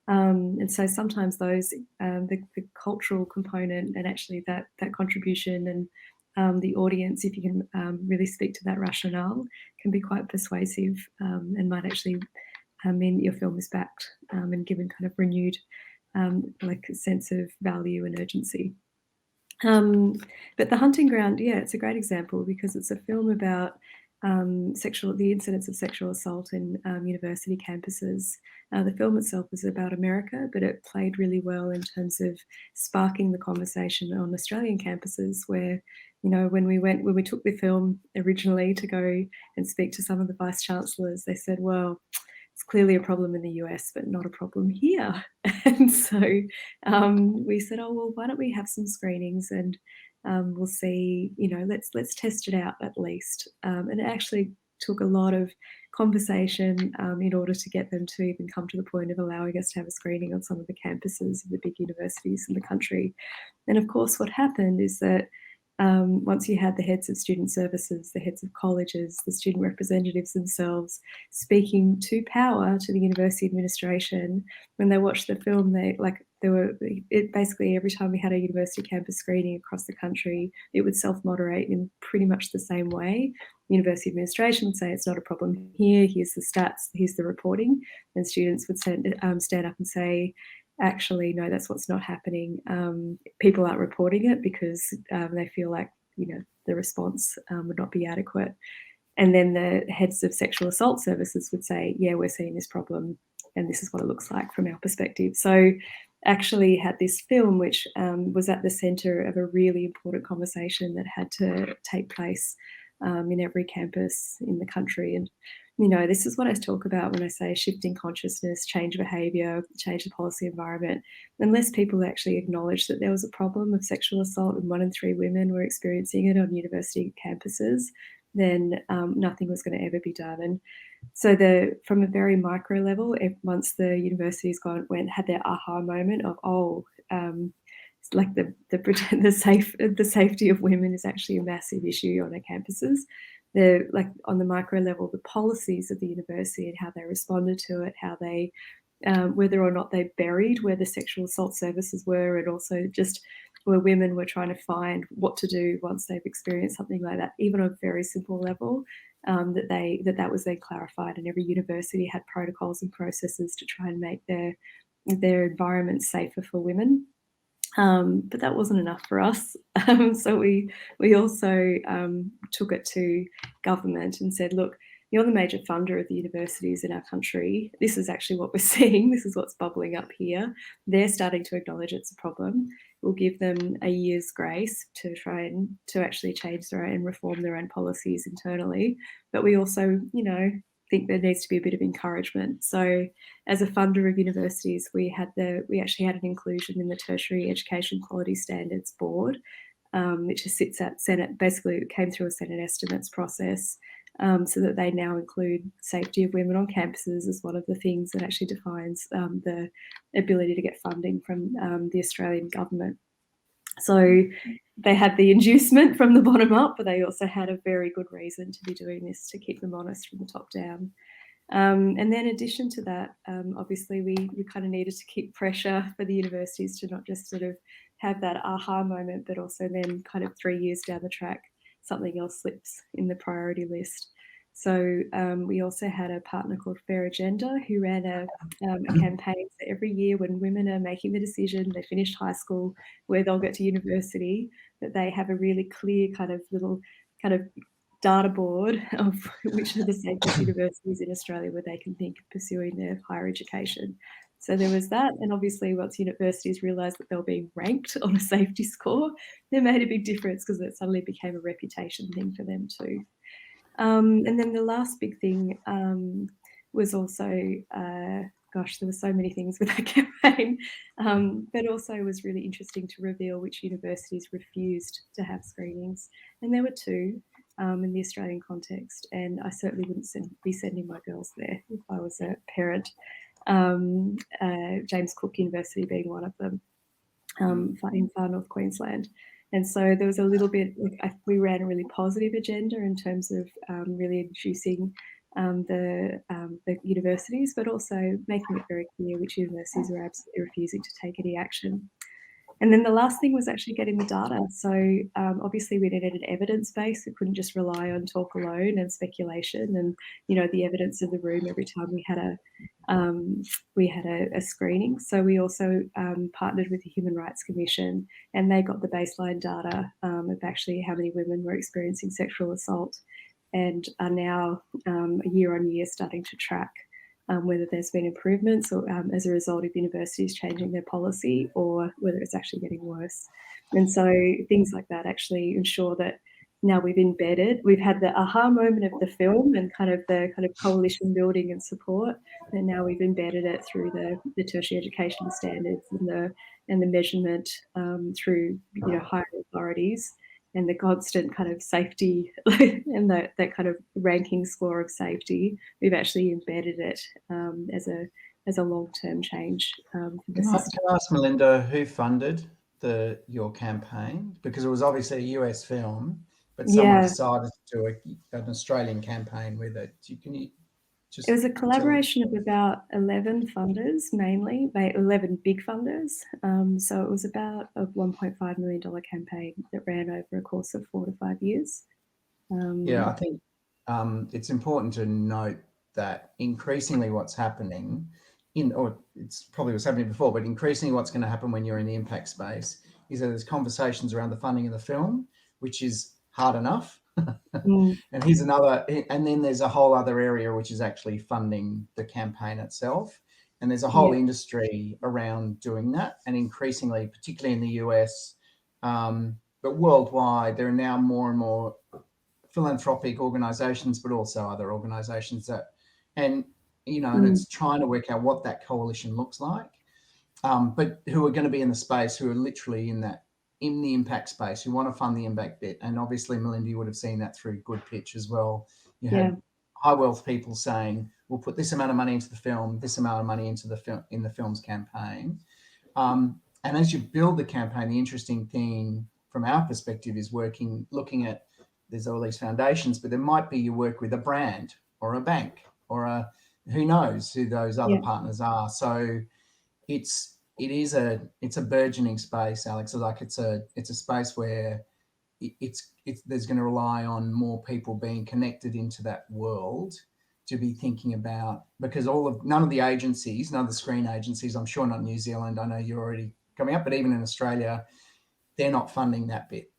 And so sometimes those, the cultural component and actually that contribution and the audience, if you can really speak to that rationale, can be quite persuasive and might actually mean your film is backed and given kind of renewed like a sense of value and urgency. But The Hunting Ground, yeah, it's a great example because it's a film about the incidents of sexual assault in university campuses. The film itself is about America, but it played really well in terms of sparking the conversation on Australian campuses where, when we took the film originally to go and speak to some of the vice chancellors, they said, well, it's clearly a problem in the US, but not a problem here. And so we said, oh, well, why don't we have some screenings and we'll see, let's test it out at least. And it actually took a lot of conversation in order to get them to even come to the point of allowing us to have a screening on some of the campuses of the big universities in the country. And of course, what happened is that once you had the heads of student services, the heads of colleges, the student representatives themselves speaking to power, to the university administration, when they watched the film, they basically every time we had a university campus screening across the country, it would self-moderate in pretty much the same way. University administration would say it's not a problem here, here's the stats, here's the reporting, and students would stand up and say, actually, no, that's what's not happening. People aren't reporting it because they feel like, the response would not be adequate. And then the heads of sexual assault services would say, yeah, we're seeing this problem and this is what it looks like from our perspective. So actually had this film which was at the centre of a really important conversation that had to take place in every campus in the country. And, this is what I talk about when I say shifting consciousness, change behaviour, change the policy environment. Unless people actually acknowledge that there was a problem of sexual assault and 1 in 3 women were experiencing it on university campuses, then nothing was going to ever be done. And so from a very micro level, once the universities had their aha moment of, like the safety of women is actually a massive issue on our campuses. Like on the micro level, the policies of the university and how they responded to it, how they whether or not they buried where the sexual assault services were, and also just where women were trying to find what to do once they've experienced something like that, even on a very simple level, that was then clarified, and every university had protocols and processes to try and make their environment safer for women. But that wasn't enough for us. So we also took it to government and said, look, you're the major funder of the universities in our country. This is actually what we're seeing. This is what's bubbling up here. They're starting to acknowledge it's a problem. We'll give them a year's grace to try and to actually change their own and reform their own policies internally. But we also, think there needs to be a bit of encouragement. So as a funder of universities, we actually had an inclusion in the Tertiary Education Quality Standards Board, which sits at Senate, basically it came through a Senate estimates process, so that they now include safety of women on campuses as one of the things that actually defines the ability to get funding from the Australian government. So they had the inducement from the bottom up, but they also had a very good reason to be doing this, to keep them honest from the top down. And then in addition to that, obviously we kind of needed to keep pressure for the universities to not just sort of have that aha moment, but also then kind of 3 years down the track, something else slips in the priority list. So we also had a partner called Fair Agenda who ran a campaign for every year when women are making the decision, they finished high school, where they'll get to university, that they have a really clear kind of little kind of data board of which are the safest universities in Australia where they can think of pursuing their higher education. So there was that, and obviously once universities realised that they were being ranked on a safety score, they made a big difference because it suddenly became a reputation thing for them too. And then the last big thing was also, gosh, there were so many things with that campaign, but also it was really interesting to reveal which universities refused to have screenings. And there were 2 in the Australian context, and I certainly wouldn't be sending my girls there if I was a parent. James Cook University being one of them, in far north Queensland. And so there was a little bit, we ran a really positive agenda in terms of really introducing the universities, but also making it very clear which universities were absolutely refusing to take any action. And then the last thing was actually getting the data. So obviously we needed an evidence base. We couldn't just rely on talk alone and speculation and, the evidence in the room every time we had a screening. So we also partnered with the Human Rights Commission, and they got the baseline data of actually how many women were experiencing sexual assault, and are now year on year starting to track whether there's been improvements or as a result of universities changing their policy, or whether it's actually getting worse. And so things like that actually ensure that now we've had the aha moment of the film and the coalition building and support, and now we've embedded it through the tertiary education standards and the measurement through higher authorities, and the constant kind of safety and that kind of ranking score of safety. We've actually embedded it as a long-term change for the Can system. I ask Melinda who funded your campaign? Because it was obviously a US film, but someone decided to do an Australian campaign with it. Can you It was a collaboration of about 11 funders, mainly, 11 big funders. So it was about a $1.5 million campaign that ran over a course of 4 to 5 years. Yeah, I think it's important to note that increasingly what's happening or it's probably what's happening before, but increasingly what's going to happen when you're in the impact space is that there's conversations around the funding of the film, which is hard enough. And here's another, and then there's a whole other area which is actually funding the campaign itself. And there's a whole industry around doing that. And increasingly, particularly in the US, but worldwide, there are now more and more philanthropic organizations, but also other organizations that, and it's trying to work out what that coalition looks like, but who are going to be in the space, who are literally in the impact space, who want to fund the impact bit. And obviously, Melinda, you would have seen that through Good Pitch as well. You had high wealth people saying, we'll put this amount of money into the film, this amount of money into the film in the film's campaign. And as you build the campaign, the interesting thing from our perspective is looking at, there's all these foundations, but there might be you work with a brand or a bank or who knows who those other partners are. So it's a burgeoning space, Alex. Like it's a space where there's going to rely on more people being connected into that world to be thinking about, because none of the agencies, none of the screen agencies, I'm sure not New Zealand, I know you're already coming up, but even in Australia, they're not funding that bit.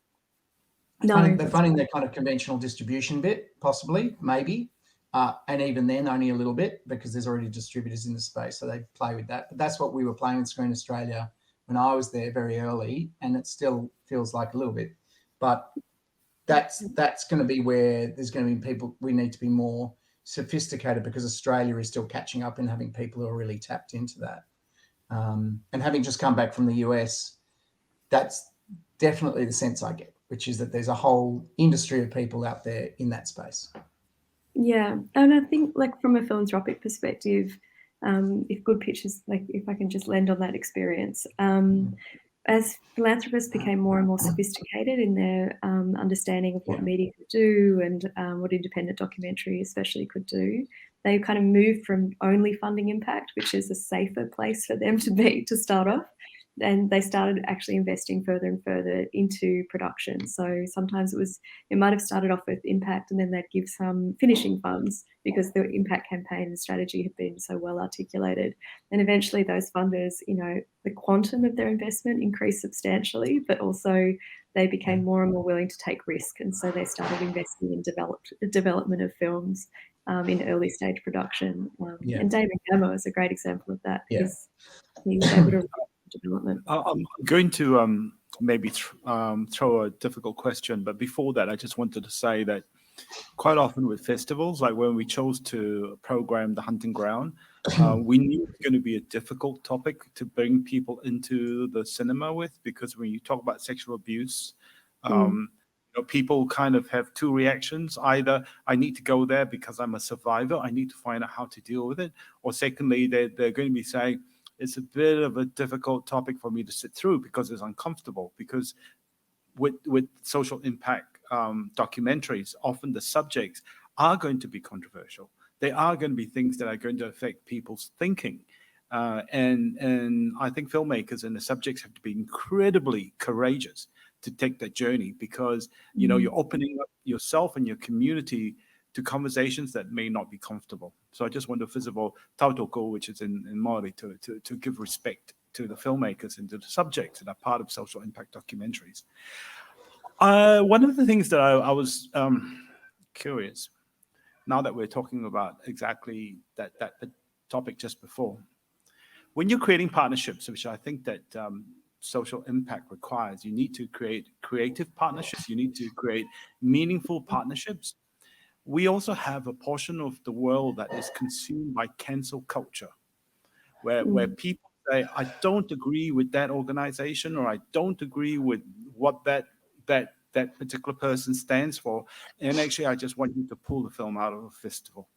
No, they're funding the kind of conventional distribution bit, possibly, maybe. And even then, only a little bit, because there's already distributors in the space, so they play with that. But that's what we were playing with Screen Australia when I was there very early, and it still feels like a little bit. But that's going to be where there's going to be people, we need to be more sophisticated, because Australia is still catching up and having people who are really tapped into that. And having just come back from the US, that's definitely the sense I get, which is that there's a whole industry of people out there in that space. Yeah, and I think, like, from a philanthropic perspective, if Good Pitch is, like, if I can just lend on that experience, as philanthropists became more and more sophisticated in their understanding of what media could do and what independent documentary especially could do, they kind of moved from only funding impact, which is a safer place for them to be to start off, and they started actually investing further and further into production. So sometimes it might have started off with impact, and then they'd give some finishing funds because the impact campaign and strategy had been so well articulated. And eventually those funders, the quantum of their investment increased substantially, but also they became more and more willing to take risk. And so they started investing in development of films in early stage production. And David Gemma is a great example of that, because he was able to development. I'm going to maybe throw a difficult question, but before that, I just wanted to say that quite often with festivals, like when we chose to program The Hunting Ground, we knew it was going to be a difficult topic to bring people into the cinema with, because when you talk about sexual abuse, people kind of have two reactions. Either I need to go there because I'm a survivor, I need to find out how to deal with it, or secondly, they're going to be saying, it's a bit of a difficult topic for me to sit through because it's uncomfortable. Because with social impact documentaries, often the subjects are going to be controversial. They are going to be things that are going to affect people's thinking. And I think filmmakers and the subjects have to be incredibly courageous to take that journey, because you're opening up yourself and your community to conversations that may not be comfortable. So I just want to, first of all, tautoko, which is in Māori, to give respect to the filmmakers and to the subjects that are part of social impact documentaries. One of the things that I was curious, now that we're talking about exactly that topic just before, when you're creating partnerships, which I think that social impact requires, you need to create creative partnerships, you need to create meaningful partnerships. We also have a portion of the world that is consumed by cancel culture, where people say, I don't agree with that organization, or I don't agree with what that particular person stands for, and actually I just want you to pull the film out of a festival.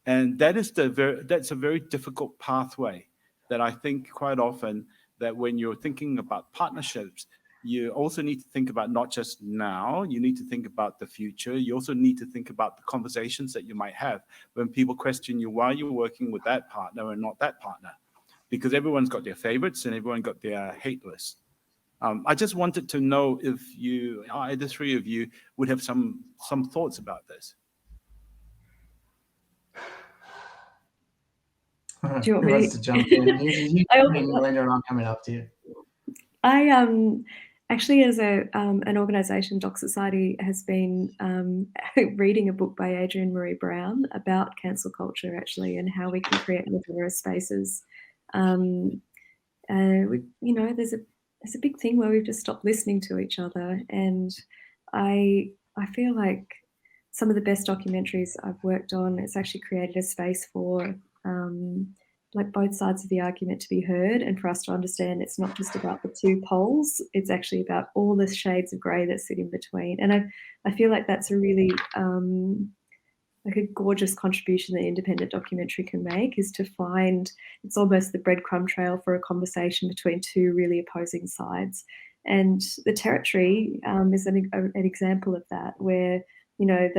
And that's a very difficult pathway that I think quite often that when you're thinking about partnerships, you also need to think about not just now, you need to think about the future. You also need to think about the conversations that you might have when people question you why you're working with that partner and not that partner, because everyone's got their favorites and everyone got their hate list. I just wanted to know if you, either three of you, would have some thoughts about this. Do you want Who me wants to jump in? You, Melinda, and I'm coming up to you. I actually, as an organisation, Doc Society has been reading a book by Adrienne Marie Brown about cancel culture, actually, and how we can create more generous spaces. There's a big thing where we've just stopped listening to each other, and I feel like some of the best documentaries I've worked on, it's actually created a space for like both sides of the argument to be heard, and for us to understand it's not just about the two poles, it's actually about all the shades of grey that sit in between. And I feel like that's a really like a gorgeous contribution that independent documentary can make, is to find, it's almost the breadcrumb trail for a conversation between two really opposing sides. And The Territory is an example of that, where, you know,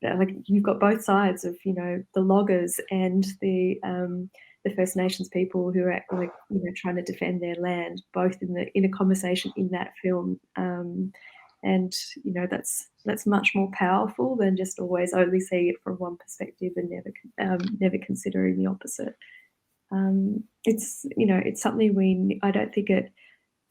like you've got both sides of, you know, the loggers and the First Nations people who are, like, you know, trying to defend their land, both in a conversation in that film. And, you know, that's much more powerful than just always only seeing it from one perspective and never considering the opposite. It's, you know, it's something I don't think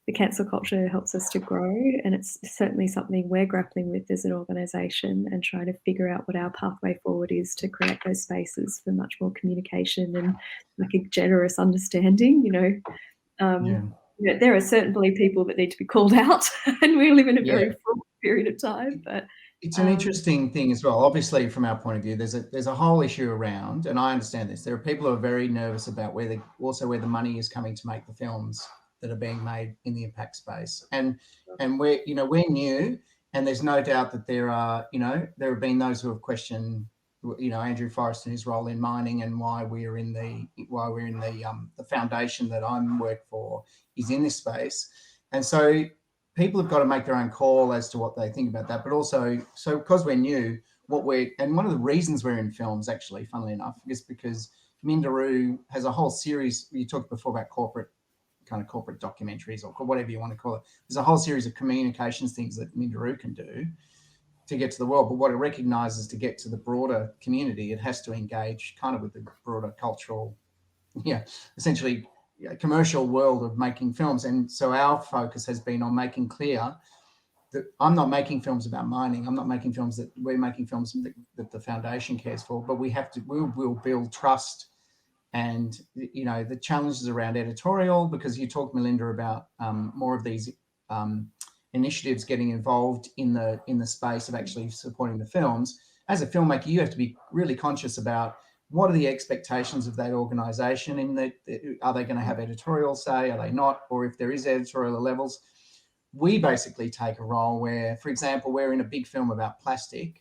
the cancel culture helps us to grow, and it's certainly something we're grappling with as an organisation and trying to figure out what our pathway forward is to create those spaces for much more communication and like a generous understanding, you know. You know, there are certainly people that need to be called out, and we live in a very fraught period of time. But it's an interesting thing as well. Obviously, from our point of view, there's a whole issue around, and I understand this. There are people who are very nervous about where the money is coming to make the films that are being made in the impact space, and we're new, and there's no doubt that there have been those who have questioned, you know, Andrew Forrest and his role in mining, and why we're in the foundation that I'm work for is in this space. And so people have got to make their own call as to what they think about that. But also, so because we're new, and one of the reasons we're in films, actually, funnily enough, is because Minderoo has a whole series. You talked before about corporate documentaries, or whatever you want to call it. There's a whole series of communications things that Minderoo can do to get to the world. But what it recognises, to get to the broader community, it has to engage kind of with the broader cultural, essentially commercial world of making films. And so our focus has been on making clear that I'm not making films about mining. I'm not making films that we're making films that the foundation cares for, but we'll build trust. And, you know, the challenges around editorial, because you talked, Melinda, about more of these initiatives getting involved in the space of actually supporting the films. As a filmmaker, you have to be really conscious about what are the expectations of that organisation, in that are they going to have editorial say, are they not, or if there is editorial levels. We basically take a role where, for example, we're in a big film about plastic,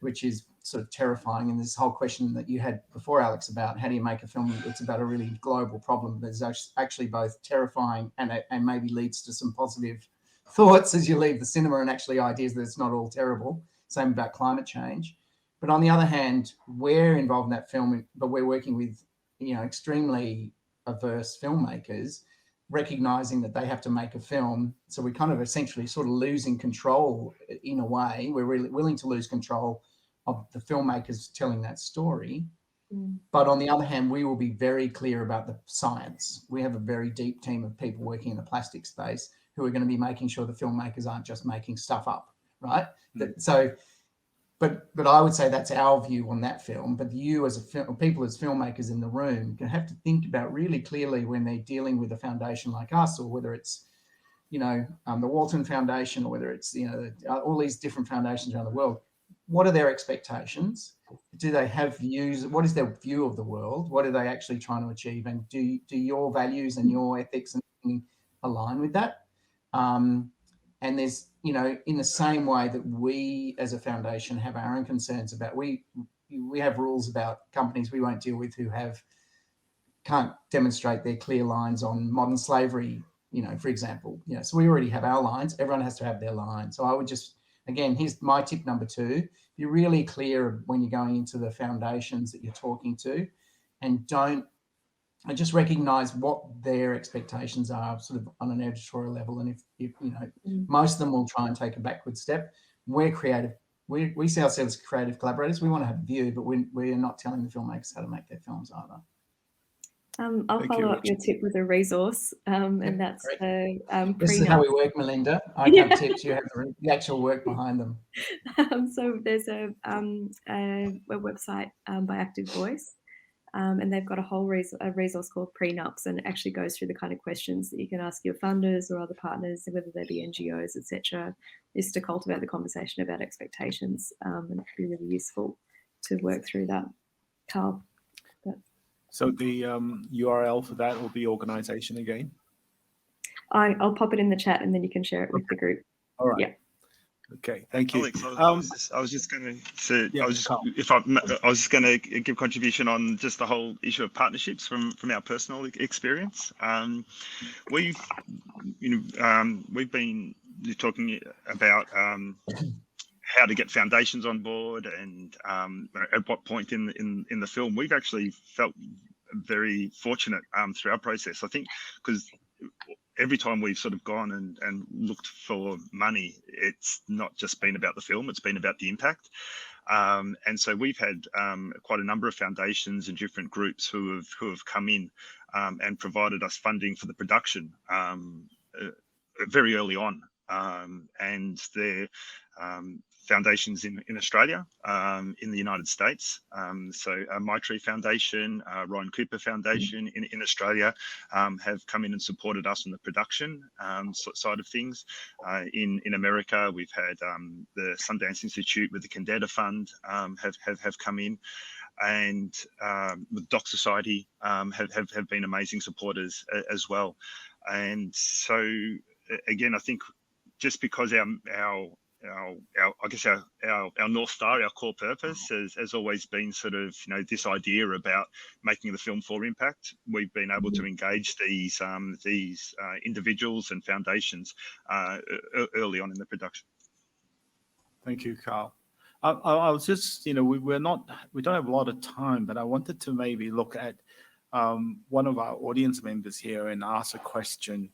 which is sort of terrifying, and this whole question that you had before, Alex, about how do you make a film that's about a really global problem that is actually both terrifying and maybe leads to some positive thoughts as you leave the cinema, and actually ideas that it's not all terrible. Same about climate change. But on the other hand, we're involved in that film, but we're working with, you know, extremely averse filmmakers, recognizing that they have to make a film. So we kind of essentially sort of losing control in a way. We're really willing to lose control of the filmmakers telling that story. But on the other hand, we will be very clear about the science. We have a very deep team of people working in the plastic space who are going to be making sure the filmmakers aren't just making stuff up, right? But I would say that's our view on that film. But you as people as filmmakers in the room can have to think about really clearly when they're dealing with a foundation like us, or whether it's, you know, the Walton Foundation, or whether it's, you know, all these different foundations around the world. What are their expectations? Do they have views? What is their view of the world? What are they actually trying to achieve? And do your values and your ethics and align with that? And there's, you know, in the same way that we as a foundation have our own concerns about, we have rules about companies we won't deal with who can't demonstrate their clear lines on modern slavery for example, so we already have our lines. Everyone has to have their line. So I would just, again, here's my tip number 2. Be really clear when you're going into the foundations that you're talking to, and just recognize what their expectations are sort of on an editorial level. And if most of them will try and take a backward step. We're creative. We see ourselves as creative collaborators. We want to have a view, but we're not telling the filmmakers how to make their films either. I'll follow up your tip with a resource, and that's the This is how we work, Melinda. I have tips. You have the actual work behind them. So there's a website by Active Voice, and they've got a whole resource called Prenups, and it actually goes through the kind of questions that you can ask your funders or other partners, whether they be NGOs, etc., is to cultivate the conversation about expectations, and it can be really useful to work through that. Carl. So the URL for that will be organisation again? I'll pop it in the chat and then you can share it with the group. All right. Yeah. Okay, thank you. Alex, I was just going to give contribution on just the whole issue of partnerships from our personal experience. We've been talking about how to get foundations on board, and at what point in the film we've actually felt very fortunate through our process. I think because every time we've sort of gone and looked for money, it's not just been about the film, it's been about the impact. And so we've had quite a number of foundations and different groups who have come in and provided us funding for the production very early on. And they're foundations in Australia, in the United States. So Maitri Foundation, Ryan Cooper Foundation in Australia have come in and supported us on the production side of things. In America, we've had the Sundance Institute with the Condetta Fund have come in, and the Doc Society have been amazing supporters as well. And so again, I think just because our North Star, our core purpose has always been sort of, this idea about making the film for impact. We've been able to engage these individuals and foundations early on in the production. Thank you, Carl. I was just, we don't have a lot of time, but I wanted to maybe look at one of our audience members here and ask a question.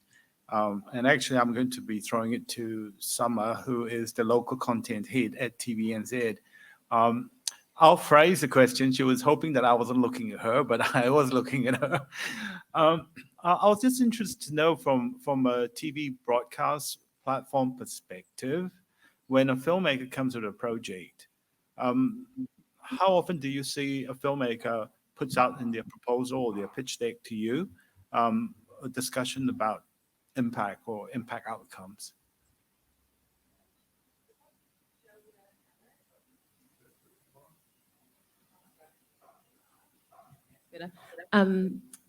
And actually, I'm going to be throwing it to Summer, who is the local content head at TVNZ. I'll phrase the question. She was hoping that I wasn't looking at her, but I was looking at her. I was just interested to know from a TV broadcast platform perspective, when a filmmaker comes with a project, how often do you see a filmmaker puts out in their proposal or their pitch deck to you a discussion about impact or impact outcomes?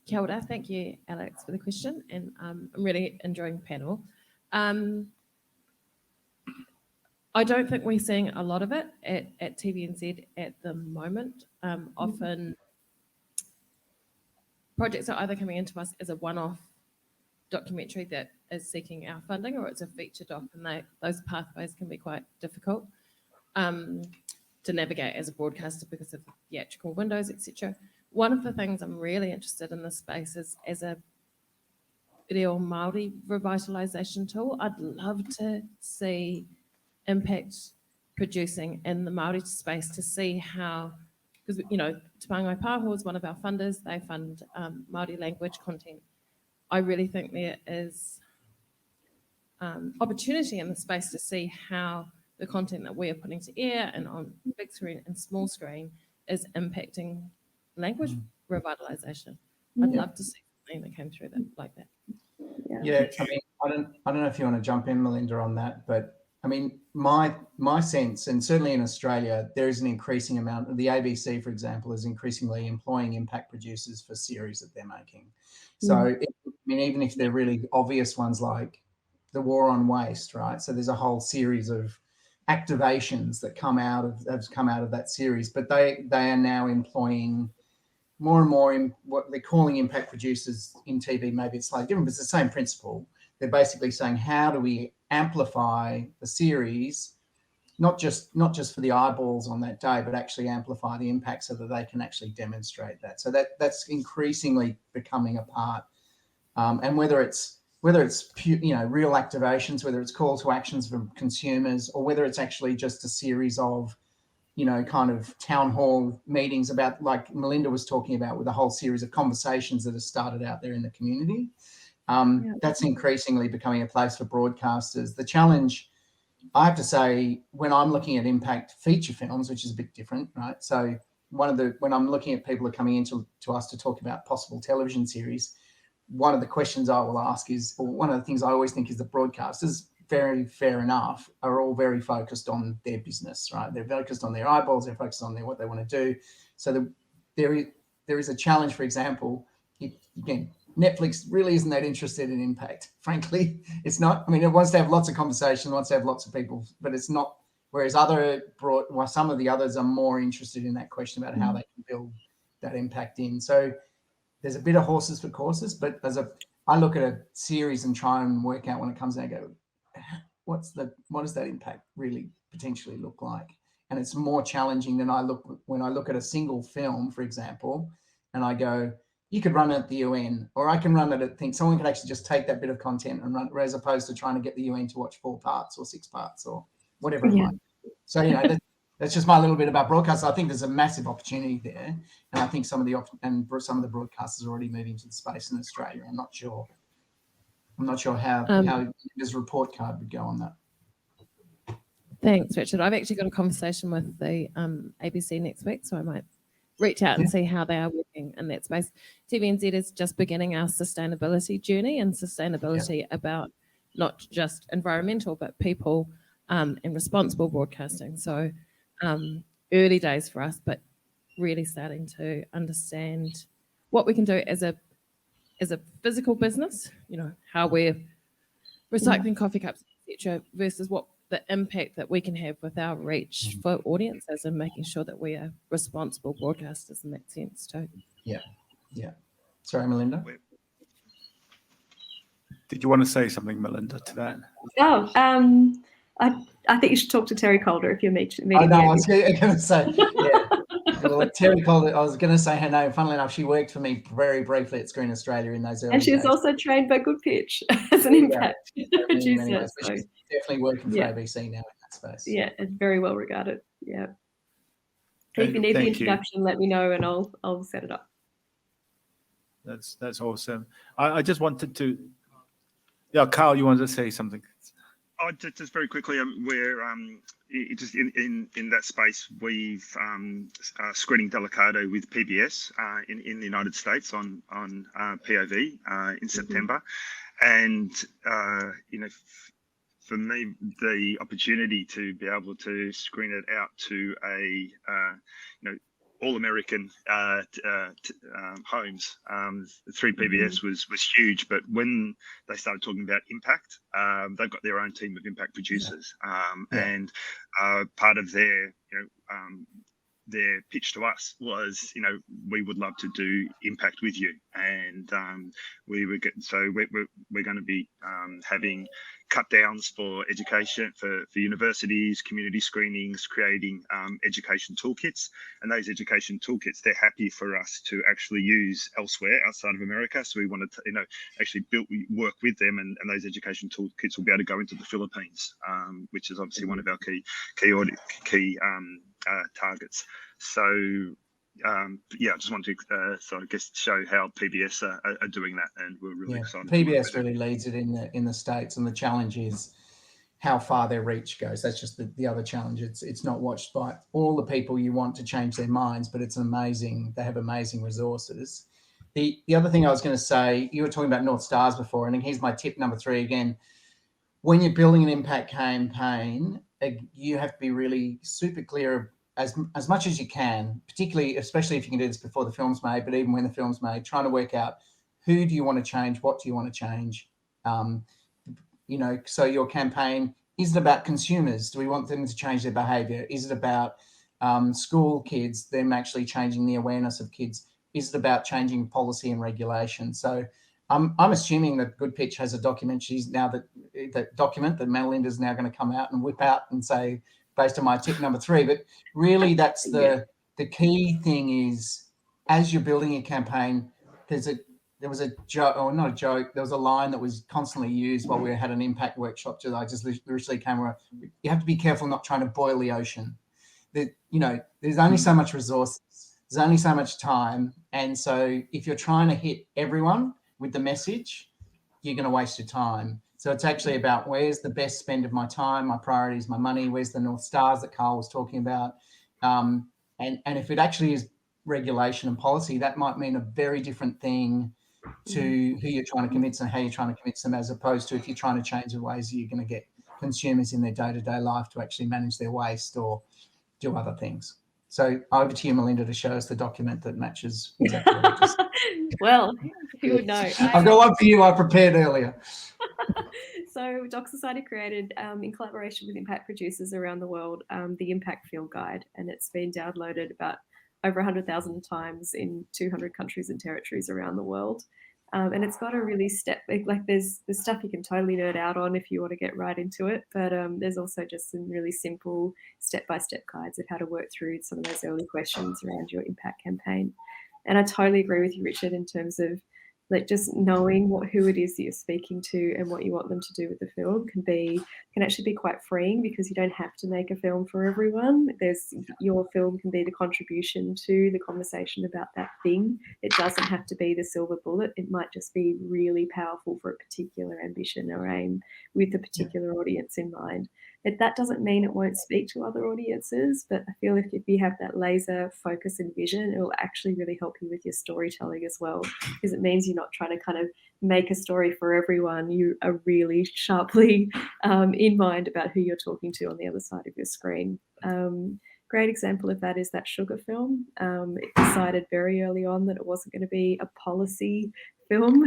Kia ora, thank you, Alex, for the question, and I'm really enjoying the panel. I don't think we're seeing a lot of it at TVNZ at the moment. Often projects are either coming into us as a one-off documentary that is seeking our funding, or it's a feature doc, and those pathways can be quite difficult to navigate as a broadcaster because of the theatrical windows, etc. One of the things I'm really interested in this space is as a video Māori revitalisation tool. I'd love to see impact producing in the Māori space to see how, because Te Pāngai Pāho is one of our funders. They fund Māori language content. I really think there is opportunity in the space to see how the content that we are putting to air and on big screen and small screen is impacting language revitalisation. I'd love to see something that came through like that. Yeah, I don't know if you want to jump in, Melinda, on that, but I mean, my sense, and certainly in Australia, there is an increasing amount. The ABC, for example, is increasingly employing impact producers for series that they're making. So, even if they're really obvious ones like the War on Waste, right? So there's a whole series of activations that have come out of that series, but they are now employing more and more in what they're calling impact producers in TV. Maybe it's slightly different, but it's the same principle. they're basically saying, how do we amplify the series, not just for the eyeballs on that day, but actually amplify the impact so that they can actually demonstrate that. So that's increasingly becoming a part. And whether it's real activations, whether it's call to actions from consumers, or whether it's actually just a series of, kind of town hall meetings about, like Melinda was talking about, with a whole series of conversations that have started out there in the community. That's increasingly becoming a place for broadcasters. The challenge, I have to say, when I'm looking at impact feature films, which is a bit different, right? So when I'm looking at people who are coming into us to talk about possible television series, one of the questions I will ask is, or one of the things I always think is, the broadcasters, very fair enough, are all very focused on their business, right? They're focused on their eyeballs, they're focused on what they want to do. So there is a challenge, for example, again, Netflix really isn't that interested in impact. Frankly, it's not. I mean, it wants to have lots of conversation, wants to have lots of people, but it's not. Whereas some of the others are more interested in that question about how they can build that impact in. So there's a bit of horses for courses, but I look at a series and try and work out when it comes out, go, what does that impact really potentially look like? And it's more challenging than when I look at a single film, for example, and I go, you could run it at the UN, or I can run it at someone could actually just take that bit of content and run it, as opposed to trying to get the UN to watch 4 parts or 6 parts or whatever it might be. So, that's just my little bit about broadcast. I think there's a massive opportunity there, and I think some of the broadcasters are already moving to the space in Australia. I'm not sure how this report card would go on that. Thanks, Richard. I've actually got a conversation with the ABC next week, so I might reach out and see how they are working in that space. TVNZ is just beginning our sustainability journey, and sustainability about not just environmental, but people and responsible broadcasting. So early days for us, but really starting to understand what we can do as a physical business, how we're recycling coffee cups, etc., versus what the impact that we can have with our reach for audiences, and making sure that we are responsible broadcasters in that sense too. Yeah. Sorry, Melinda. Did you want to say something, Melinda, to that? Oh, I think you should talk to Terry Calder if you're meeting. I know, I was going to say, Well, Terry Calder, I was going to say her name. Funnily enough, she worked for me very briefly at Screen Australia in those early and she was days. also trained by Good Pitch as an impact producer. Anyway, so she's definitely working for ABC now in that space. Yeah, it's very well regarded. Yeah. If you need the introduction, let me know and I'll set it up. That's awesome. I just wanted to, Carl, you wanted to say something? Oh, just very quickly, we're just in that space. We've screening Delicado with PBS in the United States on POV in September, and for me, the opportunity to be able to screen it out to a all American homes through PBS was huge. But when they started talking about impact, they've got their own team of impact producers, and part of their pitch to us was, we would love to do impact with you, and we're going to be having cut downs for education, for universities, community screenings, creating education toolkits, and those education toolkits, they're happy for us to actually use elsewhere outside of America. So we wanted to, actually work with them, and those education toolkits will be able to go into the Philippines, which is obviously one of our key targets. So I just want to show how PBS are doing that, and we're really excited. PBS really leads it in the States, and the challenge is how far their reach goes. That's just the other challenge. It's not watched by all the people you want to change their minds, but they have amazing resources. The other thing I was going to say, you were talking about North Stars before, and here's my tip number 3 again. When you're building an impact campaign, you have to be really super clear as much as you can, especially if you can do this before the film's made, but even when the film's made, trying to work out who do you want to change, what do you want to change. So your campaign, is it about consumers? Do we want them to change their behavior? Is it about school kids, them actually changing the awareness of kids? Is it about changing policy and regulation? So I'm assuming that Good Pitch has a document. She's now that document that Melinda's now going to come out and whip out and say, based on my tip number 3. But really, that's the key thing is, as you're building your campaign, there was a joke, or not a joke, there was a line that was constantly used while we had an impact workshop. I just literally came around. You have to be careful not trying to boil the ocean. There's only so much resources, there's only so much time. And so if you're trying to hit everyone with the message, you're going to waste your time. So it's actually about where's the best spend of my time, my priorities, my money, where's the North Stars that Carl was talking about. And if it actually is regulation and policy, that might mean a very different thing to who you're trying to convince and how you're trying to convince them, as opposed to if you're trying to change the ways that you're going to get consumers in their day-to-day life to actually manage their waste or do other things. So over to you, Melinda, to show us the document that matches exactly what you just said. Well, who would know? I've got one for you I prepared earlier. So Doc Society created, in collaboration with impact producers around the world, the Impact Field Guide, and it's been downloaded about over 100,000 times in 200 countries and territories around the world. And it's got a really there's stuff you can totally nerd out on if you want to get right into it, but there's also just some really simple step-by-step guides of how to work through some of those early questions around your impact campaign. And I totally agree with you, Richard, in terms of just knowing who it is that you're speaking to and what you want them to do with the film can actually be quite freeing, because you don't have to make a film for everyone. Your film can be the contribution to the conversation about that thing. It doesn't have to be the silver bullet. It might just be really powerful for a particular ambition or aim with a particular audience in mind. That doesn't mean it won't speak to other audiences, but I feel if you have that laser focus and vision, it will actually really help you with your storytelling as well, because it means you're not trying to kind of make a story for everyone. You are really sharply in mind about who you're talking to on the other side of your screen. Great example of that is that Sugar film. It decided very early on that it wasn't going to be a policy film,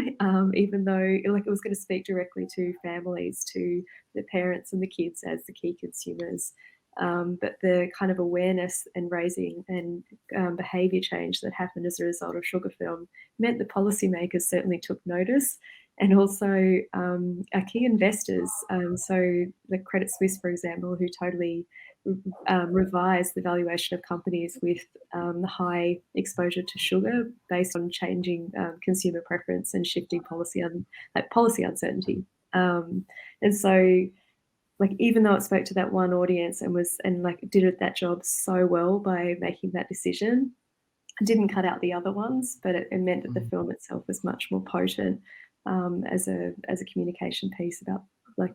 even though it was going to speak directly to families, to the parents and the kids as the key consumers. But the kind of awareness and raising and behaviour change that happened as a result of Sugar film meant the policymakers certainly took notice, and also our key investors. So the Credit Suisse, for example, who totally revised the valuation of companies with the high exposure to sugar based on changing consumer preference and shifting policy uncertainty. And so, even though it spoke to that one audience and did that job so well by making that decision, it didn't cut out the other ones, but it meant that the film itself was much more potent as a communication piece about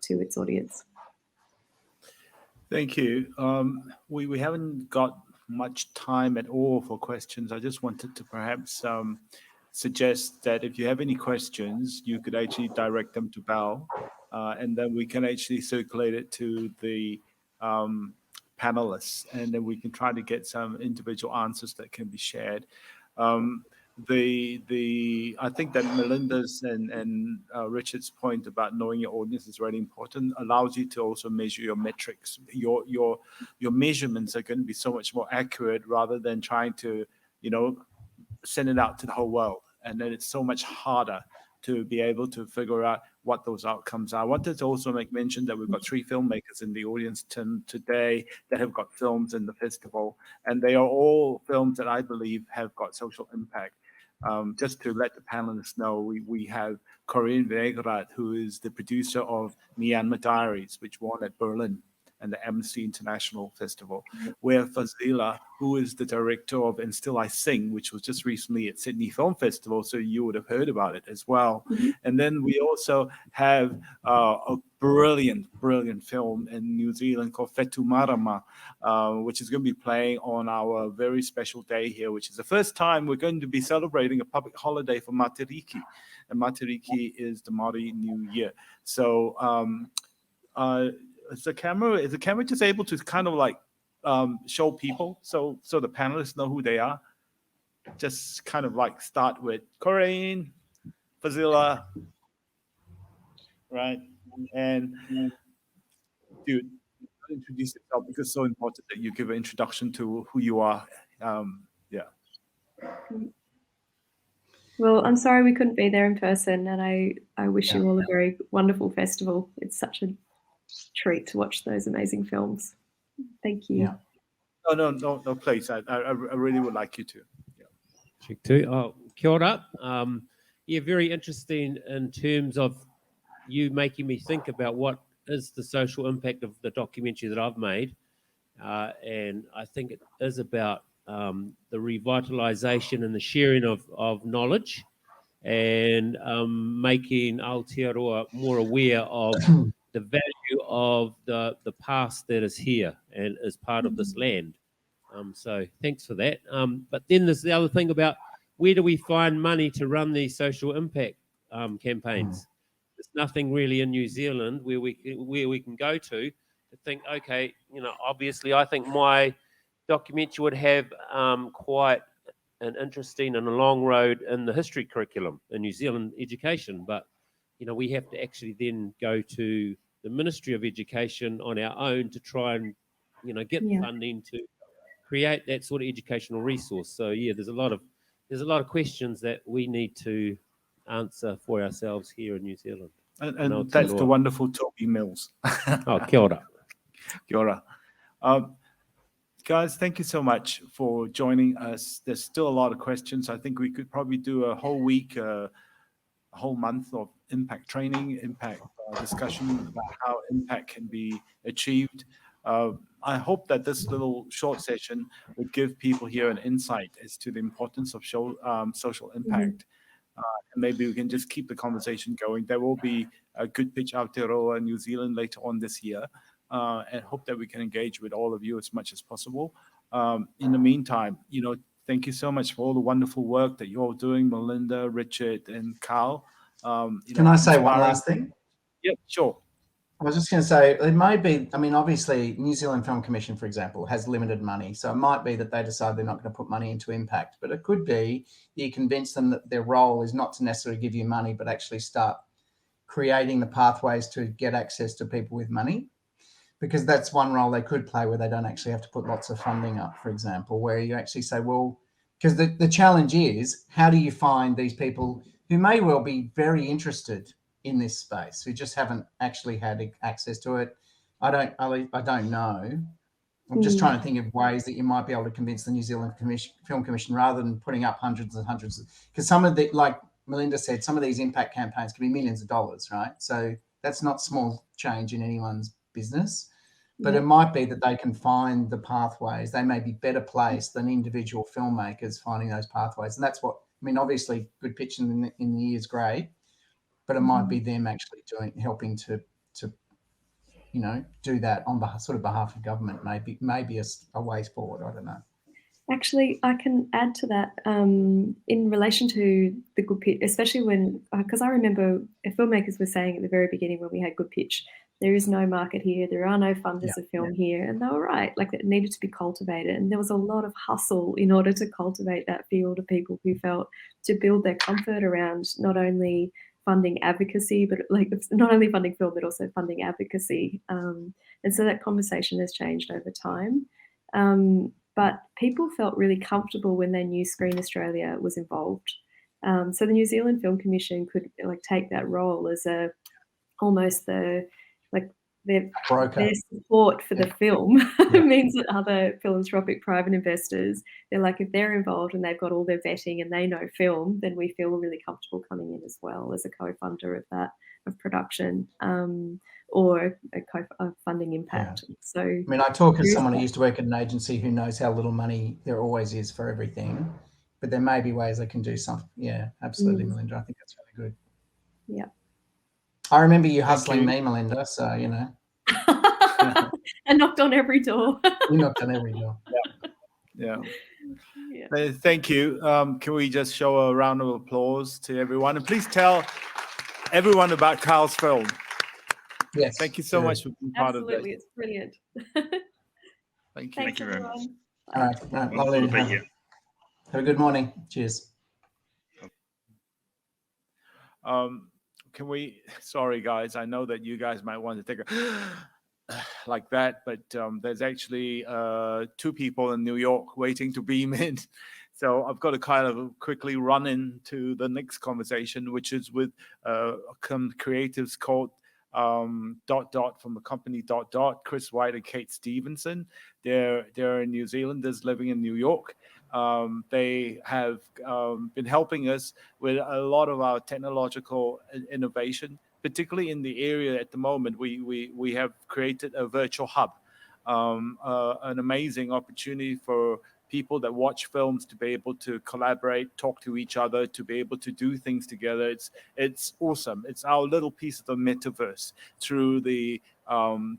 to its audience. Thank you. We haven't got much time at all for questions. I just wanted to perhaps suggest that if you have any questions, you could actually direct them to Val, and then we can actually circulate it to the panelists, and then we can try to get some individual answers that can be shared. I think that Melinda's and Richard's point about knowing your audience is really important. Allows you to also measure your metrics. Your measurements are going to be so much more accurate rather than trying to send it out to the whole world, and then it's so much harder to be able to figure out what those outcomes are. I wanted to also make mention that we've got 3 filmmakers in the audience today that have got films in the festival, and they are all films that I believe have got social impact. Just to let the panelists know, we have Corrine Egeraat, who is the producer of Myanmar Diaries, which won at Berlin and the Amnesty International Festival. We have Fazila, who is the director of And Still I Sing, which was just recently at Sydney Film Festival, so you would have heard about it as well. And then we also have a brilliant film in New Zealand called Fetu Marama, which is going to be playing on our very special day here, which is the first time we're going to be celebrating a public holiday for Matariki. And Matariki is the Māori New Year. So is the camera just able to kind of show people so the panelists know who they are? Just kind of start with Corrine, Fazila, right? And dude, introduce yourself, because it's so important that you give an introduction to who you are. Well, I'm sorry we couldn't be there in person, and I wish you all a very wonderful festival. It's such a treat to watch those amazing films. Thank you. No, please. I really would like you to. Check too. Oh, kia ora. Yeah, very interesting in terms of you making me think about what is the social impact of the documentary that I've made. And I think it is about the revitalisation and the sharing of knowledge and making Aotearoa more aware of the value of the past that is here and is part of this land. So thanks for that. But then there's the other thing about where do we find money to run these social impact campaigns? There's nothing really in New Zealand where we can go to think, okay, obviously I think my documentary would have quite an interesting and a long road in the history curriculum in New Zealand education. But, we have to actually then go to the Ministry of Education on our own to try and, get funding to create that sort of educational resource. So yeah, there's a lot of questions that we need to answer for ourselves here in New Zealand. And that's the wonderful Toby Mills. Oh, kia ora. Kia ora. Guys, thank you so much for joining us. There's still a lot of questions. I think we could probably do a whole week, a whole month of impact training, impact discussion about how impact can be achieved. I hope that this little short session would give people here an insight as to the importance of social impact. And maybe we can just keep the conversation going. There will be a Good Pitch Aotearoa New Zealand later on this year, and hope that we can engage with all of you as much as possible. In the meantime, thank you so much for all the wonderful work that you're all doing, Melinda, Richard, and Carl. Can I say one last thing? Yep, sure. I was just going to say, it may be, obviously, New Zealand Film Commission, for example, has limited money. So it might be that they decide they're not going to put money into impact. But it could be you convince them that their role is not to necessarily give you money, but actually start creating the pathways to get access to people with money. Because that's one role they could play where they don't actually have to put lots of funding up, for example, where you actually say, well, because the challenge is, how do you find these people who may well be very interested in this space, who just haven't actually had access to it? I don't know. I'm just trying to think of ways that you might be able to convince the New Zealand Film Commission rather than putting up hundreds and hundreds. Because some of the, like Melinda said, some of these impact campaigns can be millions of dollars, right? So that's not small change in anyone's business. But it might be that they can find the pathways. They may be better placed than individual filmmakers finding those pathways. And that's what, obviously Good Pitch in the year is great, but it might be them actually helping to do that on behalf of government. Maybe a way forward. I don't know. Actually, I can add to that in relation to the Good Pitch, especially when, because I remember filmmakers were saying at the very beginning when we had Good Pitch, there is no market here, there are no funders of film here, and they were right, like it needed to be cultivated. And there was a lot of hustle in order to cultivate that field of people who felt to build their comfort around not only funding advocacy, but like not only funding film, but also funding advocacy. And so that conversation has changed over time. But people felt really comfortable when they knew Screen Australia was involved. So the New Zealand Film Commission could take that role as almost their support for the film means that other philanthropic private investors, they're like, if they're involved and they've got all their vetting and they know film, then we feel really comfortable coming in as well as a co-funder of that, of production, or a funding impact. So I talk as someone who used to work at an agency who knows how little money there always is for everything, but there may be ways they can do something. Yeah, absolutely, Melinda. I think that's really good. Yeah. I remember you hustling me, Melinda, so, I knocked on every door. You knocked on every door. Yeah. Thank you. Can we just show a round of applause to everyone? And please tell everyone about Carl's film. Yes. Thank you so much for being part of this. Absolutely, it's brilliant. Thank you. Thanks, everyone. All right. Lovely to have you. Have a good morning. Cheers. Can we, sorry guys, I know that you guys might want to take a like that, but there's actually 2 people in New York waiting to beam in. So I've got to kind of quickly run into the next conversation, which is with creatives called DOTDOT from the company DOTDOT, Chris White and Kate Stevenson. They're New Zealanders living in New York. They have been helping us with a lot of our technological innovation, particularly in the area at the moment. We have created a virtual hub, an amazing opportunity for people that watch films to be able to collaborate, talk to each other, to be able to do things together. It's awesome. It's our little piece of the metaverse through the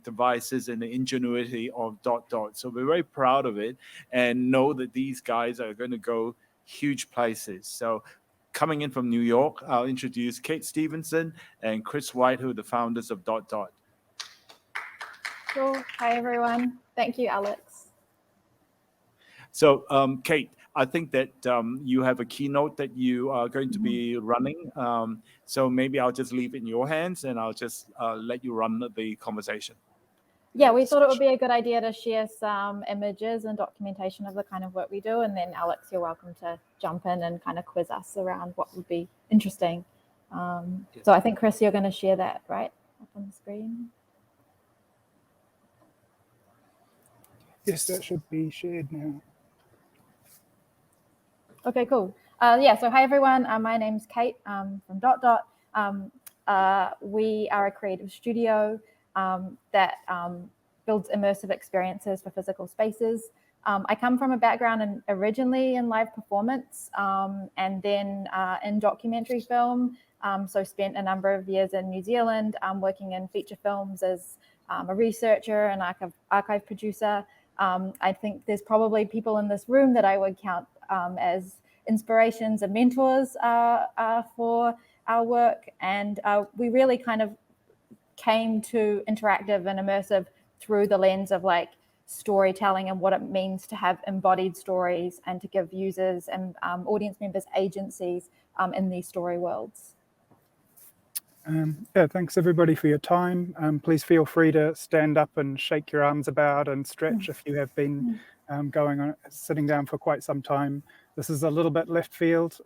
devices and the ingenuity of DOTDOT. So we're very proud of it and know that these guys are going to go huge places. So coming in from New York, I'll introduce Kate Stevenson and Chris White, who are the founders of DOTDOT. Cool. Hi, everyone. Thank you, Alex. So, Kate, I think that you have a keynote that you are going to be running. So maybe I'll just leave it in your hands and I'll just let you run the conversation. Yeah, we thought it would be a good idea to share some images and documentation of the kind of work we do. And then, Alex, you're welcome to jump in and kind of quiz us around what would be interesting. So I think, Chris, you're going to share that, right, up on the screen? Yes, that should be shared now. Okay, cool. Yeah, so hi, everyone. My name's Kate from DOTDOT. We are a creative studio that builds immersive experiences for physical spaces. I come from a background originally in live performance and then in documentary film. So spent a number of years in New Zealand working in feature films as a researcher and archive producer. I think there's probably people in this room that I would count as inspirations and mentors for our work. And we really kind of came to interactive and immersive through the lens of like storytelling and what it means to have embodied stories and to give users and audience members agencies in these story worlds. Yeah, thanks everybody for your time. Please feel free to stand up and shake your arms about and stretch if you have been sitting down for quite some time. This is a little bit left field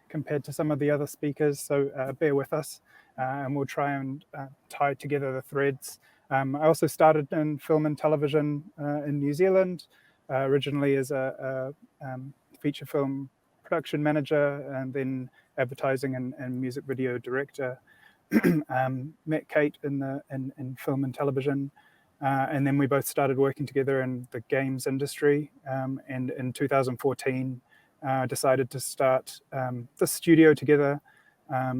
compared to some of the other speakers, so bear with us and we'll try and tie together the threads. I also started in film and television in New Zealand, originally as a feature film production manager and then advertising and music video director. Met Kate in film and television, and then we both started working together in the games industry. And in 2014, decided to start the studio together,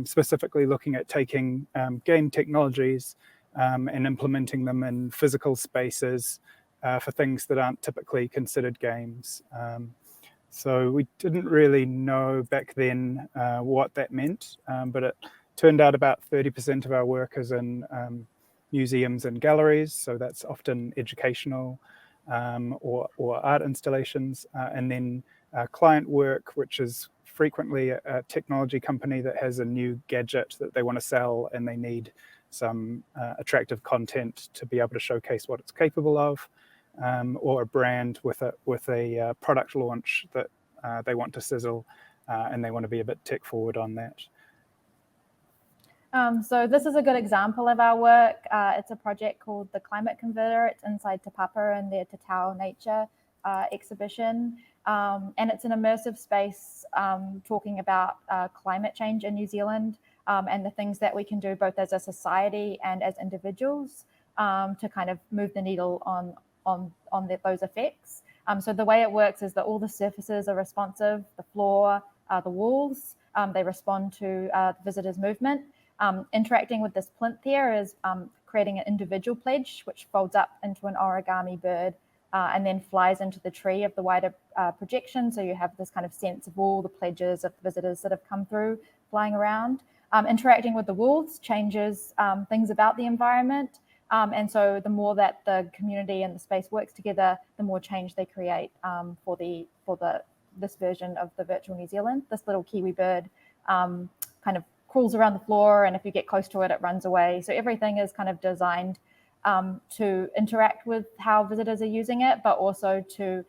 specifically looking at taking game technologies and implementing them in physical spaces for things that aren't typically considered games. So we didn't really know back then what that meant, but it turned out about 30% of our work is in museums and galleries, so that's often educational or art installations, and then client work, which is frequently a technology company that has a new gadget that they want to sell and they need some attractive content to be able to showcase what it's capable of, or a brand with a product launch that they want to sizzle and they want to be a bit tech forward on that. So this is a good example of our work. It's a project called The Climate Converter. It's inside Te Papa and their Te Tau Nature exhibition. And it's an immersive space talking about climate change in New Zealand and the things that we can do both as a society and as individuals to kind of move the needle on those effects. So the way it works is that all the surfaces are responsive, the floor, the walls, they respond to the visitor's movement. Interacting with this plinth here is creating an individual pledge, which folds up into an origami bird and then flies into the tree of the wider projection. So you have this kind of sense of all the pledges of the visitors that have come through flying around. Interacting with the walls changes things about the environment. And so the more that the community and the space works together, the more change they create for this version of the virtual New Zealand. This little kiwi bird kind of crawls around the floor, and if you get close to it, it runs away. So everything is kind of designed to interact with how visitors are using it, but also to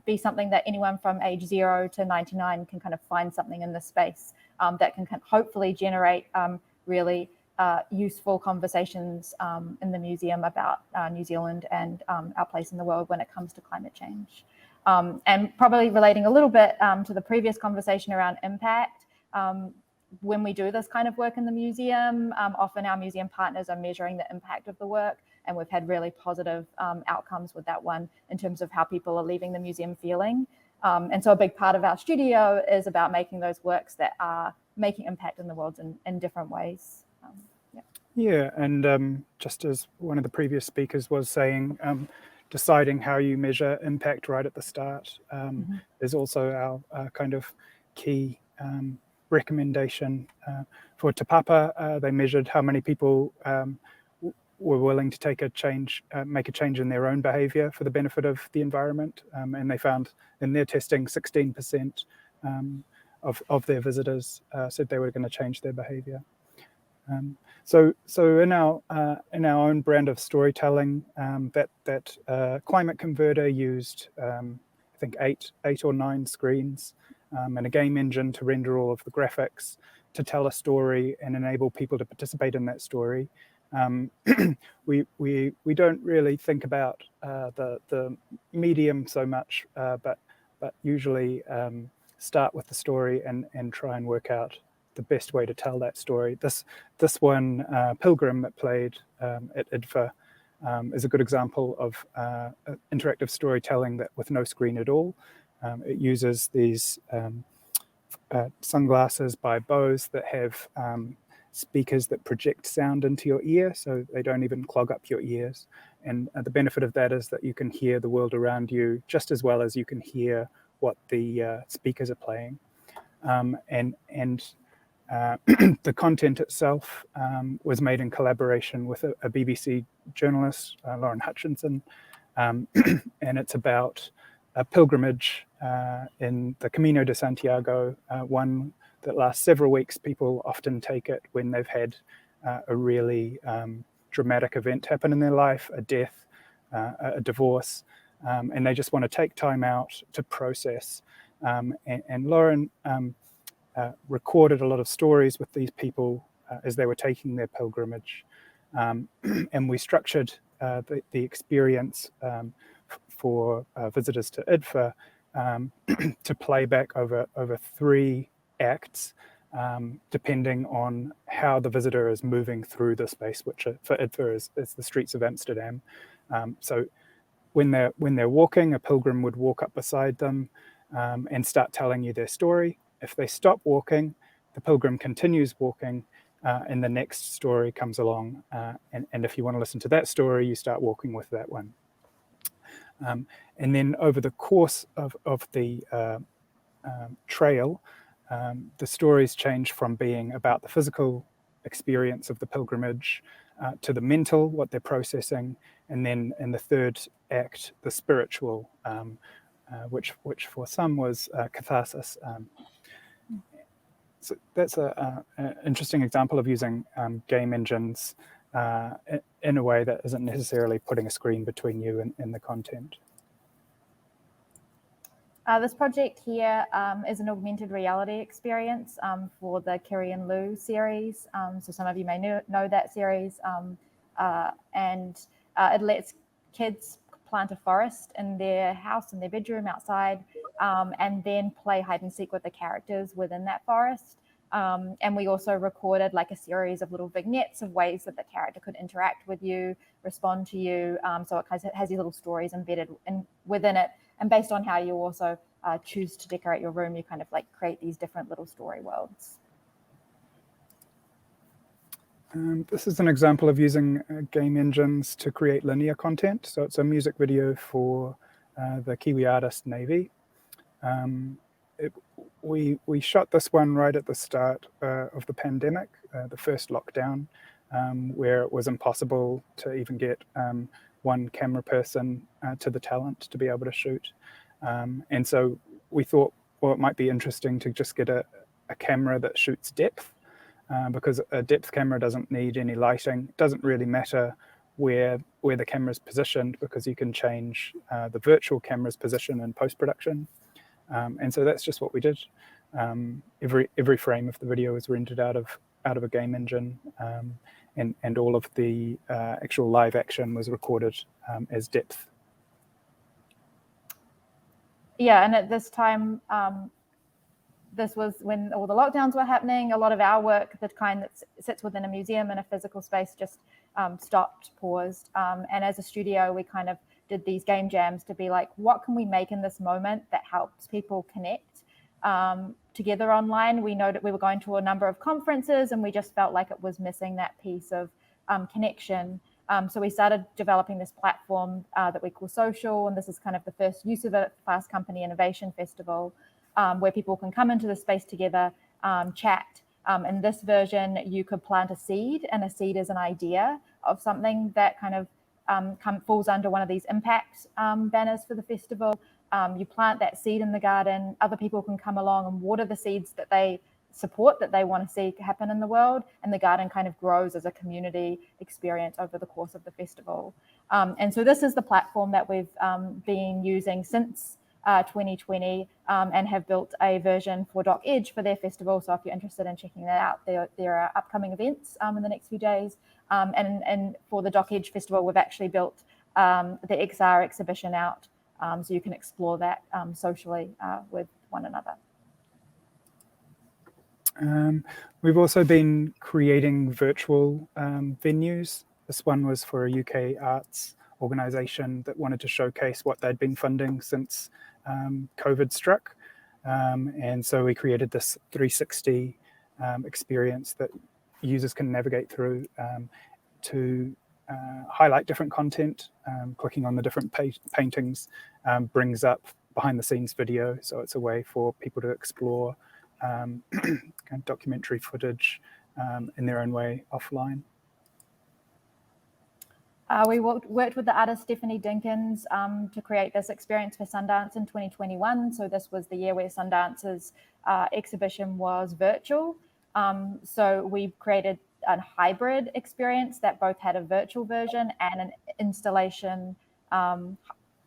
be something that anyone from age 0 to 99 can kind of find something in the space that can hopefully generate really useful conversations in the museum about New Zealand and our place in the world when it comes to climate change. And probably relating a little bit to the previous conversation around impact, when we do this kind of work in the museum, often our museum partners are measuring the impact of the work, and we've had really positive outcomes with that one in terms of how people are leaving the museum feeling. And so a big part of our studio is about making those works that are making impact in the world in different ways. Yeah, and just as one of the previous speakers was saying, deciding how you measure impact right at the start is also our kind of key recommendation. For Te Papa, they measured how many people were willing to take a change, make a change in their own behaviour for the benefit of the environment, and they found in their testing 16% of their visitors said they were going to change their behaviour. So in our own brand of storytelling, that climate converter used I think eight or nine screens and a game engine to render all of the graphics, to tell a story and enable people to participate in that story. We don't really think about the medium so much, but usually start with the story and try and work out the best way to tell that story. This one, Pilgrim, that played at IDFA is a good example of interactive storytelling that with no screen at all. It uses these sunglasses by Bose that have speakers that project sound into your ear, so they don't even clog up your ears. And the benefit of that is that you can hear the world around you just as well as you can hear what the speakers are playing. The content itself was made in collaboration with a BBC journalist, Lauren Hutchinson, and it's about a pilgrimage in the Camino de Santiago, one that lasts several weeks. People often take it when they've had a really dramatic event happen in their life, a death, a divorce, and they just want to take time out to process. And Lauren recorded a lot of stories with these people as they were taking their pilgrimage. And we structured the experience for visitors to IDFA to play back over 3 acts, depending on how the visitor is moving through the space, which for IDFA is the streets of Amsterdam. So when they're walking, a pilgrim would walk up beside them and start telling you their story. If they stop walking, the pilgrim continues walking, and the next story comes along. And if you want to listen to that story, you start walking with that one. And then over the course of the trail, the stories change from being about the physical experience of the pilgrimage to the mental, what they're processing, and then in the 3rd act, the spiritual, which for some was catharsis. So that's an interesting example of using game engines in a way that isn't necessarily putting a screen between you and the content. This project here is an augmented reality experience for the Kiri and Lou series. So some of you may know that series. And it lets kids plant a forest in their house, in their bedroom, outside, and then play hide and seek with the characters within that forest. And we also recorded like a series of little vignettes of ways that the character could interact with you, respond to you. So it has these little stories embedded within it. And based on how you also choose to decorate your room, you kind of like create these different little story worlds. This is an example of using game engines to create linear content. So it's a music video for the Kiwi artist Navy. We shot this one right at the start of the pandemic, the first lockdown, where it was impossible to even get one camera person to the talent to be able to shoot. And so we thought, well, it might be interesting to just get a camera that shoots depth, because a depth camera doesn't need any lighting. It doesn't really matter where the camera's positioned, because you can change the virtual camera's position in post-production. And so that's just what we did. Every frame of the video was rendered out of a game engine, and all of the actual live action was recorded as depth. Yeah, and at this time, this was when all the lockdowns were happening. A lot of our work, the kind that sits within a museum in a physical space, just stopped, paused. And as a studio, we kind of did these game jams to be like, what can we make in this moment that helps people connect together online? We know that we were going to a number of conferences and we just felt like it was missing that piece of connection. So we started developing this platform that we call Social, and this is kind of the first use of it, Fast Company Innovation Festival, where people can come into the space together, chat. In this version, you could plant a seed, and a seed is an idea of something that kind of falls under one of these impact banners for the festival. You plant that seed in the garden, other people can come along and water the seeds that they support, that they want to see happen in the world, and the garden kind of grows as a community experience over the course of the festival. And so this is the platform that we've been using since 2020, and have built a version for Doc Edge for their festival. So if you're interested in checking that out, there are upcoming events in the next few days. And for the Doc Edge festival, we've actually built the XR exhibition out, so you can explore that socially with one another. We've also been creating virtual venues. This one was for a UK arts organisation that wanted to showcase what they'd been funding since COVID struck. And so we created this 360 experience that users can navigate through to highlight different content. Clicking on the different paintings brings up behind the scenes video. So it's a way for people to explore kind of documentary footage in their own way offline. We worked with the artist Stephanie Dinkins to create this experience for Sundance in 2021. So this was the year where Sundance's exhibition was virtual. So we created a hybrid experience that both had a virtual version and an installation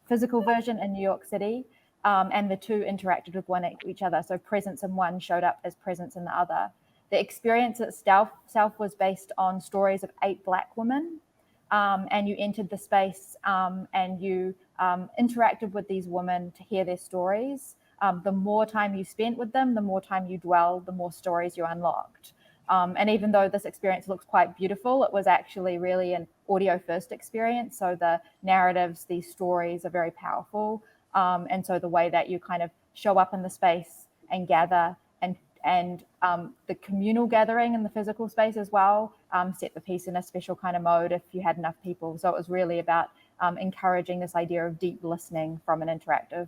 physical version in New York City. And the two interacted with each other. So presence in one showed up as presence in the other. The experience itself was based on stories of 8 Black women. And you entered the space and you interacted with these women to hear their stories. The more time you spent with them, the more time you dwelled, the more stories you unlocked. And even though this experience looks quite beautiful, it was actually really an audio first experience. So the narratives, these stories are very powerful. And so the way that you kind of show up in the space and gather and the communal gathering in the physical space as well, set the piece in a special kind of mode if you had enough people. So it was really about encouraging this idea of deep listening from an interactive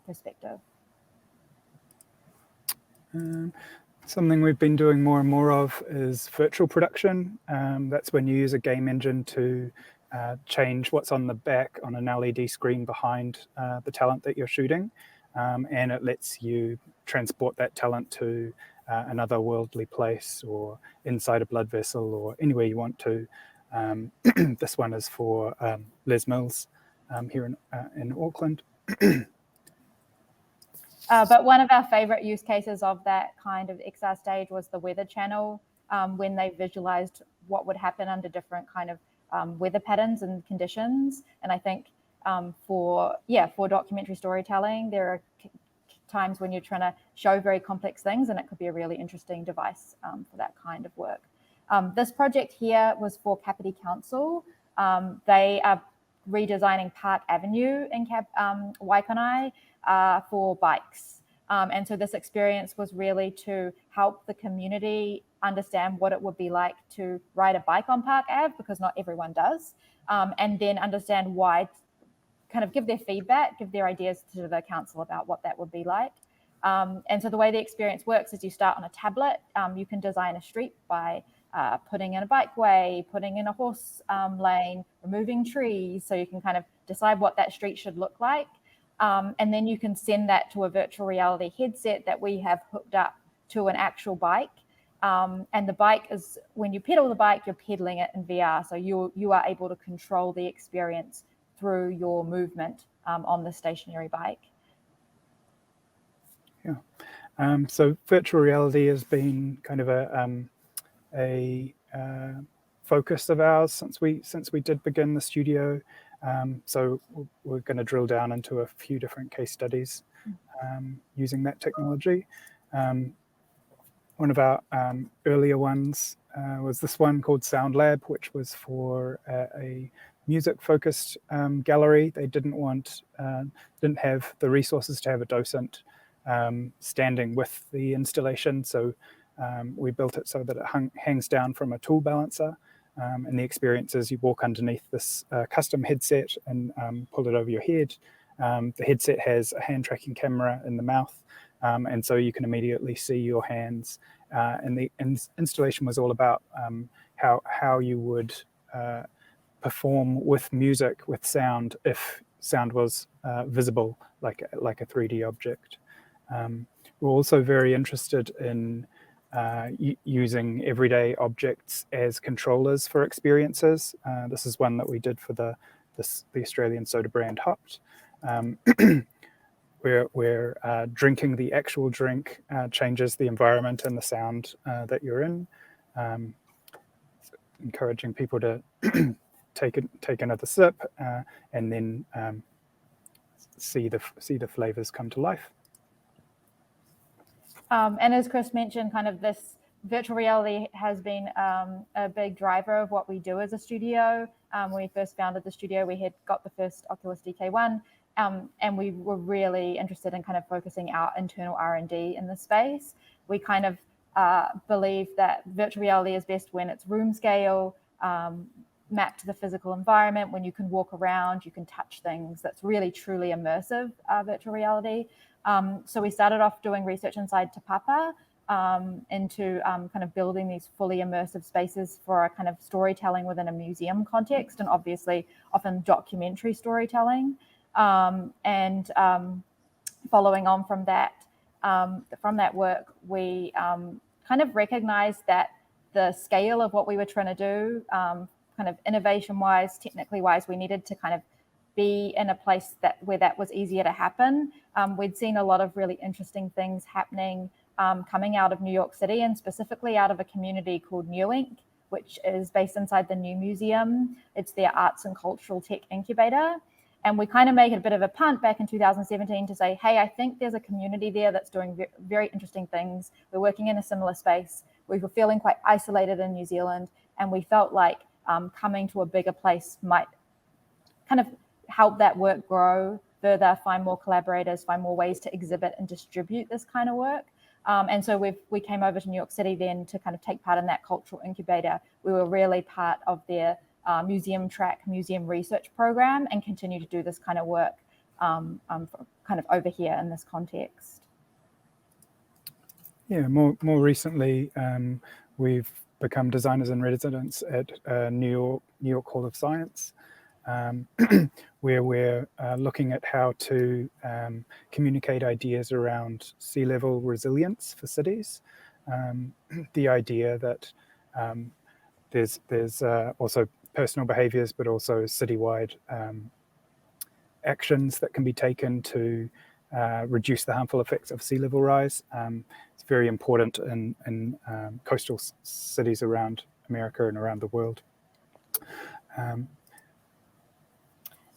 perspective. Something we've been doing more and more of is virtual production. That's when you use a game engine to change what's on the back on an LED screen behind the talent that you're shooting. And it lets you transport that talent to another worldly place or inside a blood vessel or anywhere you want to. This one is for Les Mills here in Auckland. But one of our favorite use cases of that kind of XR stage was the Weather Channel, when they visualized what would happen under different kind of weather patterns and conditions. And I think for documentary storytelling, there are times when you're trying to show very complex things, and it could be a really interesting device for that kind of work. This project here was for Kapiti Council. They are redesigning Park Avenue in Waikonai for bikes. And so this experience was really to help the community understand what it would be like to ride a bike on Park Ave, because not everyone does, and then understand why, kind of give their feedback, give their ideas to the council about what that would be like. And so the way the experience works is you start on a tablet. You can design a street by putting in a bikeway, putting in a horse lane, removing trees, so you can kind of decide what that street should look like. And then you can send that to a virtual reality headset that we have hooked up to an actual bike. And the bike is, when you pedal the bike, you're pedaling it in VR. So you are able to control the experience through your movement on the stationary bike. Yeah. So virtual reality has been kind of a focus of ours since we did begin the studio. So we're going to drill down into a few different case studies using that technology. One of our earlier ones was this one called Sound Lab, which was for a music-focused gallery. They didn't have the resources to have a docent standing with the installation, so we built it so that it hangs down from a tool balancer. And the experience is you walk underneath this custom headset and pull it over your head. The headset has a hand tracking camera in the mouth, and so you can immediately see your hands. And the installation was all about how you would perform with music, with sound, if sound was visible like a 3D object. We're also very interested in using everyday objects as controllers for experiences. This is one that we did for the Australian soda brand Hopped. Where drinking the actual drink changes the environment and the sound that you're in. Encouraging people to take another sip and then see the flavors come to life. And as Chris mentioned, kind of this virtual reality has been a big driver of what we do as a studio. When we first founded the studio, we had got the first Oculus DK1, and we were really interested in kind of focusing our internal R&D in the space. We kind of believe that virtual reality is best when it's room scale, mapped to the physical environment, when you can walk around, you can touch things. That's really, truly immersive virtual reality. So we started off doing research inside Te Papa into kind of building these fully immersive spaces for a kind of storytelling within a museum context, and obviously often documentary storytelling. And following on from that work, we kind of recognized that the scale of what we were trying to do, kind of innovation-wise, technically-wise, we needed to kind of be in a place where that was easier to happen. We'd seen a lot of really interesting things happening coming out of New York City, and specifically out of a community called New Inc., which is based inside the New Museum. It's their arts and cultural tech incubator. And we kind of made a bit of a punt back in 2017 to say, hey, I think there's a community there that's doing very interesting things. We're working in a similar space. We were feeling quite isolated in New Zealand, and we felt like coming to a bigger place might kind of help that work grow further, find more collaborators, find more ways to exhibit and distribute this kind of work. And so we came over to New York City then to kind of take part in that cultural incubator. We were really part of their museum track, museum research program, and continue to do this kind of work kind of over here in this context. Yeah, more recently, we've become designers in residence at New York Hall of Science, where we're looking at how to communicate ideas around sea level resilience for cities. The idea that there's also personal behaviors, but also citywide actions that can be taken to reduce the harmful effects of sea level rise. It's very important in coastal cities around America and around the world. And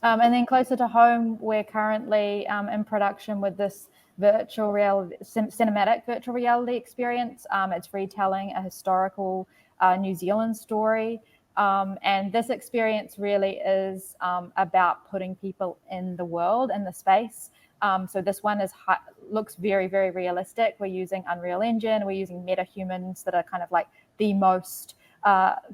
then closer to home, we're currently in production with this virtual reality, cinematic virtual reality experience. It's retelling a historical New Zealand story. And this experience really is about putting people in the world, in the space. So this one looks very, very realistic. We're using Unreal Engine. We're using meta-humans that are kind of like the most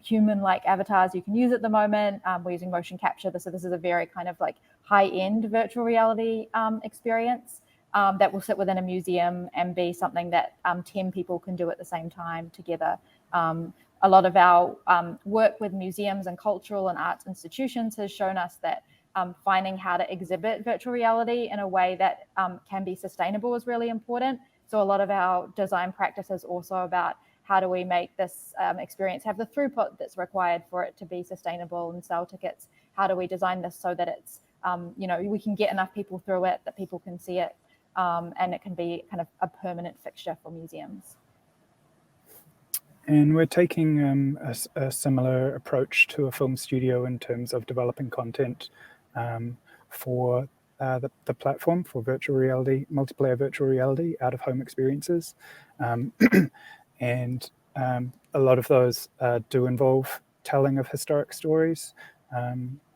human-like avatars you can use at the moment. We're using motion capture. So this is a very kind of like high-end virtual reality experience that will sit within a museum and be something that 10 people can do at the same time together. A lot of our work with museums and cultural and arts institutions has shown us that finding how to exhibit virtual reality in a way that can be sustainable is really important. So a lot of our design practice is also about how do we make this experience have the throughput that's required for it to be sustainable and sell tickets? How do we design this so that it's, we can get enough people through it, that people can see it, and it can be kind of a permanent fixture for museums. And we're taking a similar approach to a film studio in terms of developing content for the platform for virtual reality, multiplayer virtual reality, out-of-home experiences. And a lot of those do involve telling of historic stories,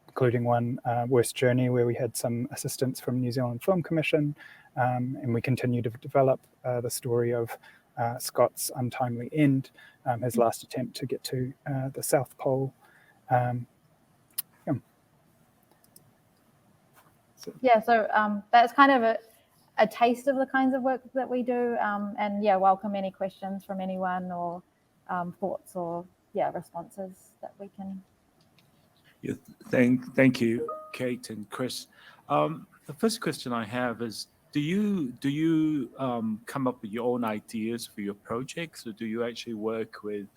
including one, Worst Journey, where we had some assistance from New Zealand Film Commission, and we continue to develop the story of Scott's untimely end, his last attempt to get to the South Pole. So that's kind of a taste of the kinds of work that we do, and welcome any questions from anyone or thoughts or responses that we can. Yeah, thank you, Kate and Chris. The first question I have is, do you come up with your own ideas for your projects, or do you actually work with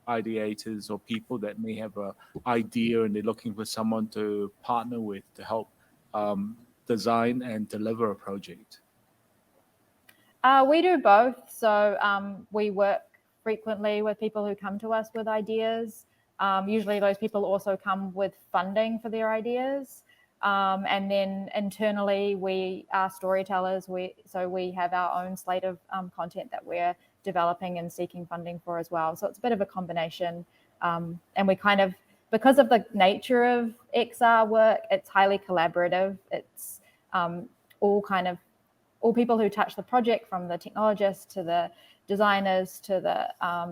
ideators or people that may have an idea and they're looking for someone to partner with to help design and deliver a project? We do both. So we work frequently with people who come to us with ideas. Usually those people also come with funding for their ideas. And then internally, we are storytellers. So we have our own slate of content that we're developing and seeking funding for as well. So it's a bit of a combination. And we kind of, because of the nature of XR work, it's highly collaborative. It's all people who touch the project, from the technologists to the designers to the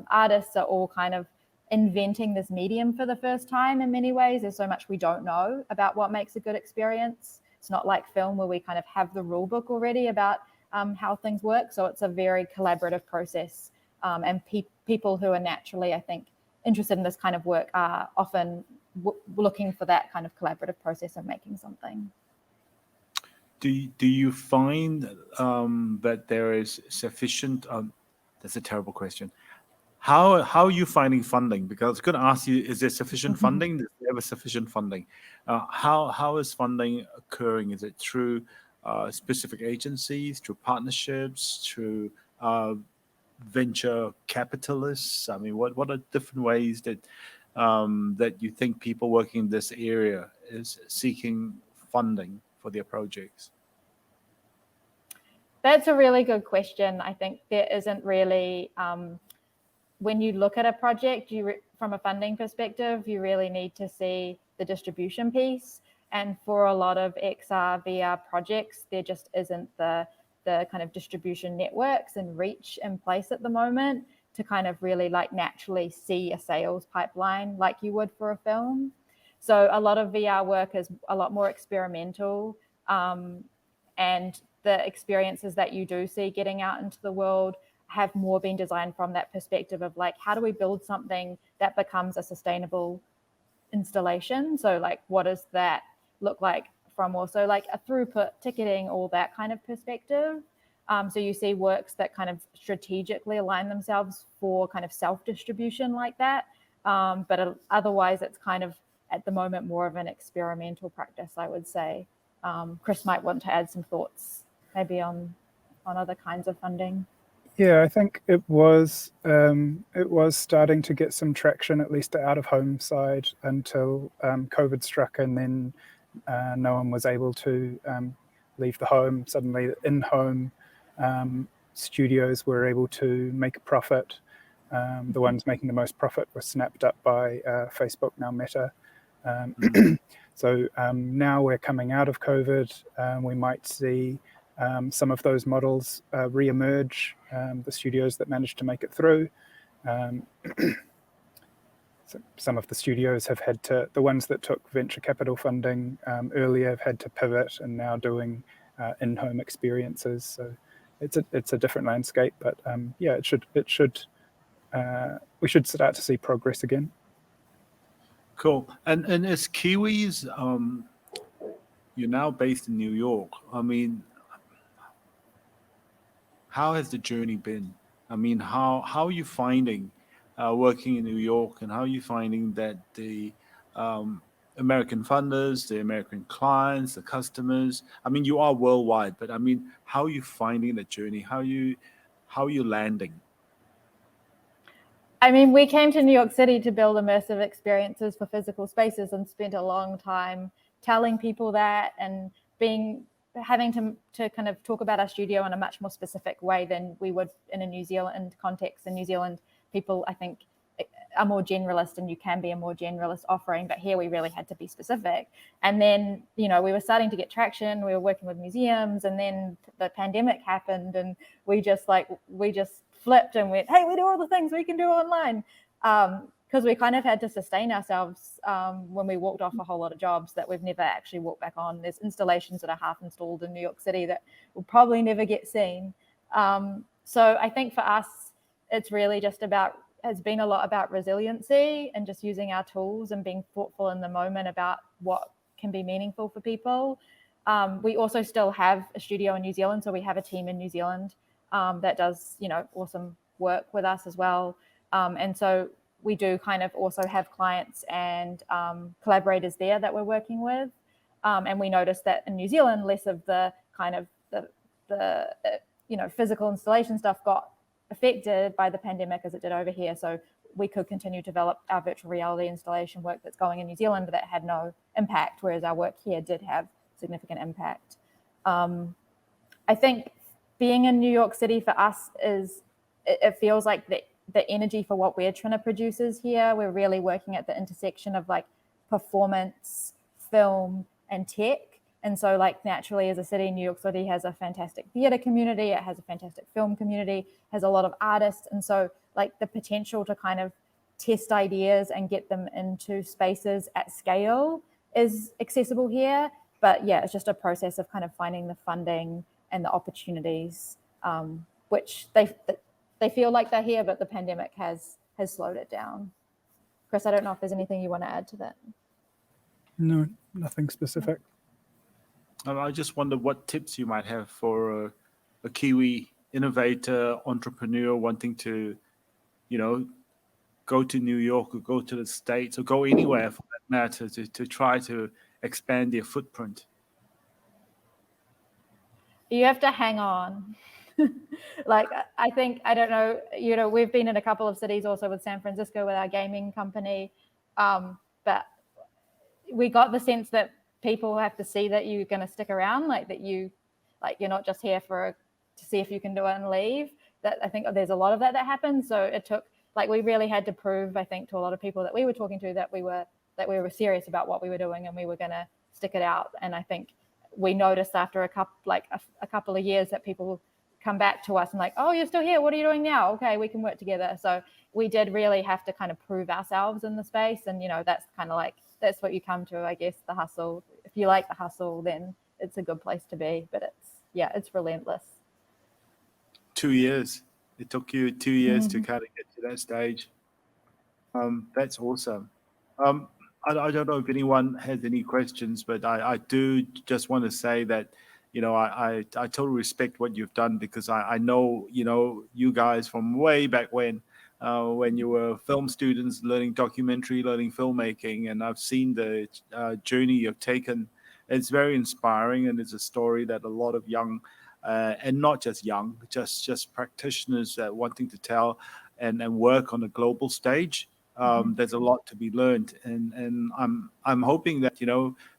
artists, are all kind of inventing this medium for the first time in many ways. There's so much we don't know about what makes a good experience. It's not like film where we kind of have the rule book already about how things work. So it's a very collaborative process. And people who are naturally, I think, interested in this kind of work are often looking for that kind of collaborative process of making something. Do you find that there is sufficient? That's a terrible question. How are you finding funding? Because I was going to ask you, is there sufficient funding? Does there ever sufficient funding? How is funding occurring? Is it through specific agencies, through partnerships, through venture capitalists? I mean, what are different ways that that you think people working in this area is seeking funding for their projects? That's a really good question. I think there isn't really, when you look at a project, from a funding perspective, you really need to see the distribution piece. And for a lot of XR, VR projects, there just isn't the kind of distribution networks and reach in place at the moment to kind of really like naturally see a sales pipeline like you would for a film. So a lot of VR work is a lot more experimental, and the experiences that you do see getting out into the world have more been designed from that perspective of like, how do we build something that becomes a sustainable installation? So like, what does that look like from also like a throughput, ticketing, all that kind of perspective? So you see works that kind of strategically align themselves for kind of self-distribution like that. But otherwise it's kind of at the moment more of an experimental practice, I would say. Chris might want to add some thoughts maybe on other kinds of funding. Yeah, I think it was starting to get some traction, at least the out-of-home side, until COVID struck, and then no one was able to leave the home. Suddenly, in-home studios were able to make a profit. The ones making the most profit were snapped up by Facebook, now Meta. So now we're coming out of COVID. We might see some of those models re-emerge, the studios that managed to make it through. So some of the studios have had to, the ones that took venture capital funding earlier have had to pivot and now doing in-home experiences. So it's a different landscape, but yeah, we should start to see progress again. Cool. And as Kiwis, you're now based in New York. I mean, how has the journey been? I mean, how are you finding working in New York, and how are you finding that the American funders, the American clients, the customers? I mean, you are worldwide, but I mean, how are you finding the journey? How are you landing? I mean, we came to New York City to build immersive experiences for physical spaces and spent a long time telling people that and having to kind of talk about our studio in a much more specific way than we would in a New Zealand context. In New Zealand, people, I think, are more generalist, and you can be a more generalist offering, but here we really had to be specific. And then, we were starting to get traction. We were working with museums, and then the pandemic happened, and we just flipped and went, hey, we do all the things we can do online. Because we kind of had to sustain ourselves when we walked off a whole lot of jobs that we've never actually walked back on. There's installations that are half installed in New York City that will probably never get seen. So I think for us, it's really has been a lot about resiliency and just using our tools and being thoughtful in the moment about what can be meaningful for people. We also still have a studio in New Zealand, so we have a team in New Zealand that does, awesome work with us as well. And so we do kind of also have clients and collaborators there that we're working with. And we noticed that in New Zealand, less of the kind of the physical installation stuff got affected by the pandemic as it did over here. So we could continue to develop our virtual reality installation work that's going in New Zealand that had no impact, whereas our work here did have significant impact. I think being in New York City for us it feels like the energy for what we're trying to produce is here. We're really working at the intersection of like performance, film, and tech. And so naturally as a city, New York City has a fantastic theater community. It has a fantastic film community, has a lot of artists. And so the potential to kind of test ideas and get them into spaces at scale is accessible here. But yeah, it's just a process of kind of finding the funding and the opportunities, which they feel like they're here, but the pandemic has slowed it down. Chris, I don't know if there's anything you want to add to that. No, nothing specific. I just wonder what tips you might have for a Kiwi innovator, entrepreneur wanting to, go to New York or go to the States or go anywhere for that matter to try to expand their footprint. You have to hang on. I think, I don't know, we've been in a couple of cities also with San Francisco with our gaming company, but we got the sense that people have to see that you're going to stick around, you're not just here to see if you can do it and leave. That I think there's a lot of that happens. So it took, we really had to prove, I think, to a lot of people that we were talking to that we were serious about what we were doing and we were going to stick it out. And I think we noticed after a couple of years that people come back to us and oh, you're still here. What are you doing now? Okay, we can work together. So we did really have to kind of prove ourselves in the space. And, that's kind of that's what you come to, I guess, the hustle. If you like the hustle, then it's a good place to be. But it's relentless. 2 years. It took you 2 years to kind of get to that stage. That's awesome. I don't know if anyone has any questions, but I do just want to say that, I totally respect what you've done because I know, you guys from way back when you were film students learning documentary, learning filmmaking, and I've seen the journey you've taken. It's very inspiring, and it's a story that a lot of young, and not just young, just practitioners wanting to tell and work on a global stage. There's a lot to be learned, and I'm hoping that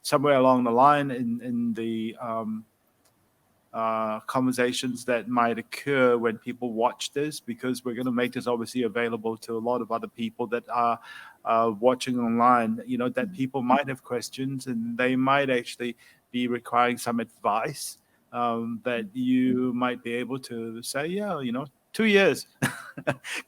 somewhere along the line in the conversations that might occur when people watch this, because we're going to make this obviously available to a lot of other people that are watching online, that people might have questions and they might actually be requiring some advice that you might be able to say, 2 years.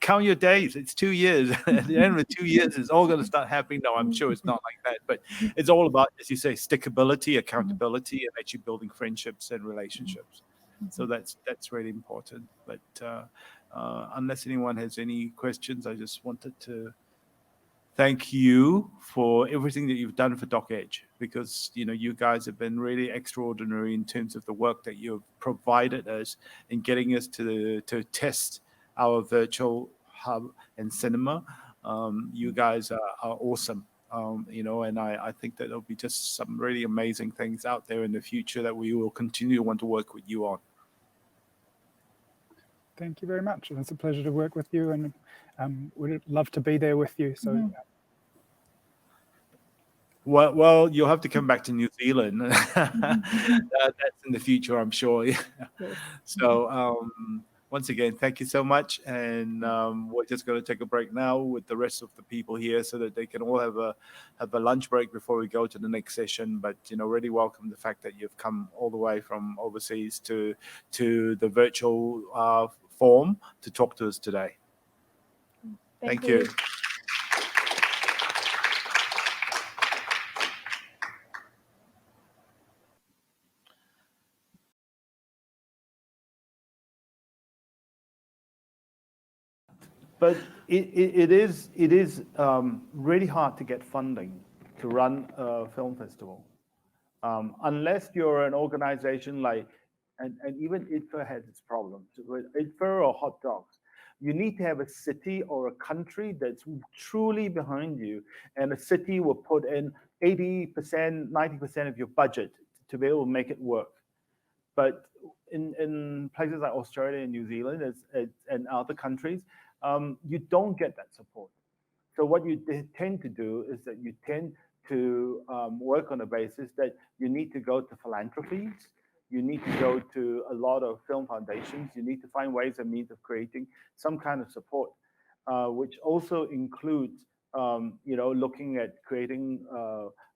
Count your days. It's 2 years. At the end of the 2 years, it's all going to start happening. No, I'm sure it's not like that. But it's all about, as you say, stickability, accountability, and actually building friendships and relationships. So that's really important. But unless anyone has any questions, I just wanted to thank you for everything that you've done for DocEdge, because you guys have been really extraordinary in terms of the work that you've provided us in getting us to test our virtual hub and cinema. You guys are awesome. And I think that there'll be just some really amazing things out there in the future that we will continue to want to work with you on. Thank you very much. And it's a pleasure to work with you, and we'd love to be there with you. So. Well, you'll have to come back to New Zealand. That's in the future, I'm sure. So once again, thank you so much. And we're just going to take a break now with the rest of the people here so that they can all have a lunch break before we go to the next session. But, really welcome the fact that you've come all the way from overseas to the virtual forum to talk to us today. Thank you. But it is really hard to get funding to run a film festival. Unless you're an organization like, and even IDFA has its problems, with IDFA or hot dogs, you need to have a city or a country that's truly behind you, and a city will put in 80%, 90% of your budget to be able to make it work. But in places like Australia and New Zealand and other countries, you don't get that support. So what you tend to do is that you tend to work on a basis that you need to go to philanthropies, you need to go to a lot of film foundations, you need to find ways and means of creating some kind of support, which also includes looking at creating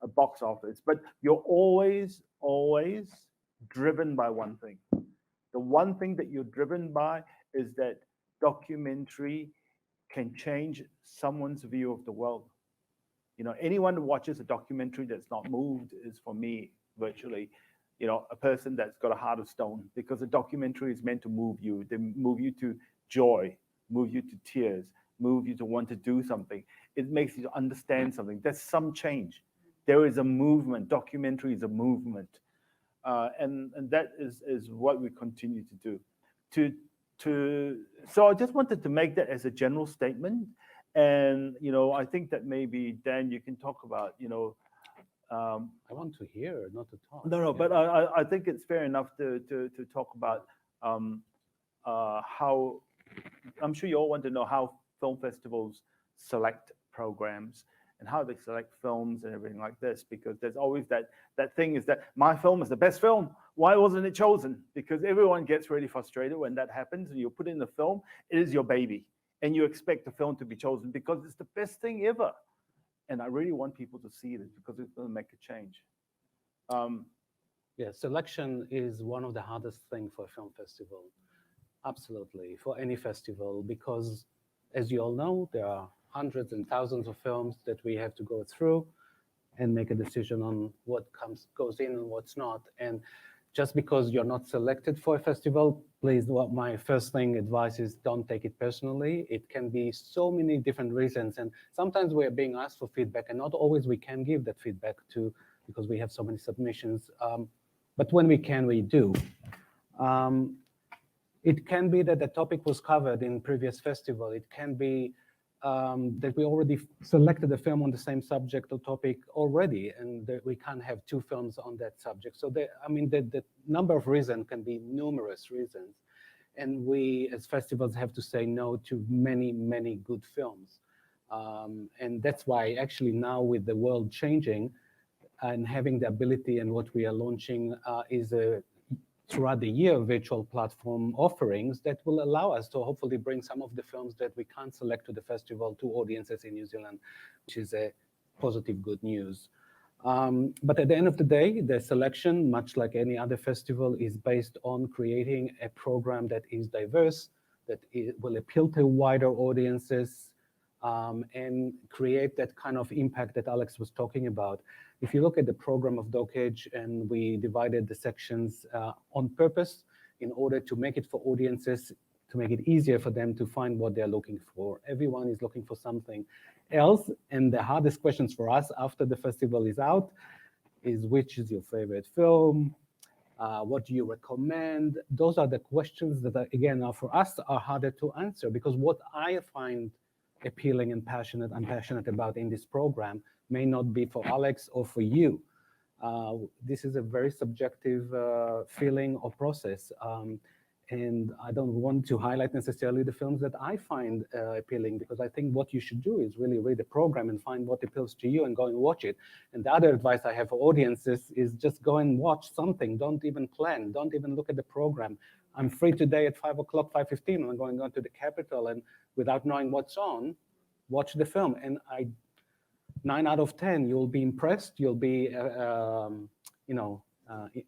a box office. But you're always driven by one thing. The one thing that you're driven by is that documentary can change someone's view of the world. Anyone who watches a documentary that's not moved is, for me, virtually, a person that's got a heart of stone, because a documentary is meant to move you. They move you to joy, move you to tears, move you to want to do something. It makes you understand something. There's some change. There is a movement. Documentary is a movement. And that is what we continue to do. So I just wanted to make that as a general statement. And, I think that maybe, Dan, you can talk about, I want to hear, not to talk. No, but I think it's fair enough to talk about how, I'm sure you all want to know how film festivals select programs and how they select films and everything like this, because there's always that thing is that my film is the best film. Why wasn't it chosen? Because everyone gets really frustrated when that happens, and you put in the film, it is your baby, and you expect the film to be chosen because it's the best thing ever. And I really want people to see this because it's going to make a change. Yeah, selection is one of the hardest things for a film festival. Absolutely, for any festival, because as you all know, there are hundreds and thousands of films that we have to go through and make a decision on what goes in and what's not. And just because you're not selected for a festival, please, my first advice is don't take it personally. It can be so many different reasons. And sometimes we're being asked for feedback, and not always we can give that feedback to, because we have so many submissions. But when we can, we do. It can be that the topic was covered in previous festival. It can be that we already selected a film on the same subject or topic already, and that we can't have two films on that subject. So the number of reasons can be numerous reasons. And we as festivals have to say no to many, many good films. And that's why actually now with the world changing and having the ability, and what we are launching is a throughout the year virtual platform offerings that will allow us to hopefully bring some of the films that we can't select to the festival to audiences in New Zealand, which is a positive good news. But at the end of the day, the selection, much like any other festival, is based on creating a program that is diverse, that will appeal to wider audiences, and create that kind of impact that Alex was talking about. If you look at the program of DocEdge, and we divided the sections on purpose in order to make it for audiences, to make it easier for them to find what they're looking for. Everyone is looking for something else. And the hardest questions for us after the festival is out is, which is your favorite film? What do you recommend? Those are the questions that, again, are for us are harder to answer, because what I find appealing and passionate, I'm passionate about in this program may not be for Alex or for you. This is a very subjective feeling or process. And I don't want to highlight necessarily the films that I find appealing, because I think what you should do is really read the program and find what appeals to you and go and watch it. And the other advice I have for audiences is just go and watch something. Don't even plan. Don't even look at the program. I'm free today at 5 o'clock, 5:15, and I'm going on to the Capitol, and without knowing what's on, watch the film. And 9 out of 10, you'll be impressed. You'll be,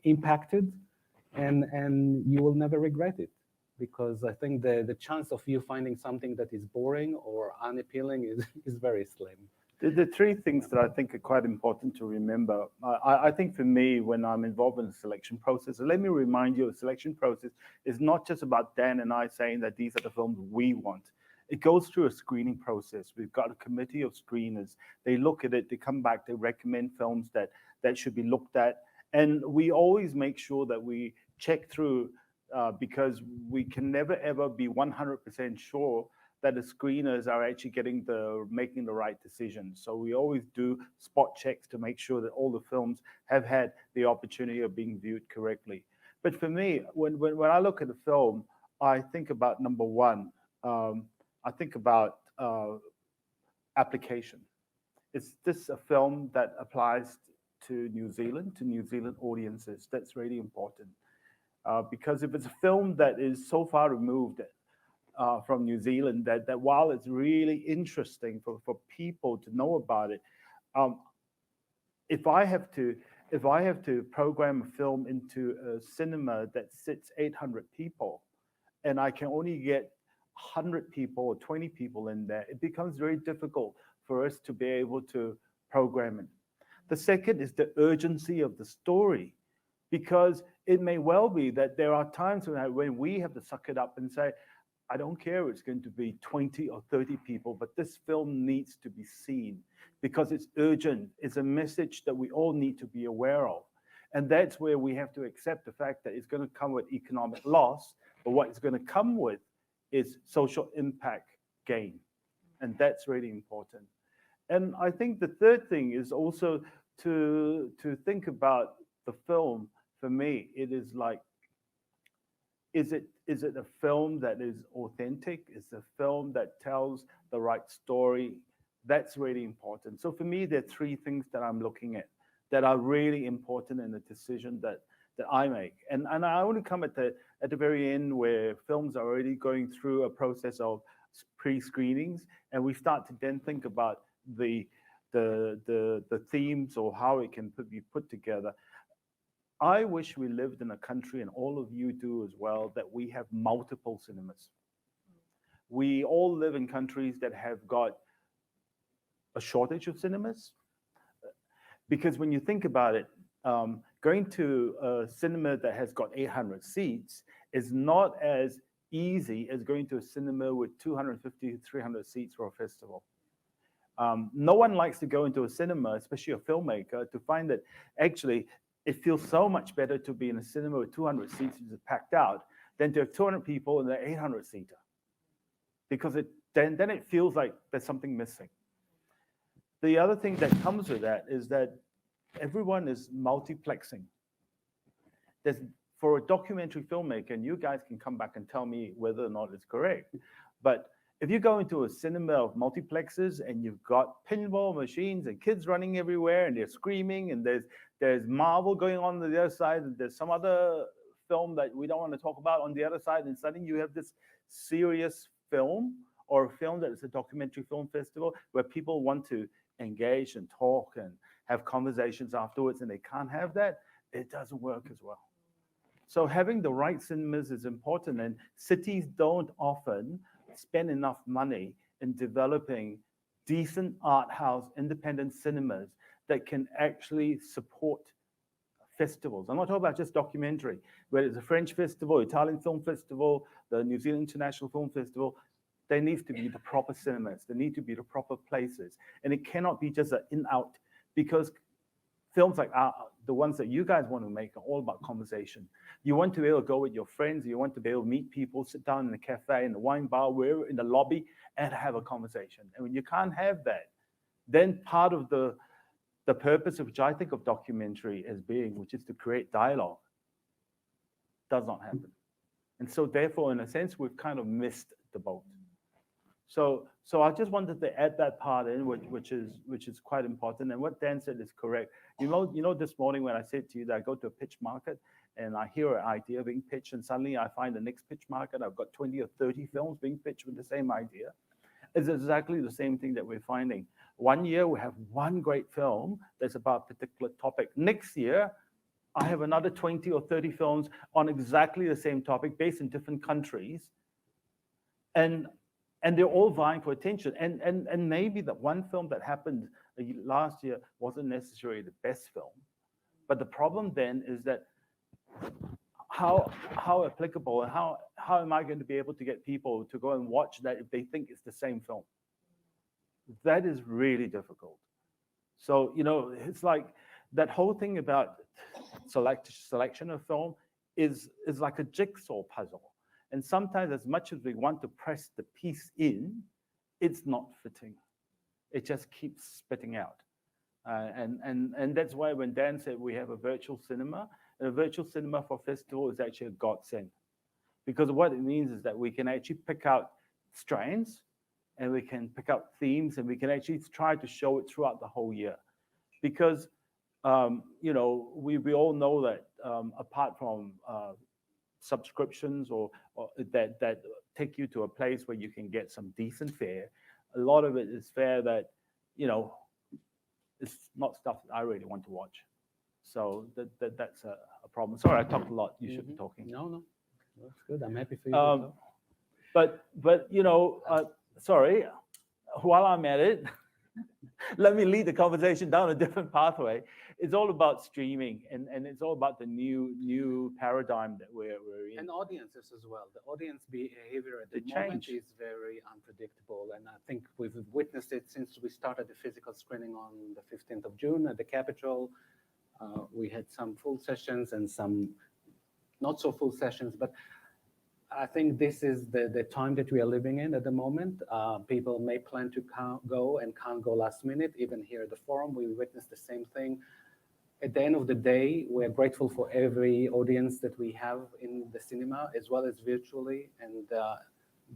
impacted. And you will never regret it, because I think the chance of you finding something that is boring or unappealing is very slim. The three things that I think are quite important to remember, I think for me, when I'm involved in the selection process, so let me remind you, the selection process is not just about Dan and I saying that these are the films we want. It goes through a screening process. We've got a committee of screeners. They look at it, they come back, they recommend films that should be looked at. And we always make sure that we check through because we can never, ever be 100% sure that the screeners are actually making the right decision. So we always do spot checks to make sure that all the films have had the opportunity of being viewed correctly. But for me, when I look at a film, I think about number one, I think about application. Is this a film that applies to New Zealand audiences? That's really important. Because if it's a film that is so far removed from New Zealand that while it's really interesting for people to know about it, if I have to program a film into a cinema that sits 800 people, and I can only get 100 people or 20 people in there, it becomes very difficult for us to be able to program it. The second is the urgency of the story, because it may well be that there are times when we have to suck it up and say, I don't care if it's going to be 20 or 30 people, but this film needs to be seen because it's urgent. It's a message that we all need to be aware of. And that's where we have to accept the fact that it's going to come with economic loss, but what it's going to come with is social impact gain. And that's really important. And I think the third thing is also to think about the film. For me, it is like, is it a film that is authentic? Is it a film that tells the right story? That's really important. So for me, there are three things that I'm looking at that are really important in the decision that I make. And I only come at the very end where films are already going through a process of pre-screenings, and we start to then think about the themes or how it can be put together. I wish we lived in a country, and all of you do as well, that we have multiple cinemas. We all live in countries that have got a shortage of cinemas. Because when you think about it, going to a cinema that has got 800 seats is not as easy as going to a cinema with 250, 300 seats for a festival. No one likes to go into a cinema, especially a filmmaker, to find that actually it feels so much better to be in a cinema with 200 seats which is packed out than to have 200 people in an 800-seater. Because then it feels like there's something missing. The other thing that comes with that is that everyone is multiplexing. For a documentary filmmaker, and you guys can come back and tell me whether or not it's correct, but if you go into a cinema of multiplexes and you've got pinball machines and kids running everywhere and they're screaming and there's Marvel going on the other side and there's some other film that we don't want to talk about on the other side, and suddenly you have this serious film or a film that is a documentary film festival where people want to engage and talk and have conversations afterwards, and they can't have that, it doesn't work as well. So having the right cinemas is important, and cities don't often spend enough money in developing decent art house independent cinemas that can actually support festivals. I'm not talking about just documentary, whether it's a French festival, Italian film festival, the New Zealand International Film Festival. There needs to be the proper cinemas. There need to be the proper places. And it cannot be just an in-out, because films like the ones that you guys want to make are all about conversation. You want to be able to go with your friends, you want to be able to meet people, sit down in a cafe, in the wine bar, wherever, in the lobby, and have a conversation. And when you can't have that, then part of the purpose of which I think of documentary as being, which is to create dialogue, does not happen. And so therefore, in a sense, we've kind of missed the boat. So I just wanted to add that part in, which is quite important. And what Dan said is correct. You know, this morning when I said to you that I go to a pitch market and I hear an idea being pitched, and suddenly I find the next pitch market, I've got 20 or 30 films being pitched with the same idea. It's exactly the same thing that we're finding. One year we have one great film that's about a particular topic. Next year, I have another 20 or 30 films on exactly the same topic based in different countries. And they're all vying for attention. And maybe the one film that happened last year wasn't necessarily the best film. But the problem then is that how applicable and how am I going to be able to get people to go and watch that if they think it's the same film? That is really difficult. So, you know, it's like that whole thing about selection of film is like a jigsaw puzzle. And sometimes as much as we want to press the piece in, it's not fitting. It just keeps spitting out. And that's why when Dan said we have a virtual cinema, and a virtual cinema for festival is actually a godsend. Because what it means is that we can actually pick out strands, and we can pick out themes, and we can actually try to show it throughout the whole year. Because, you know, we all know that apart from subscriptions or that take you to a place where you can get some decent fare, a lot of it is fare that, you know, it's not stuff that I really want to watch. So that's a problem. Sorry, I talked a lot. You should be talking. No, that's good. I'm happy for you to talk. But you know, sorry, while I'm at it, let me lead the conversation down a different pathway. It's all about streaming, and it's all about the new paradigm that we're in. And audiences as well. The audience behavior at the moment is very unpredictable, and I think we've witnessed it since we started the physical screening on the 15th of June at the Capitol. We had some full sessions and some not so full sessions, but I think this is the time that we are living in at the moment. People may plan to go and can't go last minute. Even here at the forum, we witnessed the same thing. At the end of the day, we're grateful for every audience that we have in the cinema as well as virtually. And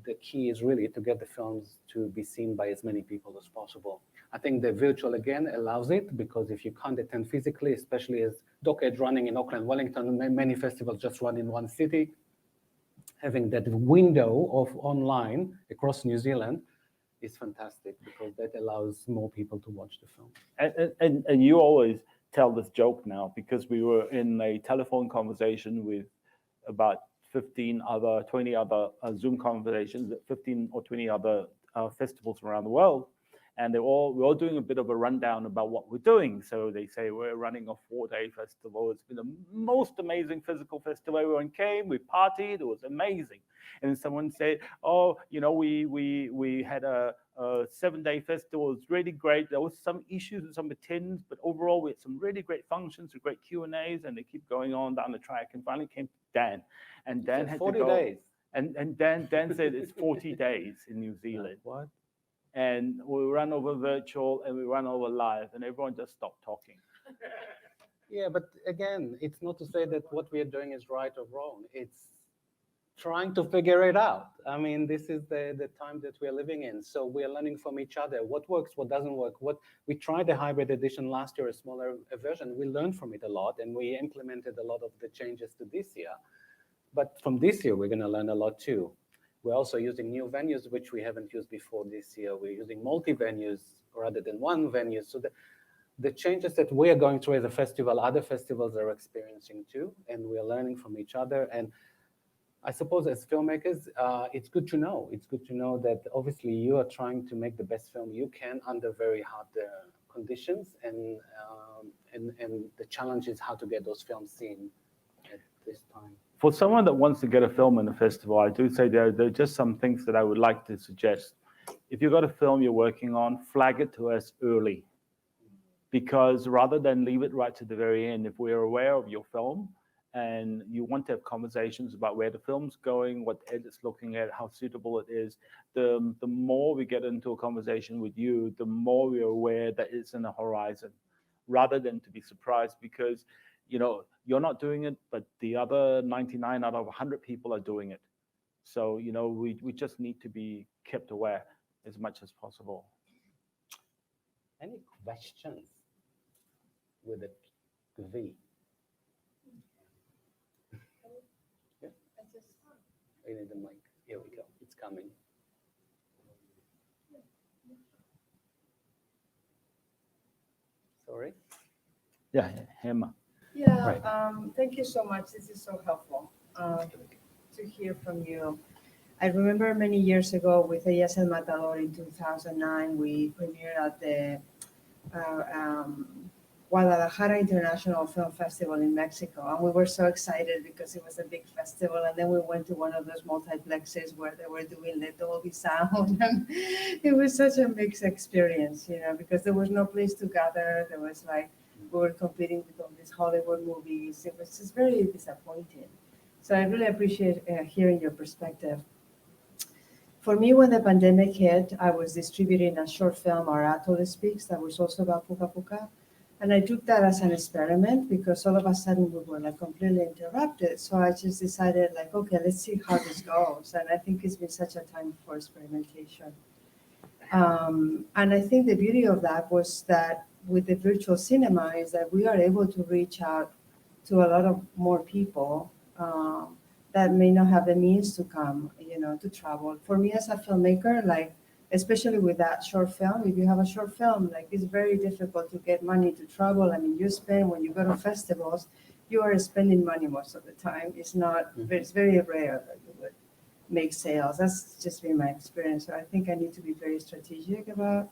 the key is really to get the films to be seen by as many people as possible. I think the virtual again allows it, because if you can't attend physically, especially as DOTDOT running in Auckland, Wellington, many festivals just run in one city, having that window of online across New Zealand is fantastic, because that allows more people to watch the film. And you always tell this joke now, because we were in a telephone conversation with about 20 other Zoom conversations at 15 or 20 other festivals around the world. And we're all doing a bit of a rundown about what we're doing. So they say we're running a 4-day festival. It's been the most amazing physical festival. Everyone came, we partied, it was amazing. And someone said, oh, you know, we had a 7-day festival. It was really great. There was some issues with some attendance, but overall we had some really great functions, great Q&As, and they keep going on down the track. And finally came Dan, and Dan had 40 to go. days. And Dan said it's 40 days in New Zealand. What? And we run over virtual and we run over live, and everyone just stopped talking. Yeah, but again, it's not to say that what we are doing is right or wrong. It's trying to figure it out. I mean, this is the time that we are living in. So we are learning from each other. What works, what doesn't work. We tried the hybrid edition last year, a smaller version. We learned from it a lot, and we implemented a lot of the changes to this year. But from this year, we're going to learn a lot too. We're also using new venues, which we haven't used before this year. We're using multi-venues rather than one venue. So the changes that we are going through as a festival, other festivals are experiencing too, and we're learning from each other. And I suppose as filmmakers, it's good to know. It's good to know that obviously you are trying to make the best film you can under very hard conditions, and the challenge is how to get those films seen at this time. For someone that wants to get a film in a festival, I do say there are just some things that I would like to suggest. If you've got a film you're working on, flag it to us early. because rather than leave it right to the very end, if we're aware of your film and you want to have conversations about where the film's going, what Ed is looking at, how suitable it is, the more we get into a conversation with you, the more we're aware that it's in the horizon, rather than to be surprised because, you know, you're not doing it, but the other 99 out of 100 people are doing it. So, you know, we just need to be kept aware as much as possible. Any questions with the V? Yeah. We need the mic. Here we go. It's coming. Sorry. Yeah, Gemma. Yeah, Right. thank you so much. This is so helpful to hear from you. I remember many years ago with Ellas El Matador in 2009, we premiered at the Guadalajara International Film Festival in Mexico. And we were so excited because it was a big festival. And then we went to one of those multiplexes where they were doing the Dolby sound. And it was such a mixed experience, you know, because there was no place to gather. There was like, we were competing with all these Hollywood movies. It was just very disappointing. So I really appreciate hearing your perspective. For me, when the pandemic hit, I was distributing a short film, Our Atoll Speaks, that was also about Puka Puka. And I took that as an experiment because all of a sudden we were like completely interrupted. So I just decided like, okay, let's see how this goes. And I think it's been such a time for experimentation. And I think the beauty of that was that with the virtual cinema is that we are able to reach out to a lot of more people that may not have the means to come, you know, to travel. For me as a filmmaker, like, especially with that short film, if you have a short film, like it's very difficult to get money to travel. I mean, you spend, when you go to festivals, you are spending money most of the time. It's not, it's very rare that you would make sales. That's just been my experience. So I think I need to be very strategic about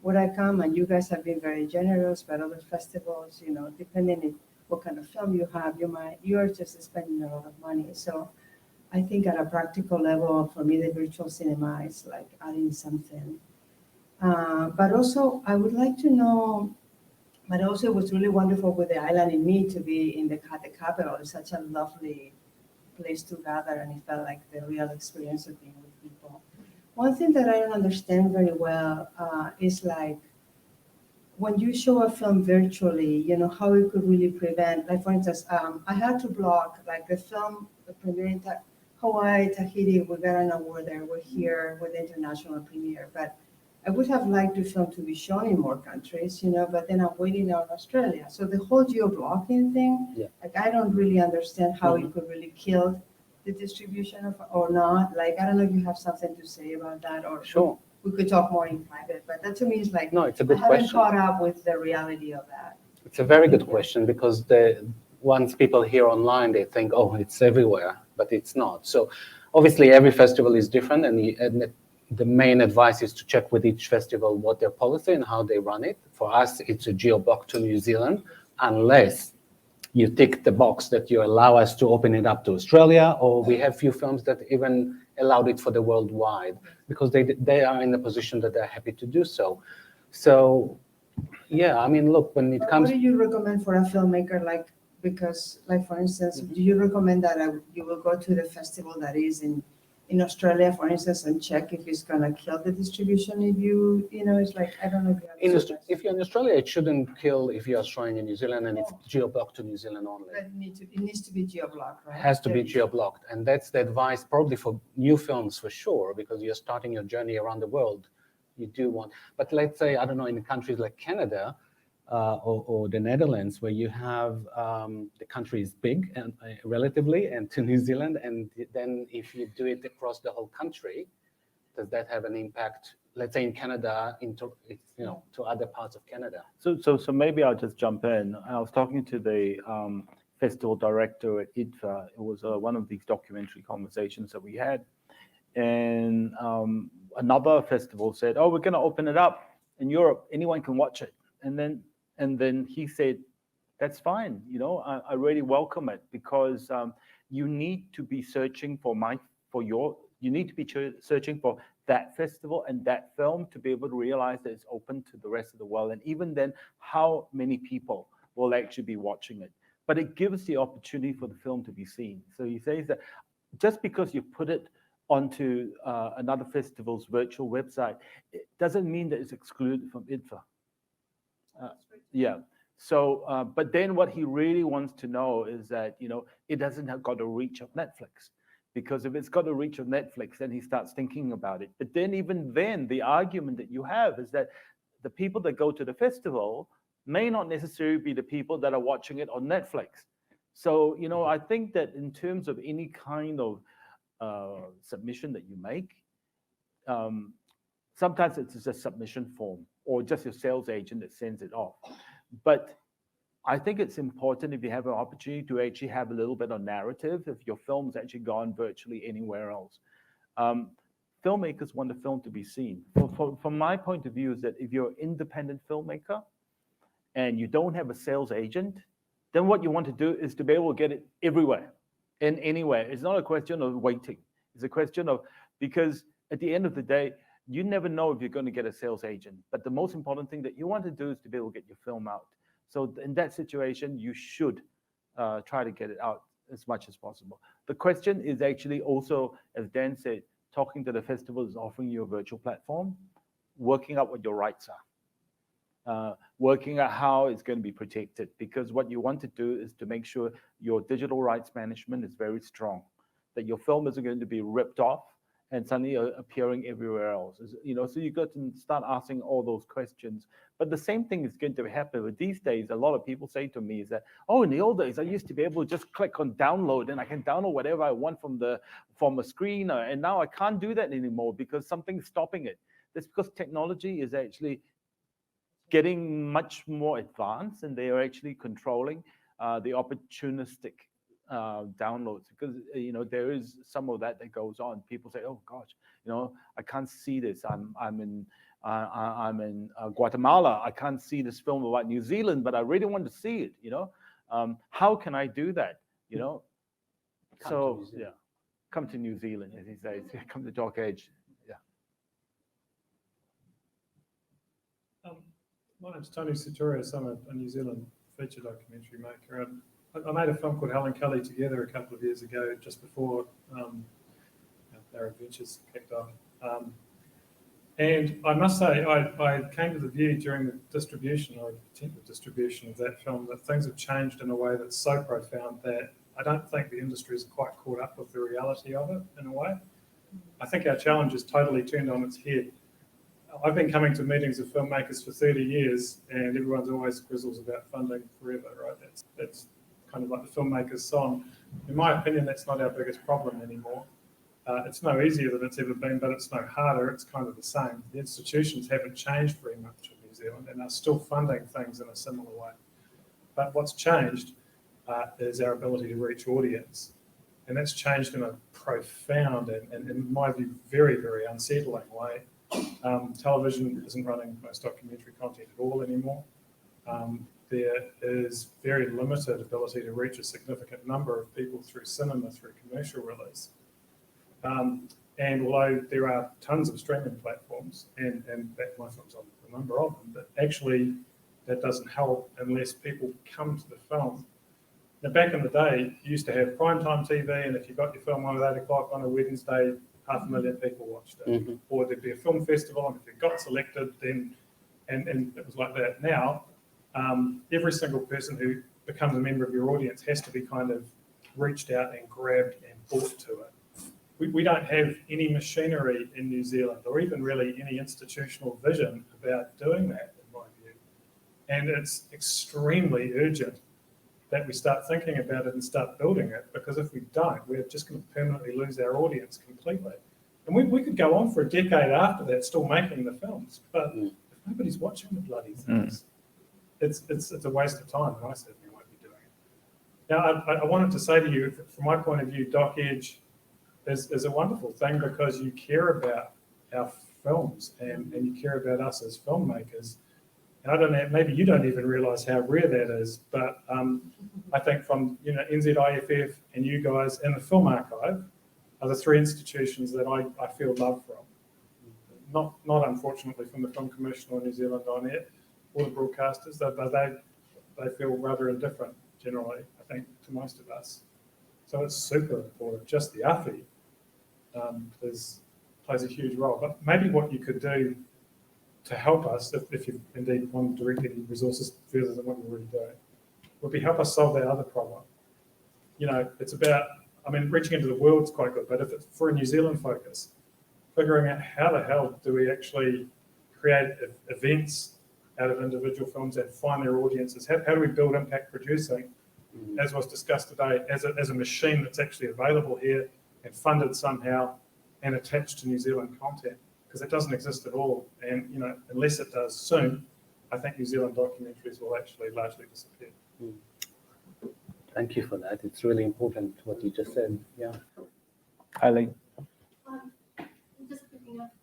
where I come, and you guys have been very generous, but other festivals, you know, depending on what kind of film you have, you are just spending a lot of money. So I think at a practical level, for me, the virtual cinema is like adding something. But also, I would like to know, but also it was really wonderful with the island in me to be in the capital. It's such a lovely place to gather, and it felt like the real experience of being with people. One thing that I don't understand very well is like, when you show a film virtually, you know, how it could really prevent, like for instance, I had to block like the film, the premiere in Hawaii, Tahiti, we got an award there, we're here with the international premiere, but I would have liked the film to be shown in more countries, you know, but then I'm waiting out Australia. So the whole geo-blocking thing, like I don't really understand how it could really kill the distribution of, or not. Like, I don't know if you have something to say about that, or Sure. we could talk more in private, but that to me is like, No, it's a good I haven't question. caught up with the reality of that. It's a very good question because once people hear online, they think, oh, it's everywhere, but it's not. So obviously every festival is different, and the main advice is to check with each festival what their policy and how they run it. For us, it's a geo-block to New Zealand, unless you tick the box that you allow us to open it up to Australia, or we have few films that even allowed it for the worldwide, because they are in a position that they're happy to do so. So, yeah, I mean, look, when it comes... What do you recommend for a filmmaker, like, because, like, for instance, do you recommend that you will go to the festival that is in Australia, for instance, and check if it's gonna kill the distribution? If you know, it's like, I don't know if you have if you're in Australia, it shouldn't kill if you are showing in New Zealand and it's geo-blocked to New Zealand only. But it needs to be geo-blocked, right? It has to be geo-blocked, and that's the advice probably for new films for sure, because you're starting your journey around the world. You do want, but let's say, I don't know, in countries like Canada or the Netherlands, where you have the country is big and relatively, and to New Zealand, and then if you do it across the whole country, does that have an impact? Let's say in Canada, to other parts of Canada. So maybe I'll just jump in. I was talking to the festival director at IDFA. It was one of these documentary conversations that we had, and another festival said, "Oh, we're going to open it up in Europe. Anyone can watch it." And then he said, "That's fine. You know, I really welcome it, because you need to be searching for searching for that festival and that film to be able to realize that it's open to the rest of the world. And even then, how many people will actually be watching it. But it gives the opportunity for the film to be seen. So he says that just because you put it onto another festival's virtual website, it doesn't mean that it's excluded from IDFA. Yeah. So, but then what he really wants to know is that, you know, it doesn't have got a reach of Netflix. Because if it's got a reach of Netflix, then he starts thinking about it. But then even then, the argument that you have is that the people that go to the festival may not necessarily be the people that are watching it on Netflix. So, you know, I think that in terms of any kind of submission that you make, sometimes it's just a submission form or just your sales agent that sends it off. But I think it's important if you have an opportunity to actually have a little bit of narrative if your film's actually gone virtually anywhere else. Filmmakers want the film to be seen. From my point of view is that if you're an independent filmmaker and you don't have a sales agent, then what you want to do is to be able to get it everywhere and anywhere. It's not a question of waiting. It's a question of, because at the end of the day, you never know if you're going to get a sales agent. But the most important thing that you want to do is to be able to get your film out. So in that situation, you should try to get it out as much as possible. The question is actually also, as Dan said, talking to the festival is offering you a virtual platform, working out what your rights are, working out how it's going to be protected. Because what you want to do is to make sure your digital rights management is very strong, that your film isn't going to be ripped off and suddenly appearing everywhere else. You know, so you got to start asking all those questions. But the same thing is going to happen. But these days, a lot of people say to me is that, oh, in the old days, I used to be able to just click on download and I can download whatever I want from a screen. And now I can't do that anymore because something's stopping it. That's because technology is actually getting much more advanced and they are actually controlling the opportunistic downloads, because you know there is some of that that goes on. People say, "Oh gosh, you know, I can't see this. I'm in Guatemala. I can't see this film about New Zealand, but I really want to see it. You know, how can I do that? You know, so yeah, come to New Zealand, as he says. Come to Dock Edge. Yeah. My name's Tony Sartorius. I'm a New Zealand feature documentary maker. I made a film called Helen Kelly Together a couple of years ago, just before our adventures kicked off. And I must say, I came to the view during the distribution or attempted distribution of that film that things have changed in a way that's so profound that I don't think the industry is quite caught up with the reality of it in a way. I think our challenge is totally turned on its head. I've been coming to meetings of filmmakers for 30 years and everyone's always grizzles about funding forever, right? That's kind of like the filmmaker's song. In my opinion, that's not our biggest problem anymore. It's no easier than it's ever been, but it's no harder. It's kind of the same. The institutions haven't changed very much in New Zealand and are still funding things in a similar way. But what's changed is our ability to reach audience. And that's changed in a profound and in my view, very, very unsettling way. Television isn't running most documentary content at all anymore. There is very limited ability to reach a significant number of people through cinema, through commercial release. And although there are tons of streaming platforms, and my film's on a number of them, but actually that doesn't help unless people come to the film. Now, back in the day, you used to have primetime TV, and if you got your film on at 8 o'clock on a Wednesday, 500,000 people watched it. Mm-hmm. Or there'd be a film festival, and if it got selected, then, and it was like that. Now, every single person who becomes a member of your audience has to be kind of reached out and grabbed and brought to it. We don't have any machinery in New Zealand or even really any institutional vision about doing that, in my view. And it's extremely urgent that we start thinking about it and start building it, because if we don't, we're just going to permanently lose our audience completely. And we could go on for a decade after that still making the films, but if nobody's watching the bloody things, it's a waste of time, and I certainly won't be doing it. Now, I wanted to say to you, from my point of view, Dock Edge is a wonderful thing because you care about our films and you care about us as filmmakers. And I don't know, maybe you don't even realise how rare that is, but I think from NZIFF and you guys and the Film Archive are the three institutions that I feel love from. not unfortunately from the Film Commission or New Zealand On Air or the broadcasters, they feel rather indifferent generally, I think, to most of us. So it's super important. Just the AFI plays a huge role. But maybe what you could do to help us, if you indeed want to direct any resources further than what you're already doing, would be help us solve that other problem. You know, it's about, I mean, reaching into the world is quite good, but if it's for a New Zealand focus, figuring out how the hell do we actually create events out of individual films and find their audiences? How do we build impact producing, as was discussed today, as a machine that's actually available here and funded somehow and attached to New Zealand content? Because it doesn't exist at all. And, you know, unless it does soon, I think New Zealand documentaries will actually largely disappear. Thank you for that. It's really important what you just said. Yeah. Eileen. Just picking up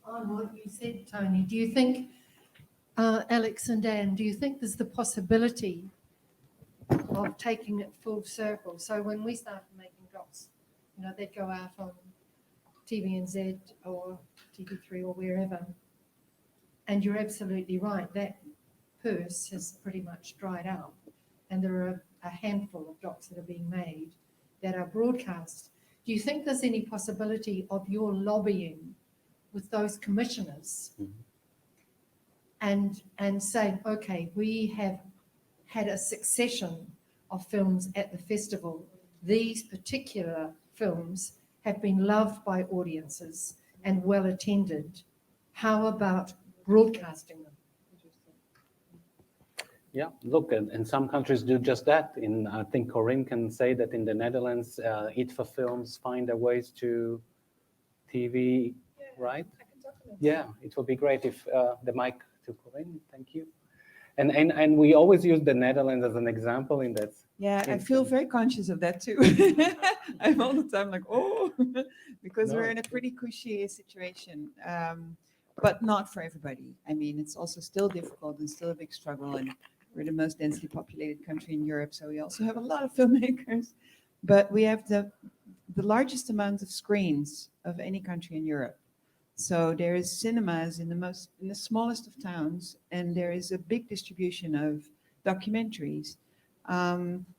on what you said, Tony, do you think, Alex and Dan, do you think there's the possibility of taking it full circle? So when we started making docs, you know, they'd go out on TVNZ or TV3 or wherever, and you're absolutely right, that purse has pretty much dried out, and there are a handful of docs that are being made that are broadcast. Do you think there's any possibility of your lobbying with those commissioners and saying, okay, we have had a succession of films at the festival. These particular films have been loved by audiences and well attended. How about broadcasting them? Yeah, look, and some countries do just that. I think Corrine can say that in the Netherlands, ITVA films find their ways to TV, right? Yeah, it would be great if the mic to Corrine, thank you. And we always use the Netherlands as an example in that. Yeah, I feel very conscious of that too. I'm all the time like, oh, because we're in a pretty cushy situation, but not for everybody. I mean, it's also still difficult and still a big struggle, and we're the most densely populated country in Europe, so we also have a lot of filmmakers, but we have the largest amount of screens of any country in Europe. So there is cinemas in the smallest of towns, and there is a big distribution of documentaries.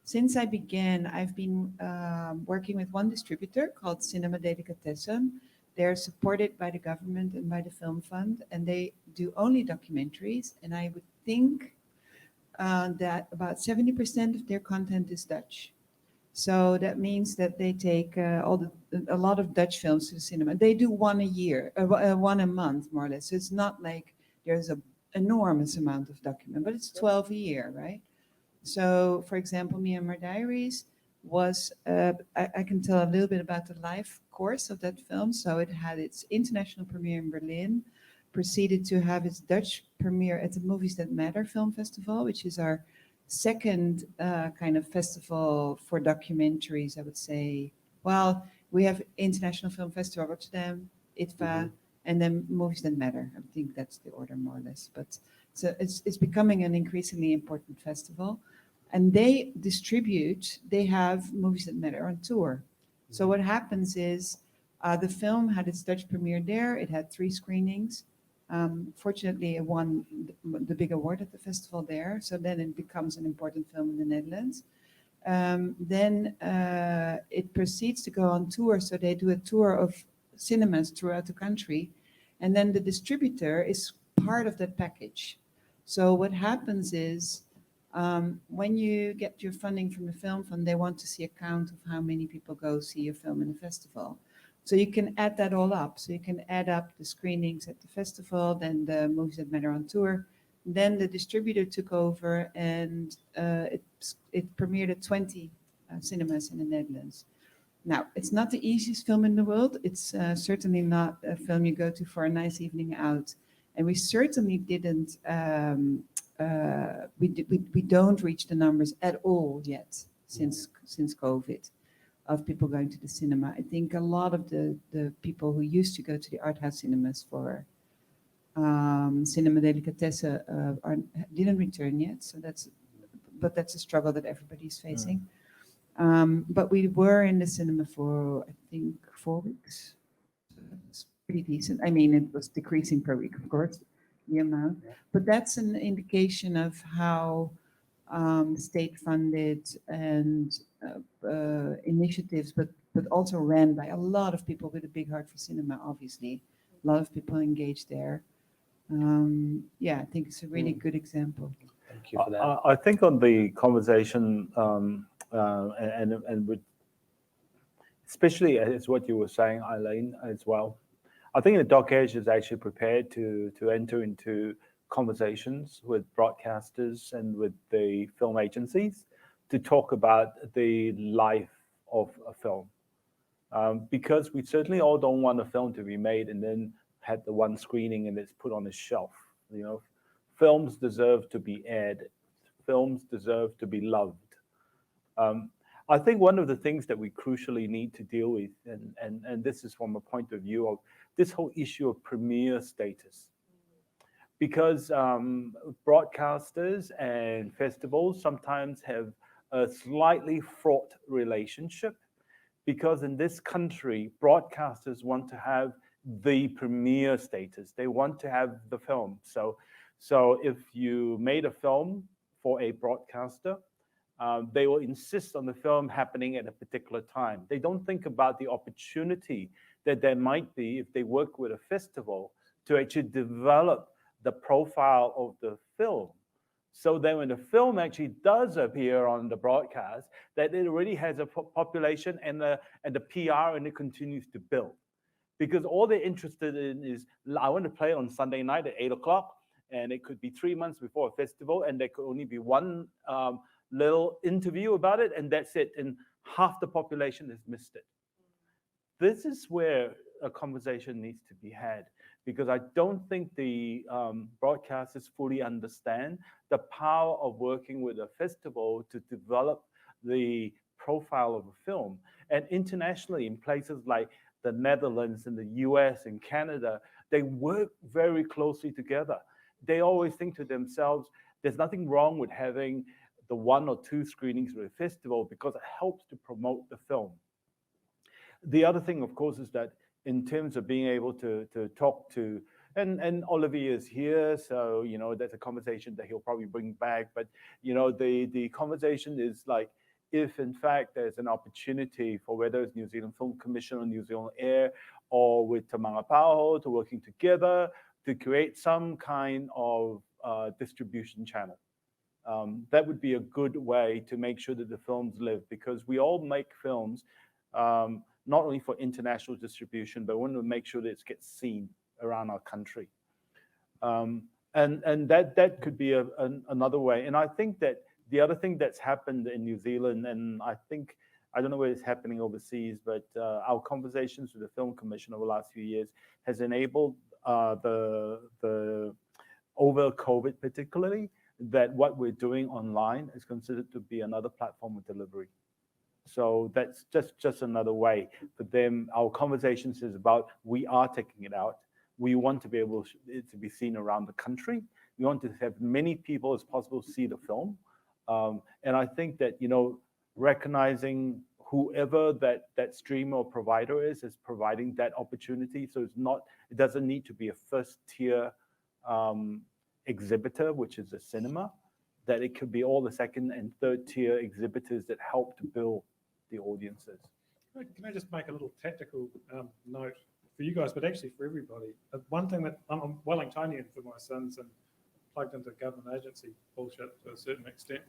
Since I began, I've been working with one distributor called Cinema Delicatessen. They're supported by the government and by the Film Fund, and they do only documentaries. And I would think that about 70% of their content is Dutch. So that means that they take a lot of Dutch films to the cinema. They do one a year, one a month, more or less. So it's not like there's an enormous amount of document, but it's 12 a year, right? So, for example, Myanmar Diaries was, I can tell a little bit about the live course of that film. So it had its international premiere in Berlin, proceeded to have its Dutch premiere at the Movies That Matter Film Festival, which is our second kind of festival for documentaries, I would say. Well, we have International Film Festival Rotterdam, ITVA, and then Movies That Matter. I think that's the order more or less. But so it's becoming an increasingly important festival. And they have Movies That Matter on tour. So what happens is the film had its Dutch premiere there. It had 3 screenings. Fortunately, it won the big award at the festival there. So then it becomes an important film in the Netherlands. Then it proceeds to go on tour. So they do a tour of cinemas throughout the country. And then the distributor is part of that package. So what happens is when you get your funding from the Film Fund, they want to see a count of how many people go see your film in the festival. So you can add that all up. So you can add up the screenings at the festival, then the Movies That Matter on tour. Then the distributor took over, and it premiered at 20 cinemas in the Netherlands. Now, it's not the easiest film in the world. It's certainly not a film you go to for a nice evening out. And we certainly didn't, we don't reach the numbers at all yet since COVID of people going to the cinema. I think a lot of the people who used to go to the art house cinemas for Cinema Delicatessen didn't return yet. So that's a struggle that everybody's facing. But we were in the cinema for, I think, 4 weeks. pretty decent. I mean, it was decreasing per week, of course, the amount, but that's an indication of how state-funded and initiatives, but also ran by a lot of people with a big heart for cinema, obviously. A lot of people engaged there. Yeah, I think it's a really good example. Thank you for that. I think on the conversation, and with, especially as what you were saying, Eileen, as well, I think the Doc Edge is actually prepared to enter into conversations with broadcasters and with the film agencies to talk about the life of a film. Because we certainly all don't want a film to be made and then had the one screening and it's put on a shelf. You know, films deserve to be aired. Films deserve to be loved. I think one of the things that we crucially need to deal with, and this is from a point of view of this whole issue of premiere status, because broadcasters and festivals sometimes have a slightly fraught relationship, because in this country, broadcasters want to have the premiere status. They want to have the film. So if you made a film for a broadcaster, they will insist on the film happening at a particular time. They don't think about the opportunity that there might be if they work with a festival to actually develop the profile of the film. So then when the film actually does appear on the broadcast, that it already has a population and the PR, and it continues to build. Because all they're interested in is, I want to play it on Sunday night at 8 o'clock, and it could be 3 months before a festival, and there could only be one little interview about it, and that's it, and half the population has missed it. This is where a conversation needs to be had, because I don't think the broadcasters fully understand the power of working with a festival to develop the profile of a film. And internationally, in places like the Netherlands and the US and Canada, they work very closely together. They always think to themselves, there's nothing wrong with having the 1 or 2 screenings with a festival because it helps to promote the film. The other thing, of course, is that in terms of being able to talk to, and Olivier is here, so, you know, that's a conversation that he'll probably bring back. But, you know, the conversation is like, if in fact there's an opportunity for whether it's New Zealand Film Commission or New Zealand Air or with Te Manga Pāho to working together to create some kind of distribution channel. That would be a good way to make sure that the films live, because we all make films not only for international distribution, but we want to make sure that it gets seen around our country. And that could be another way. And I think that the other thing that's happened in New Zealand, and I don't know where it's happening overseas, but our conversations with the Film Commission over the last few years has enabled the over COVID particularly, that what we're doing online is considered to be another platform of delivery. So that's just another way for them. Our conversations is about, we are taking it out. We want to be able to be seen around the country. We want to have many people as possible see the film. And I think that, you know, recognizing whoever that streamer or provider is providing that opportunity. So it doesn't need to be a first tier exhibitor, which is a cinema, that it could be all the second and third tier exhibitors that help to build the audiences. Can I just make a little tactical note for you guys, but actually for everybody? One thing that I'm Wellingtonian for my sons and plugged into government agency bullshit to a certain extent.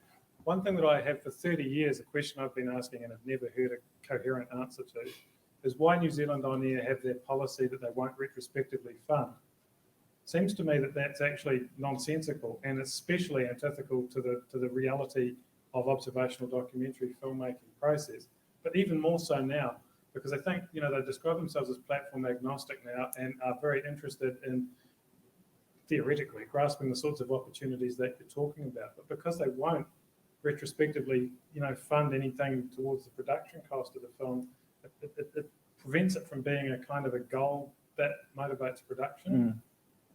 One thing that I have for 30 years, a question I've been asking and have never heard a coherent answer to, is why New Zealand On Air have their policy that they won't retrospectively fund. Seems to me that that's actually nonsensical and especially antithetical to the reality of observational documentary filmmaking process. But even more so now, because I think, you know, they describe themselves as platform agnostic now and are very interested in theoretically grasping the sorts of opportunities that you're talking about. But because they won't retrospectively, you know, fund anything towards the production cost of the film, it prevents it from being a kind of a goal that motivates production.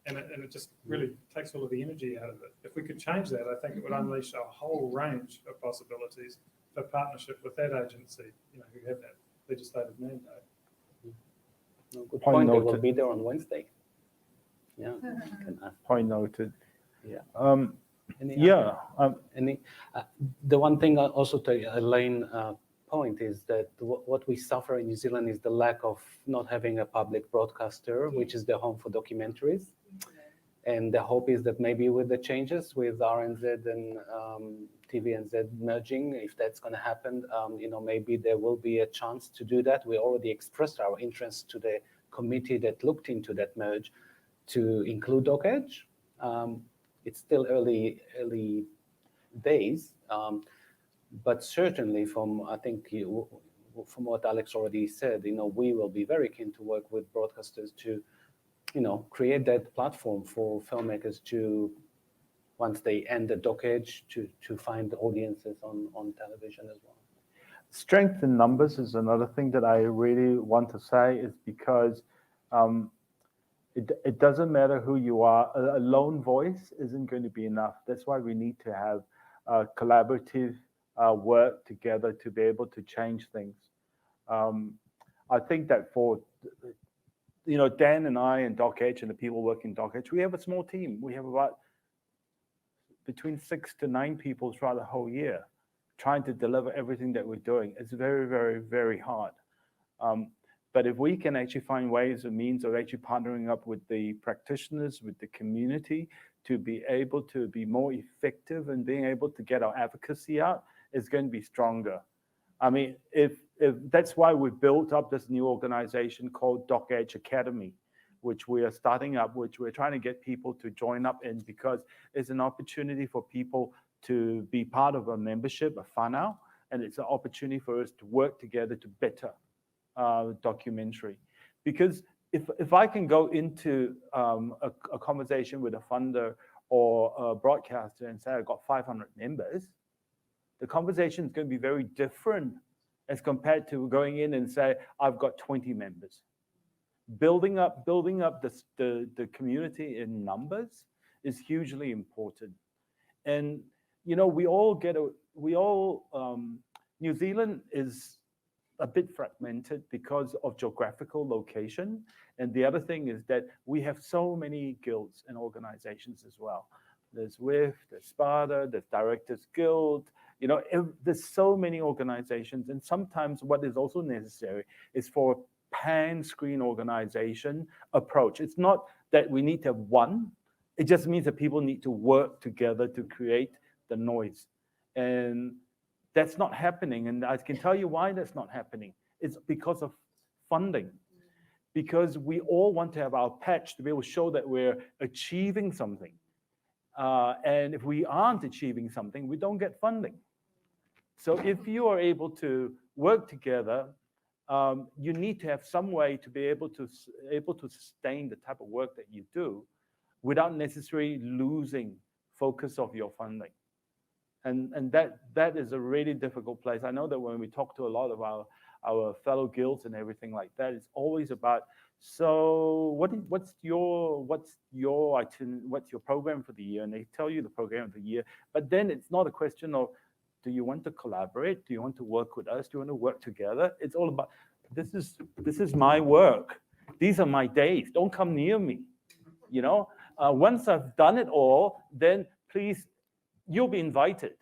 And it just really takes all of the energy out of it. If we could change that, I think it would unleash a whole range of possibilities for partnership with that agency, you know, who have that legislative mandate. No, good Point point. They will noted. be there on Wednesday. Yeah, you can ask. Point noted. Yeah. Any the one thing also to Elaine point is that what we suffer in New Zealand is the lack of not having a public broadcaster, which is the home for documentaries. And the hope is that maybe with the changes with RNZ and TVNZ merging, if that's going to happen, maybe there will be a chance to do that. We already expressed our interest to the committee that looked into that merge to include DocEdge. It's still early days, but certainly from what Alex already said, we will be very keen to work with broadcasters to create that platform for filmmakers to, once they end the DocEdge, to find audiences on television as well. Strength in numbers is another thing that I really want to say, is because it doesn't matter who you are. A lone voice isn't going to be enough. That's why we need to have collaborative work together to be able to change things. I think that for Dan and I and DocEdge and the people working in DocEdge, we have a small team. We have about between 6 to 9 people throughout the whole year trying to deliver everything that we're doing. It's very, very, very hard. But if we can actually find ways and means of actually partnering up with the practitioners, with the community, to be able to be more effective and being able to get our advocacy out, it's going to be stronger. I mean, if that's why we built up this new organization called DocEdge Academy, which we are starting up, which we're trying to get people to join up in, because it's an opportunity for people to be part of a membership, a whānau, and it's an opportunity for us to work together to better documentary. Because if I can go into a conversation with a funder or a broadcaster and say I've got 500 members, the conversation is going to be very different as compared to going in and say I've got 20 members. Building up the community in numbers is hugely important. And New Zealand is a bit fragmented because of geographical location. And the other thing is that we have so many guilds and organizations as well. There's WIF, there's SPADA, there's Directors Guild. There's so many organizations. And sometimes what is also necessary is for a pan-screen organization approach. It's not that we need to have one. It just means that people need to work together to create the noise. And that's not happening. And I can tell you why that's not happening. It's because of funding. Because we all want to have our patch to be able to show that we're achieving something. And if we aren't achieving something, we don't get funding. So if you are able to work together, you need to have some way to be able to sustain the type of work that you do without necessarily losing focus of your funding. And that is a really difficult place. I know that when we talk to a lot of our fellow guilds and everything like that, it's always about, so what's your program for the year? And they tell you the program of the year, but then it's not a question of, do you want to collaborate? Do you want to work with us? Do you want to work together? It's all about, this is my work. These are my days. Don't come near me. Once I've done it all, then please, you'll be invited.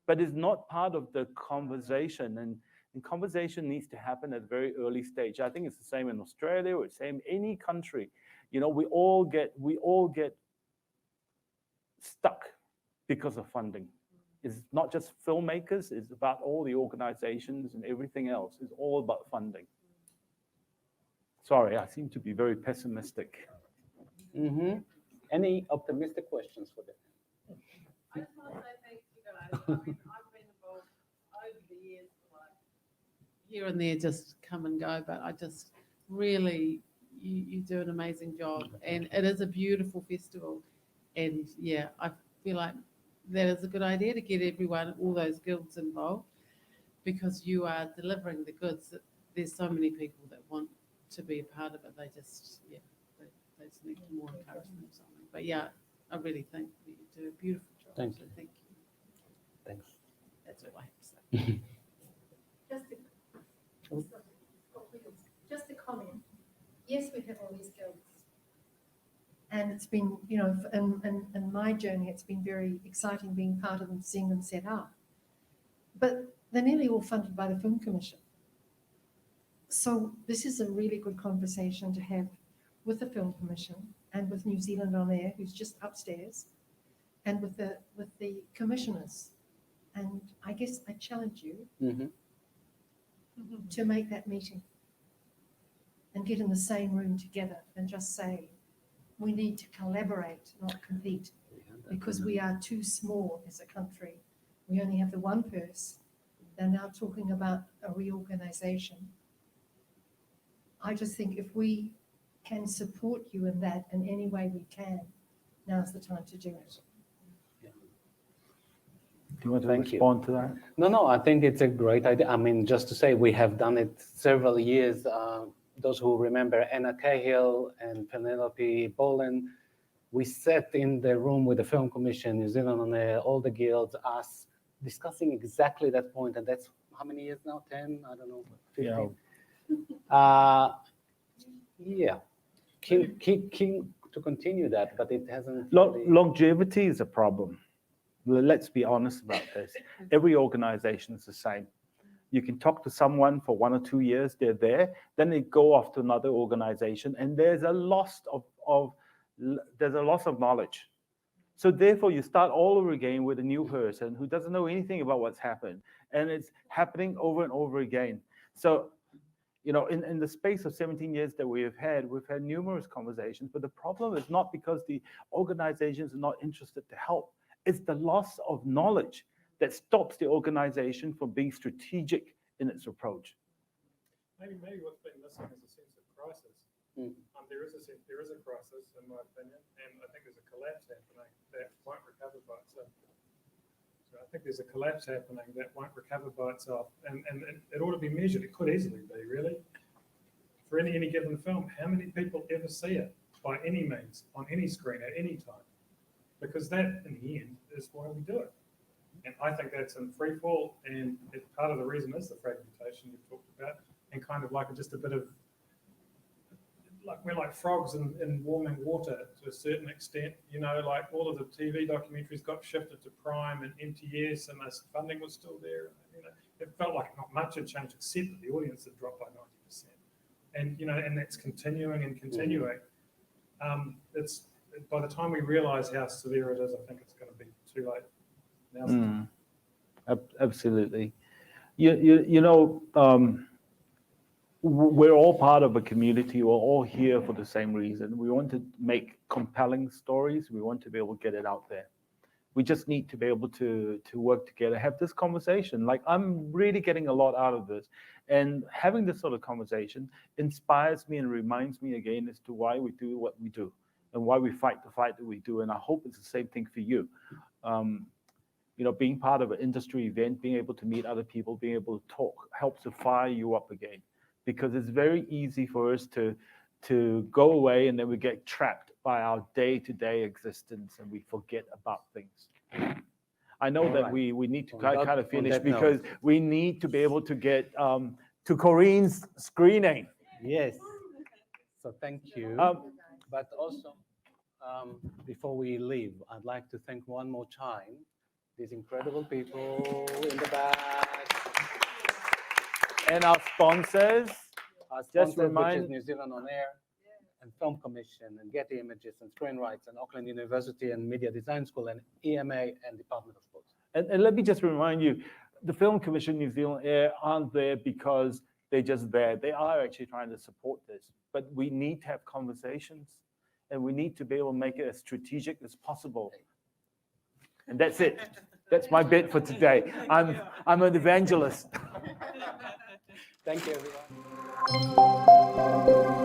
But it's not part of the conversation. And conversation needs to happen at a very early stage. I think it's the same in Australia, or the same in any country. We all get stuck because of funding. It's not just filmmakers, it's about all the organizations and everything else. It's all about funding. Sorry, I seem to be very pessimistic. Mm-hmm. Any optimistic questions for them? I just want to say thank you guys. I mean, I've been involved over the years, like here and there, just come and go, but I just really, you do an amazing job, and it is a beautiful festival. And yeah, I feel like that is a good idea to get everyone, all those guilds involved, because you are delivering the goods. There's so many people that want to be a part of it. They just, they just need more encouragement or something. But yeah, I really think that you do a beautiful job. Thank you. you. Thank you. Thanks. That's all I have to say. Just a comment. Yes, have all these guilds. And it's been, you know, in my journey, it's been very exciting being part of them, seeing them set up. But they're nearly all funded by the Film Commission. So this is a really good conversation to have with the Film Commission and with New Zealand On Air, who's just upstairs, and with the commissioners. And I guess I challenge you to make that meeting and get in the same room together and just say, we need to collaborate, not compete, because we are too small as a country. We only have the one purse. They're now talking about a reorganization. I just think if we can support you in that in any way we can, now's the time to do it. Do you want to Thank you. respond to that? No, I think it's a great idea. I mean, just to say, we have done it several years. Those who remember Anna Cahill and Penelope Boland, we sat in the room with the Film Commission, New Zealand On Air, all the guilds, us, discussing exactly that point. And that's how many years now? 10? I don't know, 15? Yeah. Keen to continue that, but it hasn't. Longevity is a problem. Let's be honest about this. Every organization is the same. You can talk to someone for 1 or 2 years, they're there, then they go off to another organization, and there's a loss of knowledge. So therefore, you start all over again with a new person who doesn't know anything about what's happened, and it's happening over and over again. So, you know, in the space of 17 years that we've had numerous conversations, but the problem is not because the organizations are not interested to help. It's the loss of knowledge that stops the organization from being strategic in its approach. Maybe what's been missing is a sense of crisis. There is a crisis, in my opinion, and I think there's a collapse happening that won't recover by itself. So I think there's a collapse happening that won't recover by itself, and it ought to be measured. It could easily be, really. For any given film, how many people ever see it by any means, on any screen, at any time? Because that, in the end, is why we do it. And I think that's in free fall, and part of the reason is the fragmentation you've talked about, and kind of like just a bit of, like we're like frogs in warming water to a certain extent. You know, like all of the TV documentaries got shifted to Prime and MTS, and the funding was still there. You know, it felt like not much had changed, except that the audience had dropped by 90%. And you know, and that's continuing and continuing. It's by the time we realise how severe it is, I think it's going to be too late. Absolutely. You know, we're all part of a community. We're all here for the same reason. We want to make compelling stories. We want to be able to get it out there. We just need to be able to work together, have this conversation. Like, I'm really getting a lot out of this. And having this sort of conversation inspires me and reminds me again as to why we do what we do and why we fight the fight that we do. And I hope it's the same thing for you. You know, being part of an industry event, being able to meet other people, being able to talk helps to fire you up again, because it's very easy for us to go away and then we get trapped by our day-to-day existence and we forget about things. I know that we need to kind of finish because we need to be able to get to Corrine's screening. Yes. So thank you. But also, before we leave, I'd like to thank one more time these incredible people in the back. And our sponsors. Just remind, which is New Zealand On Air and Film Commission and Getty Images and Screenwrites and Auckland University and Media Design School and EMA and Department of Sports. And let me just remind you, the Film Commission New Zealand Air aren't there because they're just there. They are actually trying to support this. But we need to have conversations and we need to be able to make it as strategic as possible. And that's it. That's my bit for today. I'm an evangelist. Thank you, everyone.